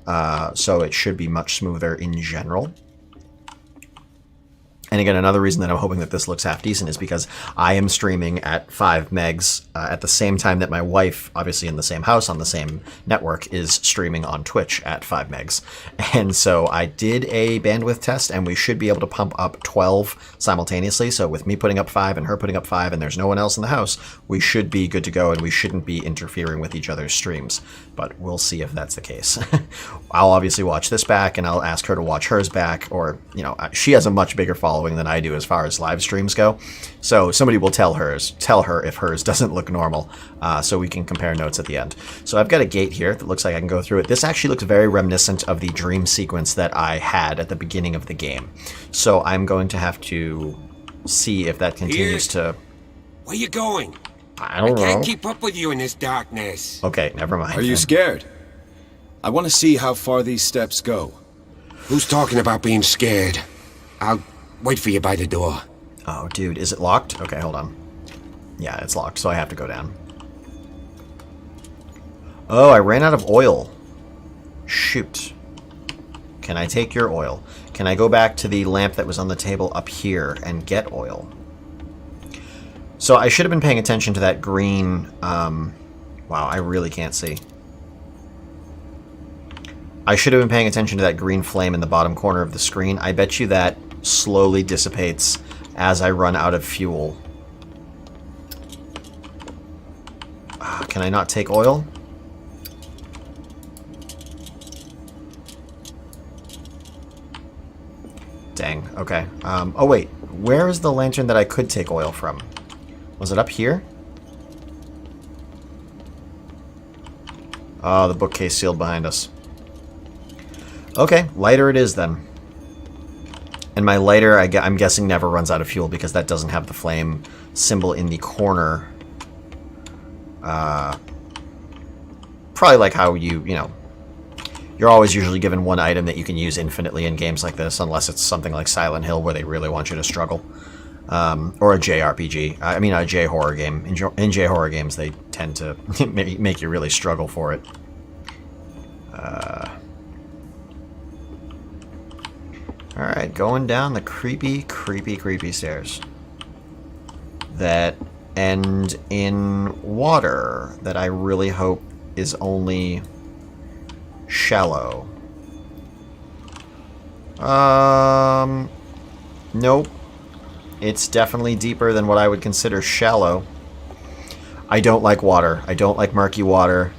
Speaker 1: so it should be much smoother in general. And again, another reason that I'm hoping that this looks half decent is because I am streaming at 5 megs at the same time that my wife, obviously in the same house on the same network, is streaming on Twitch at 5 megs. And so I did a bandwidth test, and we should be able to pump up 12 simultaneously. So with me putting up 5 and her putting up 5 and there's no one else in the house, we should be good to go, and we shouldn't be interfering with each other's streams. But we'll see if that's the case. I'll obviously watch this back, and I'll ask her to watch hers back, or, you know, she has a much bigger following than I do as far as live streams go. So somebody will tell her if hers doesn't look normal, so we can compare notes at the end. So I've got a gate here that looks like I can go through it. This actually looks very reminiscent of the dream sequence that I had at the beginning of the game. So I'm going to have to see if that continues to...
Speaker 9: Where you going?
Speaker 1: I don't know.
Speaker 9: I can't keep up with you in this darkness.
Speaker 1: Okay, never mind.
Speaker 5: Are you scared? I want to see how far these steps go.
Speaker 9: Who's talking about being scared? I'll wait for you by the door.
Speaker 1: Oh, dude, is it locked? Okay, hold on. Yeah, it's locked, so I have to go down. Oh, I ran out of oil. Shoot. Can I take your oil? Can I go back to the lamp that was on the table up here and get oil? So I should have been paying attention to that green... wow, I really can't see. I should have been paying attention to that green flame in the bottom corner of the screen. I bet you that slowly dissipates as I run out of fuel. Can I not take oil? Dang, okay. Oh wait, where is the lantern that I could take oil from? Was it up here? Oh, the bookcase sealed behind us. Okay, lighter it is then. And my lighter, I'm guessing, never runs out of fuel because that doesn't have the flame symbol in the corner. Probably like how you know, you're always usually given one item that you can use infinitely in games like this, unless it's something like Silent Hill where they really want you to struggle. Or a JRPG. I mean, a J-horror game. In J-horror games, they tend to make you really struggle for it. Alright, going down the creepy, creepy, creepy stairs that end in water that I really hope is only shallow. Nope. It's definitely deeper than what I would consider shallow. I don't like water. I don't like murky water.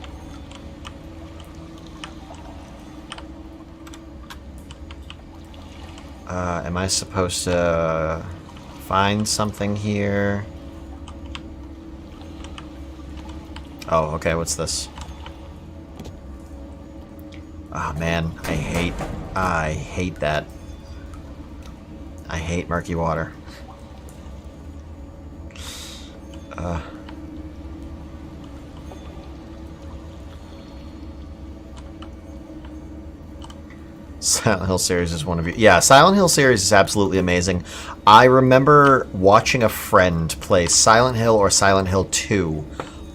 Speaker 1: Am I supposed to find something here? Oh, okay, what's this? Oh man, I hate that. I hate murky water. Silent Hill series is one of you. Yeah, Silent Hill series is absolutely amazing. I remember watching a friend play Silent Hill or Silent Hill 2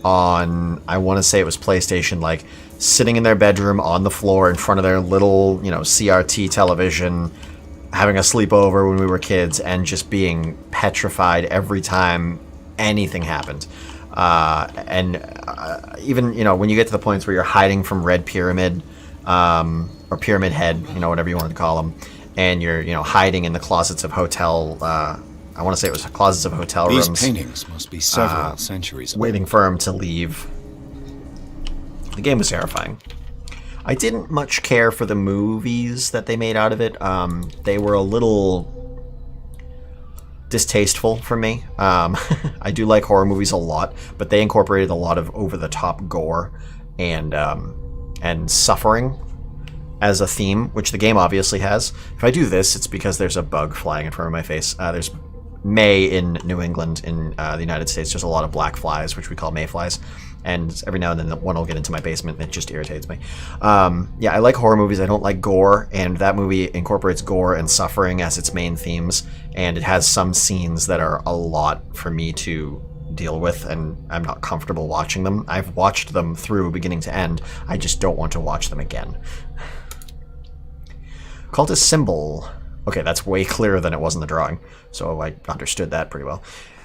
Speaker 1: on, I want to say it was PlayStation, like sitting in their bedroom on the floor in front of their little, you know, CRT television, having a sleepover when we were kids, and just being petrified every time anything happened. Even, you know, when you get to the points where you're hiding from Red Pyramid, or Pyramid Head, you know, whatever you wanted to call them, and you're, you know, hiding in the closets of hotel, I want to say it was closets of hotel rooms.
Speaker 5: These paintings must be several centuries old.
Speaker 1: Waiting for him to leave. The game was terrifying. I didn't much care for the movies that they made out of it. They were a little distasteful for me. I do like horror movies a lot, but they incorporated a lot of over-the-top gore and suffering as a theme, which the game obviously has. If I do this, it's because there's a bug flying in front of my face. There's May in New England. In the United States, there's a lot of black flies, which we call mayflies. And every now and then one will get into my basement, and it just irritates me. Yeah, I like horror movies. I don't like gore, and that movie incorporates gore and suffering as its main themes. And it has some scenes that are a lot for me to deal with, and I'm not comfortable watching them. I've watched them through beginning to end. I just don't want to watch them again. Cultist symbol. Okay, that's way clearer than it was in the drawing, so I understood that pretty well.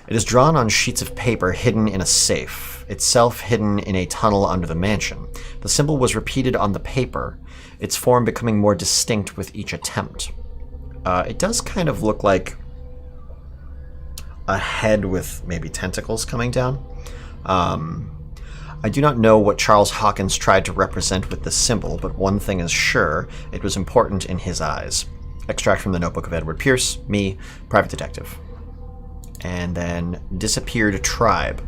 Speaker 1: It is drawn on sheets of paper hidden in a safe, itself hidden in a tunnel under the mansion. The symbol was repeated on the paper, its form becoming more distinct with each attempt. It does kind of look like a head with maybe tentacles coming down. I do not know what Charles Hawkins tried to represent with this symbol, but one thing is sure, it was important in his eyes. Extract from the Notebook of Edward Pierce, me, private detective. And then disappeared tribe.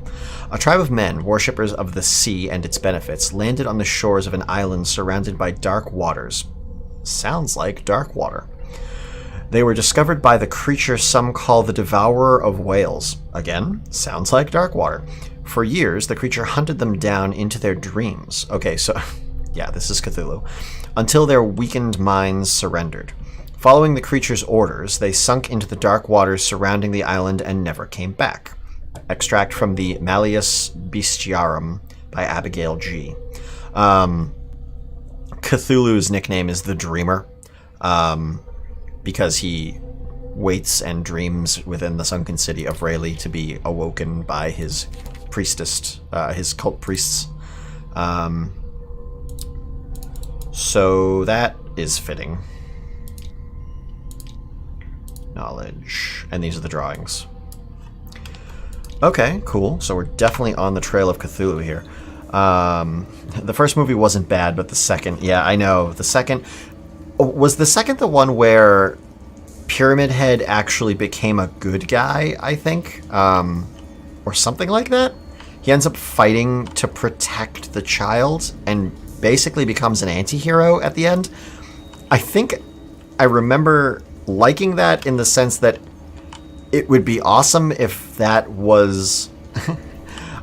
Speaker 1: A tribe of men, worshippers of the sea and its benefits, landed on the shores of an island surrounded by dark waters. Sounds like dark water. They were discovered by the creature some call the Devourer of Whales. Again, sounds like dark water. For years, the creature hunted them down into their dreams. Okay, so, yeah, this is Cthulhu. Until their weakened minds surrendered. Following the creature's orders, they sunk into the dark waters surrounding the island and never came back. Extract from the Malleus Bestiarum by Abigail G. Cthulhu's nickname is the Dreamer, because he waits and dreams within the sunken city of Rayleigh to be awoken by his priestess, his cult priests. So that is fitting. Knowledge. And these are the drawings. Okay, cool. So we're definitely on the trail of Cthulhu here. The first movie wasn't bad, but the second, yeah, I know. The second... Was the second the one where Pyramid Head actually became a good guy, I think? Or something like that? He ends up fighting to protect the child and basically becomes an anti-hero at the end. I think I remember liking that in the sense that it would be awesome if that was...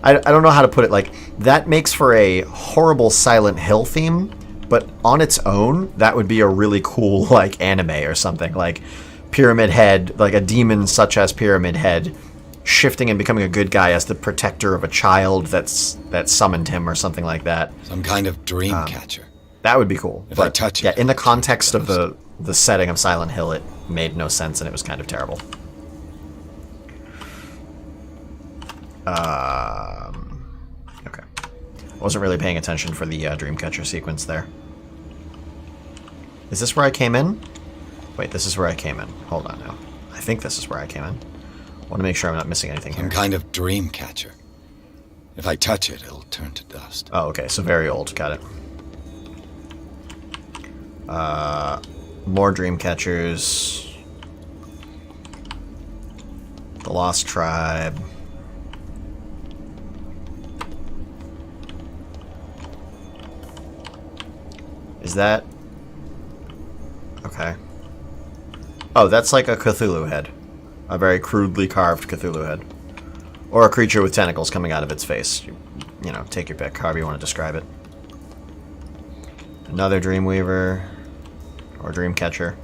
Speaker 1: I don't know how to put it. Like, that makes for a horrible Silent Hill theme, but on its own, that would be a really cool, like, anime or something. Like, Pyramid Head, like a demon such as Pyramid Head, shifting and becoming a good guy as the protector of a child that summoned him or something like that.
Speaker 5: Some kind of dream catcher.
Speaker 1: That would be cool.
Speaker 5: If I touch it,
Speaker 1: yeah, in the
Speaker 5: it'll turn to
Speaker 1: context of
Speaker 5: dust.
Speaker 1: the setting of Silent Hill, it made no sense and it was kind of terrible. Okay. Wasn't really paying attention for the Dreamcatcher sequence there. Is this where I came in? Wait, this is where I came in. Hold on now. I think this is where I came in. I want to make sure I'm not missing anything
Speaker 5: Some
Speaker 1: here.
Speaker 5: kind of dream catcher. If I touch it, it'll turn to dust.
Speaker 1: Oh, okay, so very old. Got it. More Dreamcatchers. The Lost Tribe. Is that... Okay. Oh, that's like a Cthulhu head. A very crudely carved Cthulhu head. Or a creature with tentacles coming out of its face. You know, take your pick, however you want to describe it. Another Dreamweaver. Or Dreamcatcher.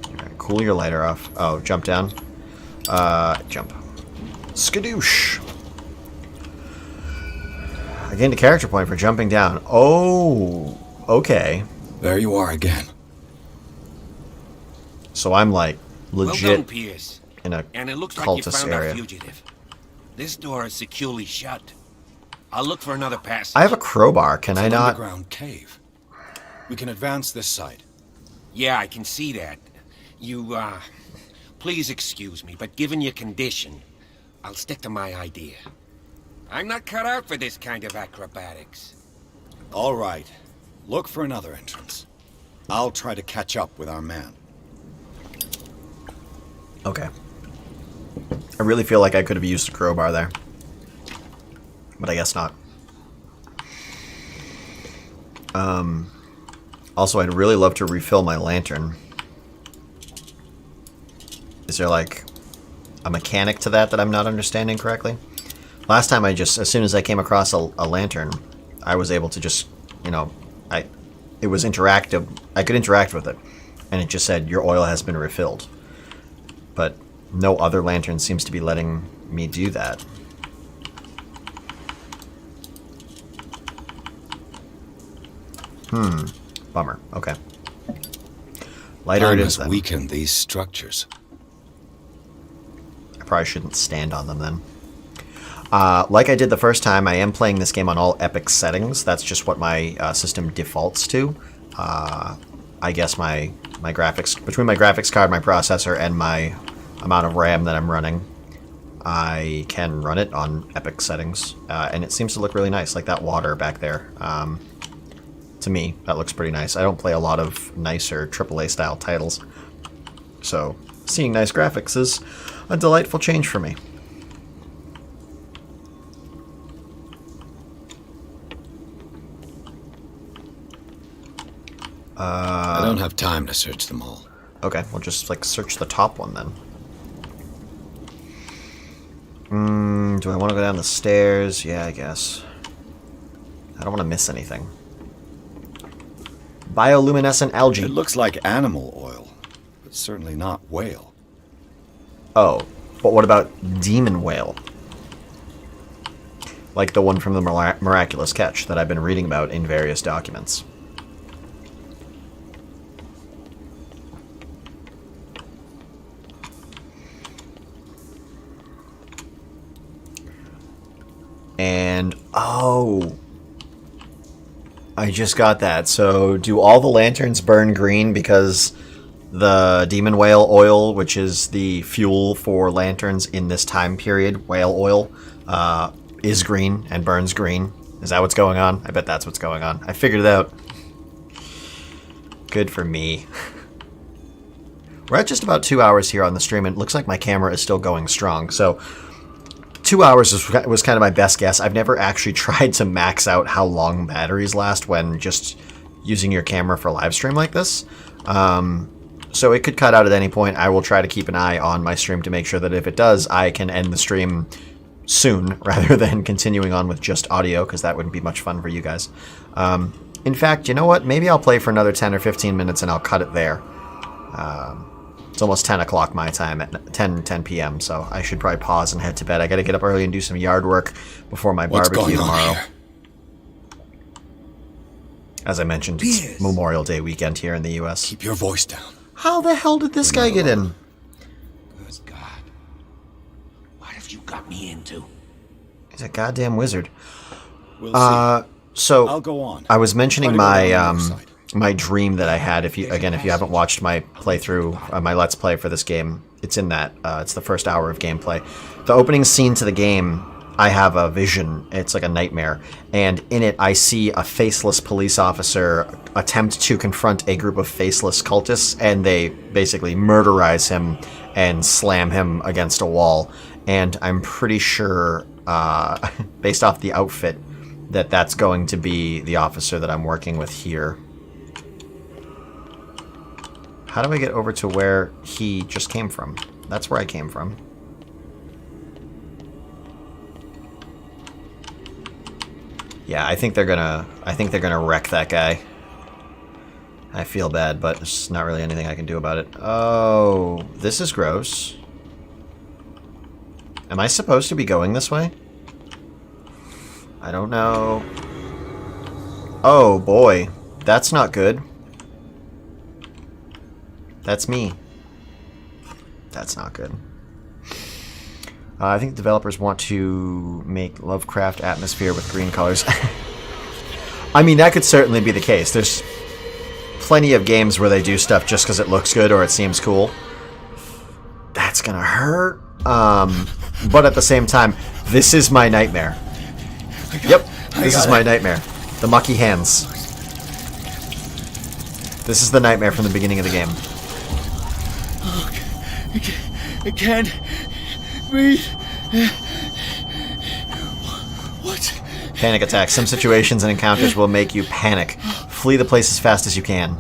Speaker 1: Alright, cool your lighter off. Oh, jump down. Jump. Skadoosh! I gained a character point for jumping down. Oh, okay.
Speaker 5: There you are again.
Speaker 1: So I'm like
Speaker 9: Well done,
Speaker 1: legit
Speaker 9: Pierce.
Speaker 1: in a
Speaker 9: And it looks like you
Speaker 1: cultist
Speaker 9: found our
Speaker 1: area.
Speaker 9: fugitive. This door is securely shut. I'll look for another passage.
Speaker 1: I have a crowbar. Can I
Speaker 5: It's an
Speaker 1: not?
Speaker 5: underground cave. We can advance this side.
Speaker 9: Yeah, I can see that. You, please excuse me, but given your condition, I'll stick to my idea. I'm not cut out for this kind of acrobatics.
Speaker 5: All right. Look for another entrance. I'll try to catch up with our man.
Speaker 1: Okay. I really feel like I could have used a crowbar there. But I guess not. Also, I'd really love to refill my lantern. Is there like a mechanic to that I'm not understanding correctly? Last time I just, as soon as I came across a lantern, I was able to just, you know, it was interactive. I could interact with it. And it just said, your oil has been refilled. But no other lantern seems to be letting me do that. Bummer. Okay. Lighter
Speaker 5: Time
Speaker 1: it
Speaker 5: has
Speaker 1: is then.
Speaker 5: weakened these structures.
Speaker 1: I probably shouldn't stand on them then. Like I did the first time, I am playing this game on all epic settings. That's just what my system defaults to. I guess my graphics, between my graphics card, my processor, and my amount of RAM that I'm running, I can run it on epic settings. And it seems to look really nice, like that water back there. To me, that looks pretty nice. I don't play a lot of nicer AAA style titles. So, seeing nice graphics is a delightful change for me.
Speaker 5: I don't have time to search them all.
Speaker 1: Okay, we'll just like search the top one then. Do I want to go down the stairs? Yeah, I guess. I don't want to miss anything. Bioluminescent algae.
Speaker 5: It looks like animal oil, but certainly not whale.
Speaker 1: Oh, but what about demon whale? Like the one from the Miraculous Catch that I've been reading about in various documents. And, oh, I just got that. So do all the lanterns burn green because the demon whale oil, which is the fuel for lanterns in this time period, whale oil, is green and burns green? Is that what's going on? I bet that's what's going on. I figured it out. Good for me. We're at just about 2 hours here on the stream, and it looks like my camera is still going strong. So 2 hours was kind of my best guess. I've never actually tried to max out how long batteries last when just using your camera for live stream like this. So it could cut out at any point. I will try to keep an eye on my stream to make sure that if it does, I can end the stream soon rather than continuing on with just audio, because that wouldn't be much fun for you guys. In fact, you know what? Maybe I'll play for another 10 or 15 minutes and I'll cut it there. It's almost 10 o'clock my time at 10 p.m., so I should probably pause and head to bed. I gotta get up early and do some yard work before my
Speaker 5: What's
Speaker 1: barbecue
Speaker 5: going on
Speaker 1: tomorrow.
Speaker 5: here?
Speaker 1: As I mentioned, it's Memorial Day weekend here in the U.S.
Speaker 5: Keep your voice down.
Speaker 1: How the hell did this guy get in?
Speaker 9: Good God. What have you got me into?
Speaker 1: He's a goddamn wizard.
Speaker 5: We'll see.
Speaker 1: So
Speaker 5: I'll go on.
Speaker 1: I was mentioning
Speaker 5: Try to go
Speaker 1: my
Speaker 5: down the other side.
Speaker 1: my dream that I had. If you haven't watched my playthrough, my Let's Play for this game, it's in that. It's the first hour of gameplay. The opening scene to the game, I have a vision. It's like a nightmare, and in it, I see a faceless police officer attempt to confront a group of faceless cultists, and they basically murderize him and slam him against a wall. And I'm pretty sure, based off the outfit, that that's going to be the officer that I'm working with here. How do I get over to where he just came from? That's where I came from. Yeah, I think they're gonna wreck that guy. I feel bad, but there's not really anything I can do about it. Oh, this is gross. Am I supposed to be going this way? I don't know. Oh boy, that's not good. That's me. That's not good. I think developers want to make Lovecraft atmosphere with green colors. I mean, that could certainly be the case. There's plenty of games where they do stuff just because it looks good or it seems cool. That's gonna hurt. But at the same time, this is my nightmare. Yep, this is my nightmare. The mucky hands. This is the nightmare from the beginning of the game.
Speaker 6: I can't breathe. What?
Speaker 1: Panic attacks. Some situations and encounters will make you panic. Flee the place as fast as you can.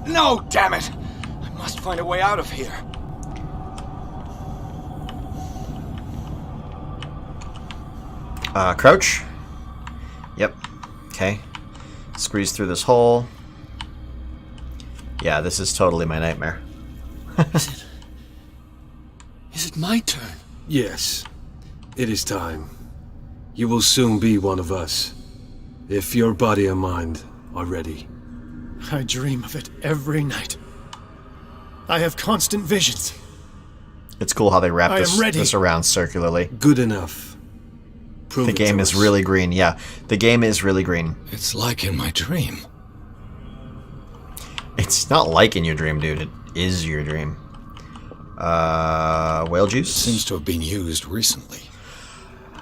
Speaker 5: No, damn it! I must find a way out of here.
Speaker 1: Crouch. Yep. Okay. Squeeze through this hole. Yeah, this is totally my nightmare.
Speaker 6: Is it my turn?
Speaker 10: Yes. It is time. You will soon be one of us. If your body and mind are ready.
Speaker 6: I dream of it every night. I have constant visions.
Speaker 1: It's cool how they wrap
Speaker 6: I am ready.
Speaker 1: this around circularly.
Speaker 10: Good enough. Prove
Speaker 1: The
Speaker 10: it
Speaker 1: game
Speaker 10: to
Speaker 1: is
Speaker 10: us.
Speaker 1: really green. Yeah, the game is really green.
Speaker 3: It's like in my dream.
Speaker 1: It's not like in your dream, dude. It is your dream. Whale juice?
Speaker 3: Seems to have been used recently.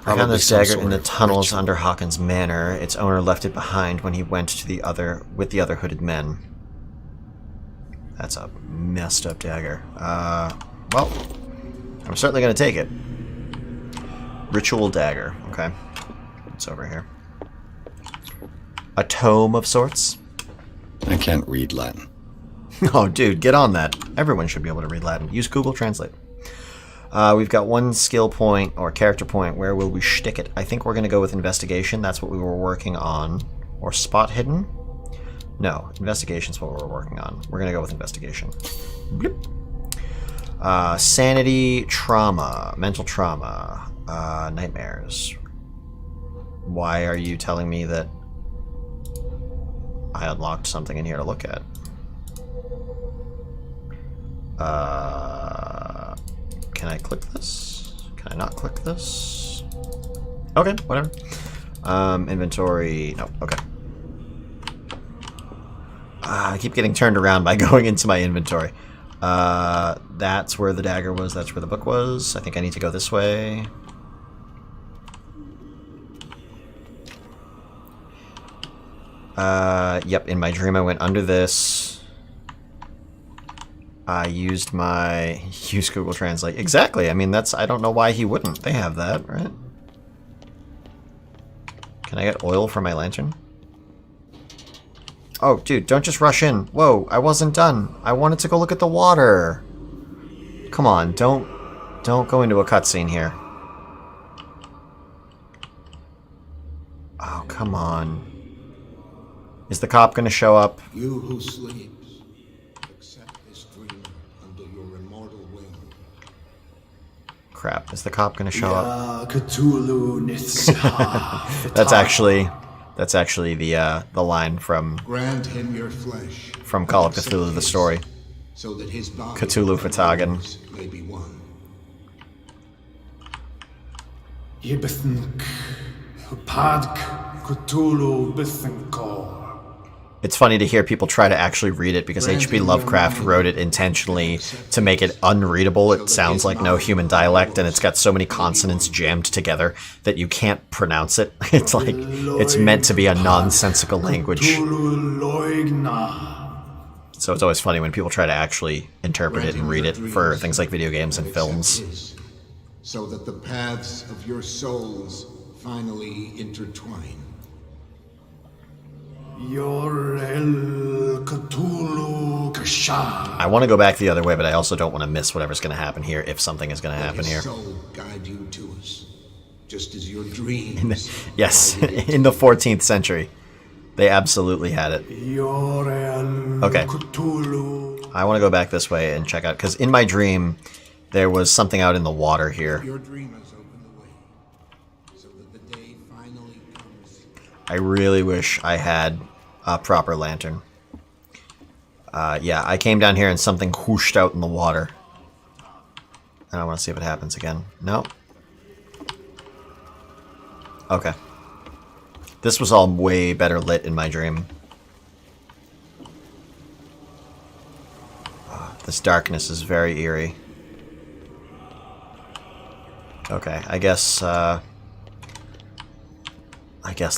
Speaker 1: I found this
Speaker 3: some
Speaker 1: dagger
Speaker 3: sort
Speaker 1: in the
Speaker 3: of
Speaker 1: tunnels
Speaker 3: ritual.
Speaker 1: under Hawkins Manor. Its owner left it behind when he went to with the other hooded men. That's a messed up dagger. Well, I'm certainly going to take it. Ritual dagger. Okay. It's over here. A tome of sorts?
Speaker 5: I can't read Latin.
Speaker 1: Oh, dude, get on that. Everyone should be able to read Latin. Use Google Translate. We've got one skill point or character point. Where will we shtick it? I think we're going to go with investigation. That's what we were working on. Or spot hidden? No, investigation's what we're working on. We're going to go with investigation. Bloop. Sanity, trauma, mental trauma, nightmares. Why are you telling me that I unlocked something in here to look at? Can I click this? Can I not click this? Okay, whatever. Inventory, no, okay. I keep getting turned around by going into my inventory. That's where the dagger was, that's where the book was. I think I need to go this way. Yep, in my dream I went under this. I used Google Translate. Exactly, I mean, I don't know why he wouldn't. They have that, right? Can I get oil for my lantern? Oh, dude, don't just rush in. Whoa, I wasn't done. I wanted to go look at the water. Come on, don't go into a cutscene here. Oh, come on. Is the cop gonna show up?
Speaker 8: You who sleeps,
Speaker 1: Crap, is the cop gonna show up?
Speaker 11: Cthulhu
Speaker 1: That's actually the line from
Speaker 11: Grant him your flesh.
Speaker 1: from Call of Cthulhu, the story.
Speaker 11: So that his body
Speaker 1: Cthulhu Fatagan.
Speaker 11: may be one. Yibithink, Padk, Cthulhu Bithinkor.
Speaker 1: It's funny to hear people try to actually read it because HP Lovecraft wrote it intentionally to make it unreadable. It sounds like no human dialect, and it's got so many consonants jammed together that you can't pronounce it. It's like it's meant to be a nonsensical language. So it's always funny when people try to actually interpret it and read it for things like video games and films.
Speaker 11: So that the paths of your souls finally intertwine.
Speaker 1: I want to go back the other way, but I also don't want to miss whatever's going to happen here, if something is going to happen here.
Speaker 11: Soul guide you to us, just as your dreams.
Speaker 1: Yes, in the 14th century. They absolutely had it. Okay. I want to go back this way and check out, because in my dream, there was something out in the water here.
Speaker 11: Your dreamers open the way, so that the day finally comes.
Speaker 1: I really wish I had a proper lantern. Yeah, I came down here and something whooshed out in the water. And I want to see if it happens again. No. Okay. This was all way better lit in my dream. This darkness is very eerie. Okay, I guess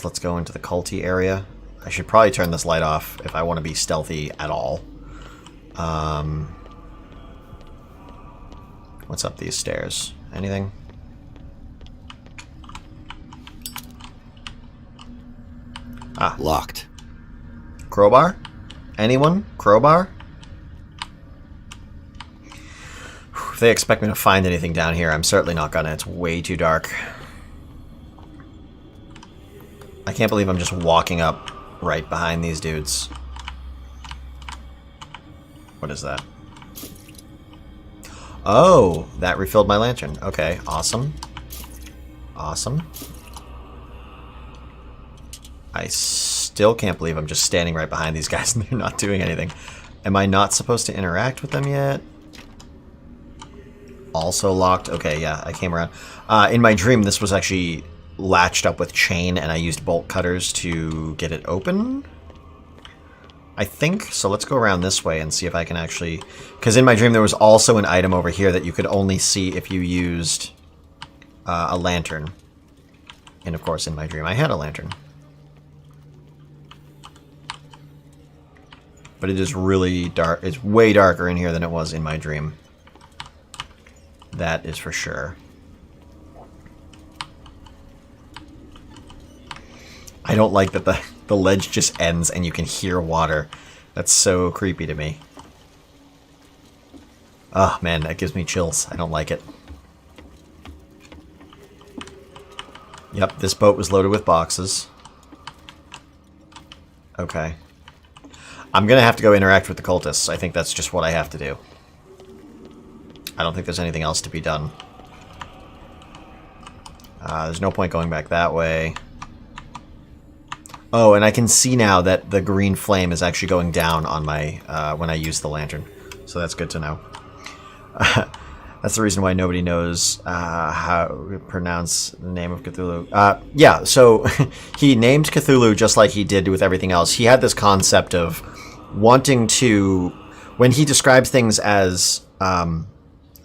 Speaker 1: let's go into the culty area. I should probably turn this light off if I want to be stealthy at all. What's up these stairs? Anything? Ah.
Speaker 4: Locked.
Speaker 1: Crowbar? Anyone? Crowbar? If they expect me to find anything down here, I'm certainly not gonna. It's way too dark. I can't believe I'm just walking up right behind these dudes. What is that? Oh, that refilled my lantern. Okay, awesome. Awesome. I still can't believe I'm just standing right behind these guys and they're not doing anything. Am I not supposed to interact with them yet? Also locked. Okay, yeah, I came around. In my dream, this was actually latched up with chain, and I used bolt cutters to get it open, I think. So let's go around this way and see if I can actually... Because in my dream, there was also an item over here that you could only see if you used a lantern. And of course, in my dream, I had a lantern. But it is really dark. It's way darker in here than it was in my dream. That is for sure. I don't like that the ledge just ends and you can hear water. That's so creepy to me. Oh man, that gives me chills. I don't like it. Yep, this boat was loaded with boxes. Okay. I'm gonna have to go interact with the cultists. I think that's just what I have to do. I don't think there's anything else to be done. There's no point going back that way. Oh, and I can see now that the green flame is actually going down on my when I use the lantern. So that's good to know. That's the reason why nobody knows how to pronounce the name of Cthulhu. Yeah, so he named Cthulhu just like he did with everything else. He had this concept of wanting to... When he describes things as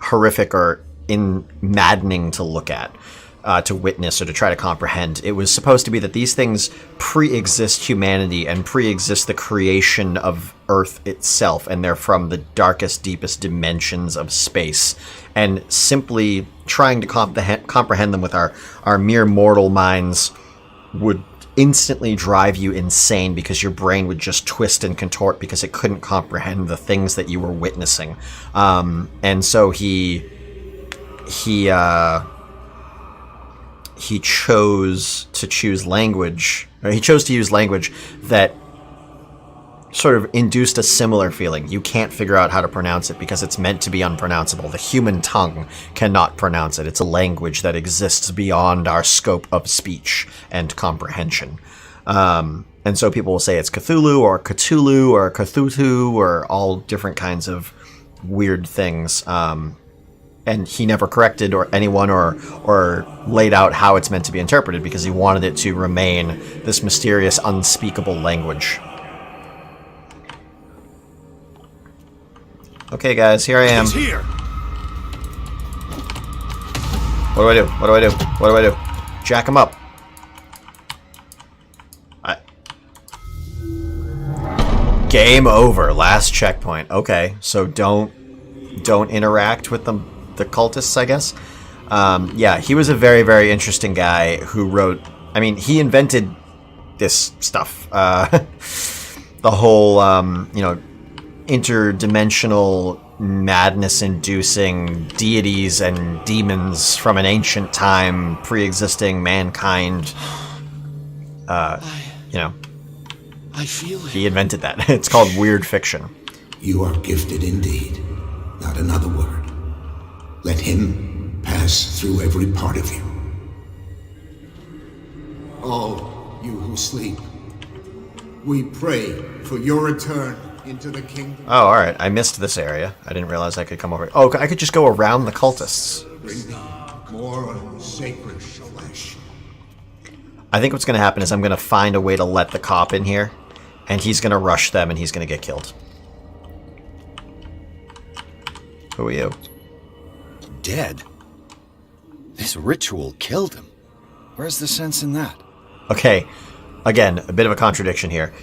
Speaker 1: horrific or maddening to look at, to witness or to try to comprehend, it was supposed to be that these things pre-exist humanity and pre-exist the creation of Earth itself, and they're from the darkest, deepest dimensions of space. And simply trying to comprehend them with our mere mortal minds would instantly drive you insane, because your brain would just twist and contort because it couldn't comprehend the things that you were witnessing. And so he chose to choose language, or he chose to use language that sort of induced a similar feeling. You can't figure out how to pronounce it because it's meant to be unpronounceable. The human tongue cannot pronounce it. It's a language that exists beyond our scope of speech and comprehension. And so people will say it's Cthulhu or Cthulhu or Cthulhu or all different kinds of weird things. And he never corrected or anyone or laid out how it's meant to be interpreted because he wanted it to remain this mysterious, unspeakable language. Okay, guys, here I am.
Speaker 6: He's here.
Speaker 1: What do I do? What do I do? What do I do? Jack him up. Game over. Last checkpoint. Okay, so don't interact with the cultists, I guess. Yeah, he was a very, very interesting guy who wrote... I mean, he invented this stuff. The whole, interdimensional, madness-inducing deities and demons from an ancient time, pre-existing mankind. I feel it. He invented that. It's called weird fiction.
Speaker 11: You are gifted indeed. Not another word. Let him pass through every part of you. All you who sleep, we pray for your return into the kingdom.
Speaker 1: Oh, alright. I missed this area. I didn't realize I could come over. Oh, I could just go around the cultists.
Speaker 11: Bring me more sacred flesh.
Speaker 1: I think what's going to happen is I'm going to find a way to let the cop in here, and he's going to rush them, and he's going to get killed. Who are you?
Speaker 5: Dead? This ritual killed him. Where's the sense in that?
Speaker 1: Okay, again, a bit of a contradiction here.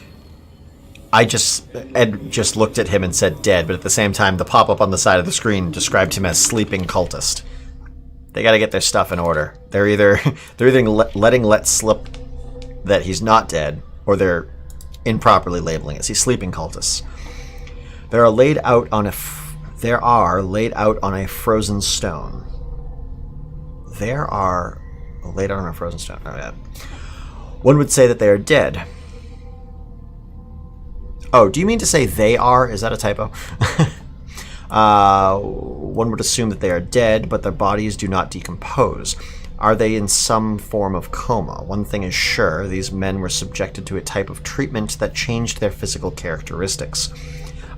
Speaker 1: Ed just looked at him and said dead, but at the same time, the pop-up on the side of the screen described him as sleeping cultist. They gotta get their stuff in order. They're either letting let slip that he's not dead, or they're improperly labeling it. See, sleeping cultists. They are laid out on a frozen stone. There are laid out on a frozen stone. Oh, yeah. One would say that they are dead. Oh, do you mean to say they are? Is that a typo? One would assume that they are dead, but their bodies do not decompose. Are they in some form of coma? One thing is sure, these men were subjected to a type of treatment that changed their physical characteristics.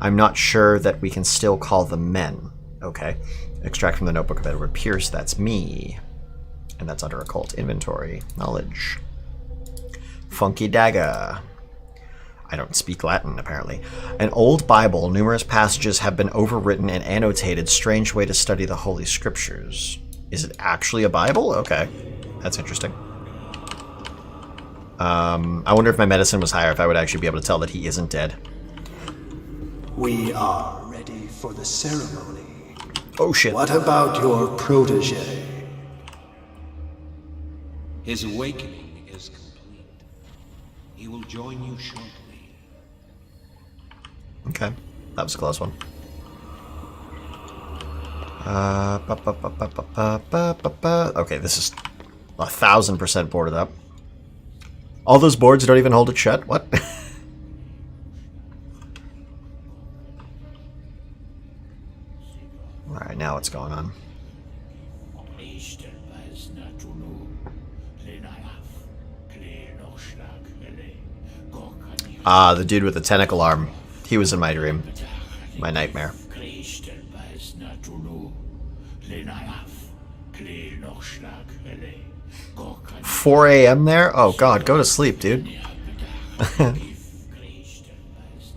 Speaker 1: I'm not sure that we can still call them men. Okay. Extract from the notebook of Edward Pierce. That's me. And that's under occult inventory. Knowledge. Funky dagger. I don't speak Latin, apparently. An old Bible, numerous passages have been overwritten and annotated. Strange way to study the Holy Scriptures. Is it actually a Bible? Okay. That's interesting. I wonder if my medicine was higher, if I would actually be able to tell that he isn't dead.
Speaker 12: We are ready for the ceremony.
Speaker 1: Oh, shit.
Speaker 12: What about your protege?
Speaker 9: His awakening is complete. He will join you shortly.
Speaker 1: Okay, that was a close one. Okay, this is 1000% boarded up. All those boards don't even hold it shut? What? Alright, now what's going on? Ah, the dude with the tentacle arm. He was in my dream. My nightmare. 4 a.m. there? Oh god, go to sleep, dude.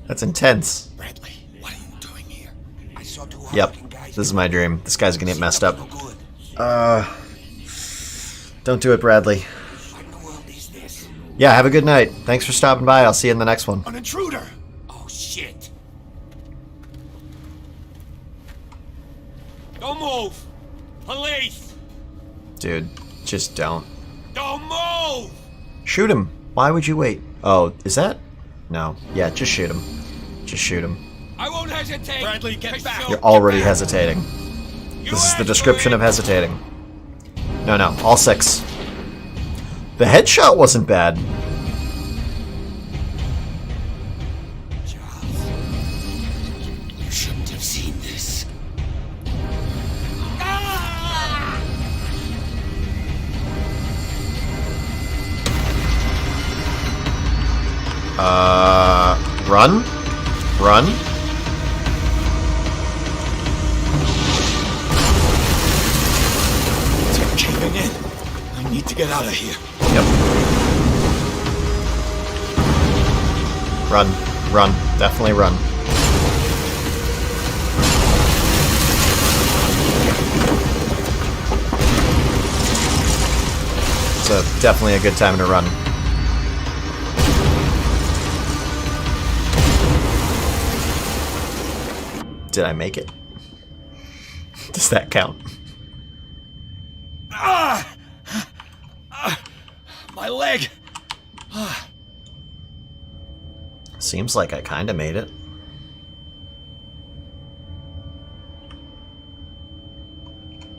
Speaker 1: That's intense.
Speaker 3: Bradley, what are you doing here? I saw two
Speaker 1: Yep, this is my dream. This guy's gonna get messed up. Don't do it, Bradley. Yeah, have a good night. Thanks for stopping by. I'll see you in the next one.
Speaker 6: An intruder! Oh, shit. Don't move! Police!
Speaker 1: Dude, just don't.
Speaker 6: Don't move!
Speaker 1: Shoot him. Why would you wait? Oh, is that? No. Yeah, just shoot him. Just shoot him.
Speaker 6: I won't hesitate! Bradley, get back!
Speaker 1: You're already hesitating. This is the description of hesitating. No, all 6. The headshot wasn't bad.
Speaker 3: have seen this.
Speaker 1: Run? Run?
Speaker 5: They're caving in. I need to get out of here.
Speaker 1: Yep. Run. Run. Definitely run. It's definitely a good time to run. Did I make it? Does that count?
Speaker 5: My leg!
Speaker 1: Seems like I kinda made it.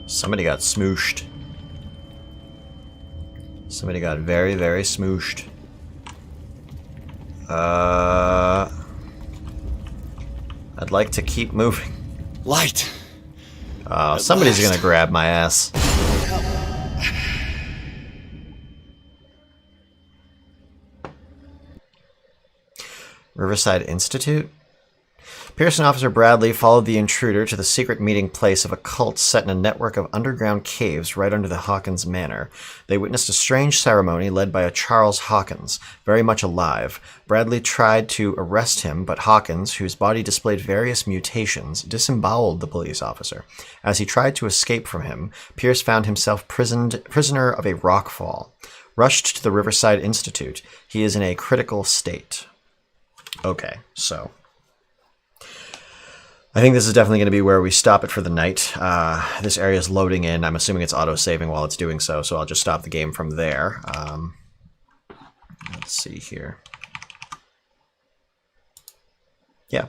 Speaker 1: Somebody got smooshed. Somebody got very, very smooshed. I'd like to keep moving.
Speaker 5: Light!
Speaker 1: Somebody's gonna grab my ass. Riverside Institute? Pearson Officer Bradley followed the intruder to the secret meeting place of a cult set in a network of underground caves right under the Hawkins manor. They witnessed a strange ceremony led by a Charles Hawkins, very much alive. Bradley tried to arrest him, but Hawkins, whose body displayed various mutations, disemboweled the police officer. As he tried to escape from him, Pierce found himself prisoner of a rockfall. Rushed to the Riverside Institute, he is in a critical state. Okay, so I think this is definitely going to be where we stop it for the night. This area is loading in. I'm assuming it's auto-saving while it's doing so, so I'll just stop the game from there. Let's see here. Yeah.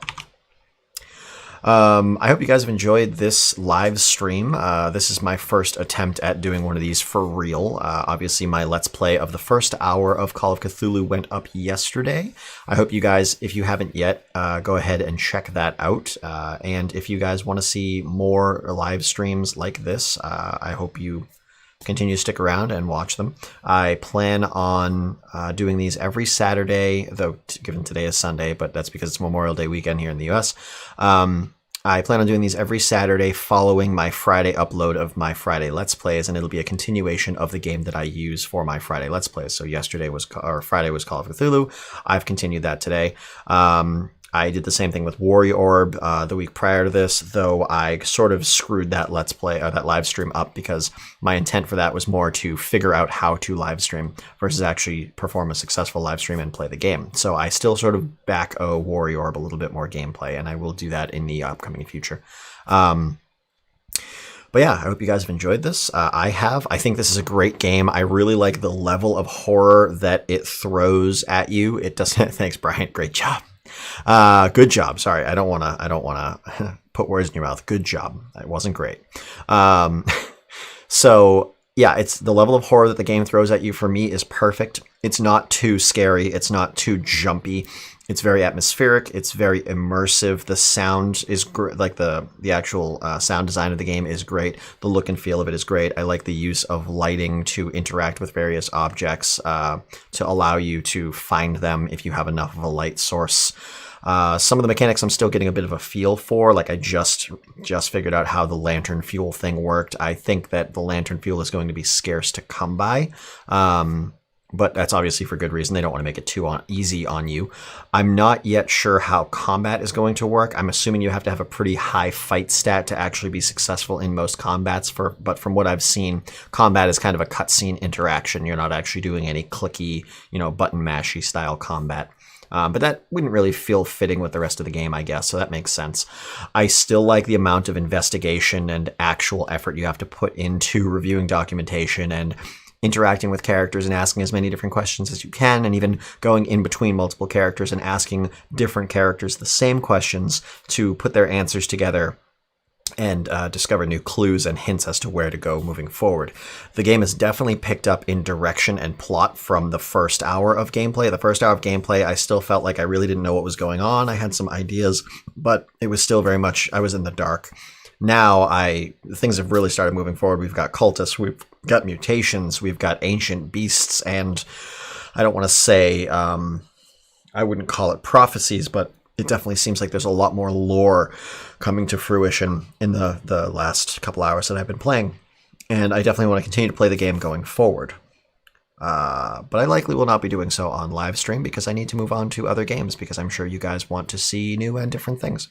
Speaker 1: I hope you guys have enjoyed this live stream. This is my first attempt at doing one of these for real. Obviously, my Let's Play of the first hour of Call of Cthulhu went up yesterday. I hope you guys, if you haven't yet, go ahead and check that out. And if you guys want to see more live streams like this, I hope you continue to stick around and watch them. I plan on doing these every Saturday, though given today is Sunday, but that's because it's Memorial Day weekend here in the US. I plan on doing these every Saturday following my Friday upload of my Friday Let's Plays, and it'll be a continuation of the game that I use for my Friday Let's Plays. So Friday was Call of Cthulhu. I've continued that today. I did the same thing with Warrior Orb the week prior to this, though I sort of screwed that Let's Play or that live stream up because my intent for that was more to figure out how to live stream versus actually perform a successful live stream and play the game. So I still sort of back owe Warrior Orb a little bit more gameplay, and I will do that in the upcoming future. But yeah, I hope you guys have enjoyed this. I have. I think this is a great game. I really like the level of horror that it throws at you. It doesn't. Thanks, Brian. Great job. Good job. Sorry, I don't want to put words in your mouth. Good job. It wasn't great. So yeah, it's the level of horror that the game throws at you for me is perfect. It's not too scary. It's not too jumpy. It's very atmospheric. It's very immersive. The sound is great. Like the actual sound design of the game is great. The look and feel of it is great. I like the use of lighting to interact with various objects to allow you to find them if you have enough of a light source. Some of the mechanics I'm still getting a bit of a feel for. Like I just figured out how the lantern fuel thing worked. I think that the lantern fuel is going to be scarce to come by. But that's obviously for good reason. They don't want to make it too easy on you. I'm not yet sure how combat is going to work. I'm assuming you have to have a pretty high fight stat to actually be successful in most combats. But from what I've seen, combat is kind of a cutscene interaction. You're not actually doing any clicky, button mashy style combat. But that wouldn't really feel fitting with the rest of the game, I guess, so that makes sense. I still like the amount of investigation and actual effort you have to put into reviewing documentation and interacting with characters and asking as many different questions as you can, and even going in between multiple characters and asking different characters the same questions to put their answers together and discover new clues and hints as to where to go moving forward. The game has definitely picked up in direction and plot from the first hour of gameplay. The first hour of gameplay, I still felt like I really didn't know what was going on. I had some ideas, but it was still very much, I was in the dark. Now things have really started moving forward. We've got cultists, we've got mutations, we've got ancient beasts, and I don't want to say, I wouldn't call it prophecies, but it definitely seems like there's a lot more lore coming to fruition in the last couple hours that I've been playing. And I definitely want to continue to play the game going forward. But I likely will not be doing so on live stream because I need to move on to other games because I'm sure you guys want to see new and different things.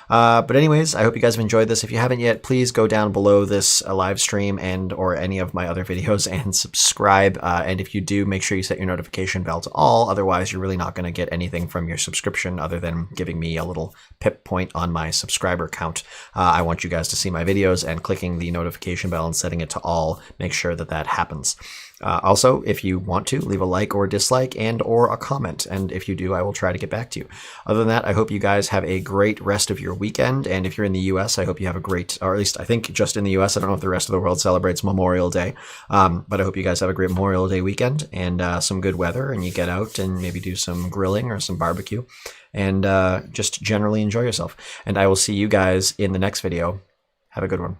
Speaker 1: But anyways, I hope you guys have enjoyed this. If you haven't yet, please go down below this live stream and or any of my other videos and subscribe. And if you do, make sure you set your notification bell to all. Otherwise, you're really not going to get anything from your subscription other than giving me a little pip point on my subscriber count. I want you guys to see my videos, and clicking the notification bell and setting it to all, make sure that that happens. Also, if you want to, leave a like or dislike and or a comment, and if you do, I will try to get back to you. Other than that, I hope you guys have a great rest of your weekend, and if you're in the US, I hope you have a great, or at least I think just in the US, I don't know if the rest of the world celebrates Memorial Day, but I hope you guys have a great Memorial Day weekend and some good weather, and you get out and maybe do some grilling or some barbecue, and just generally enjoy yourself. And I will see you guys in the next video. Have a good one.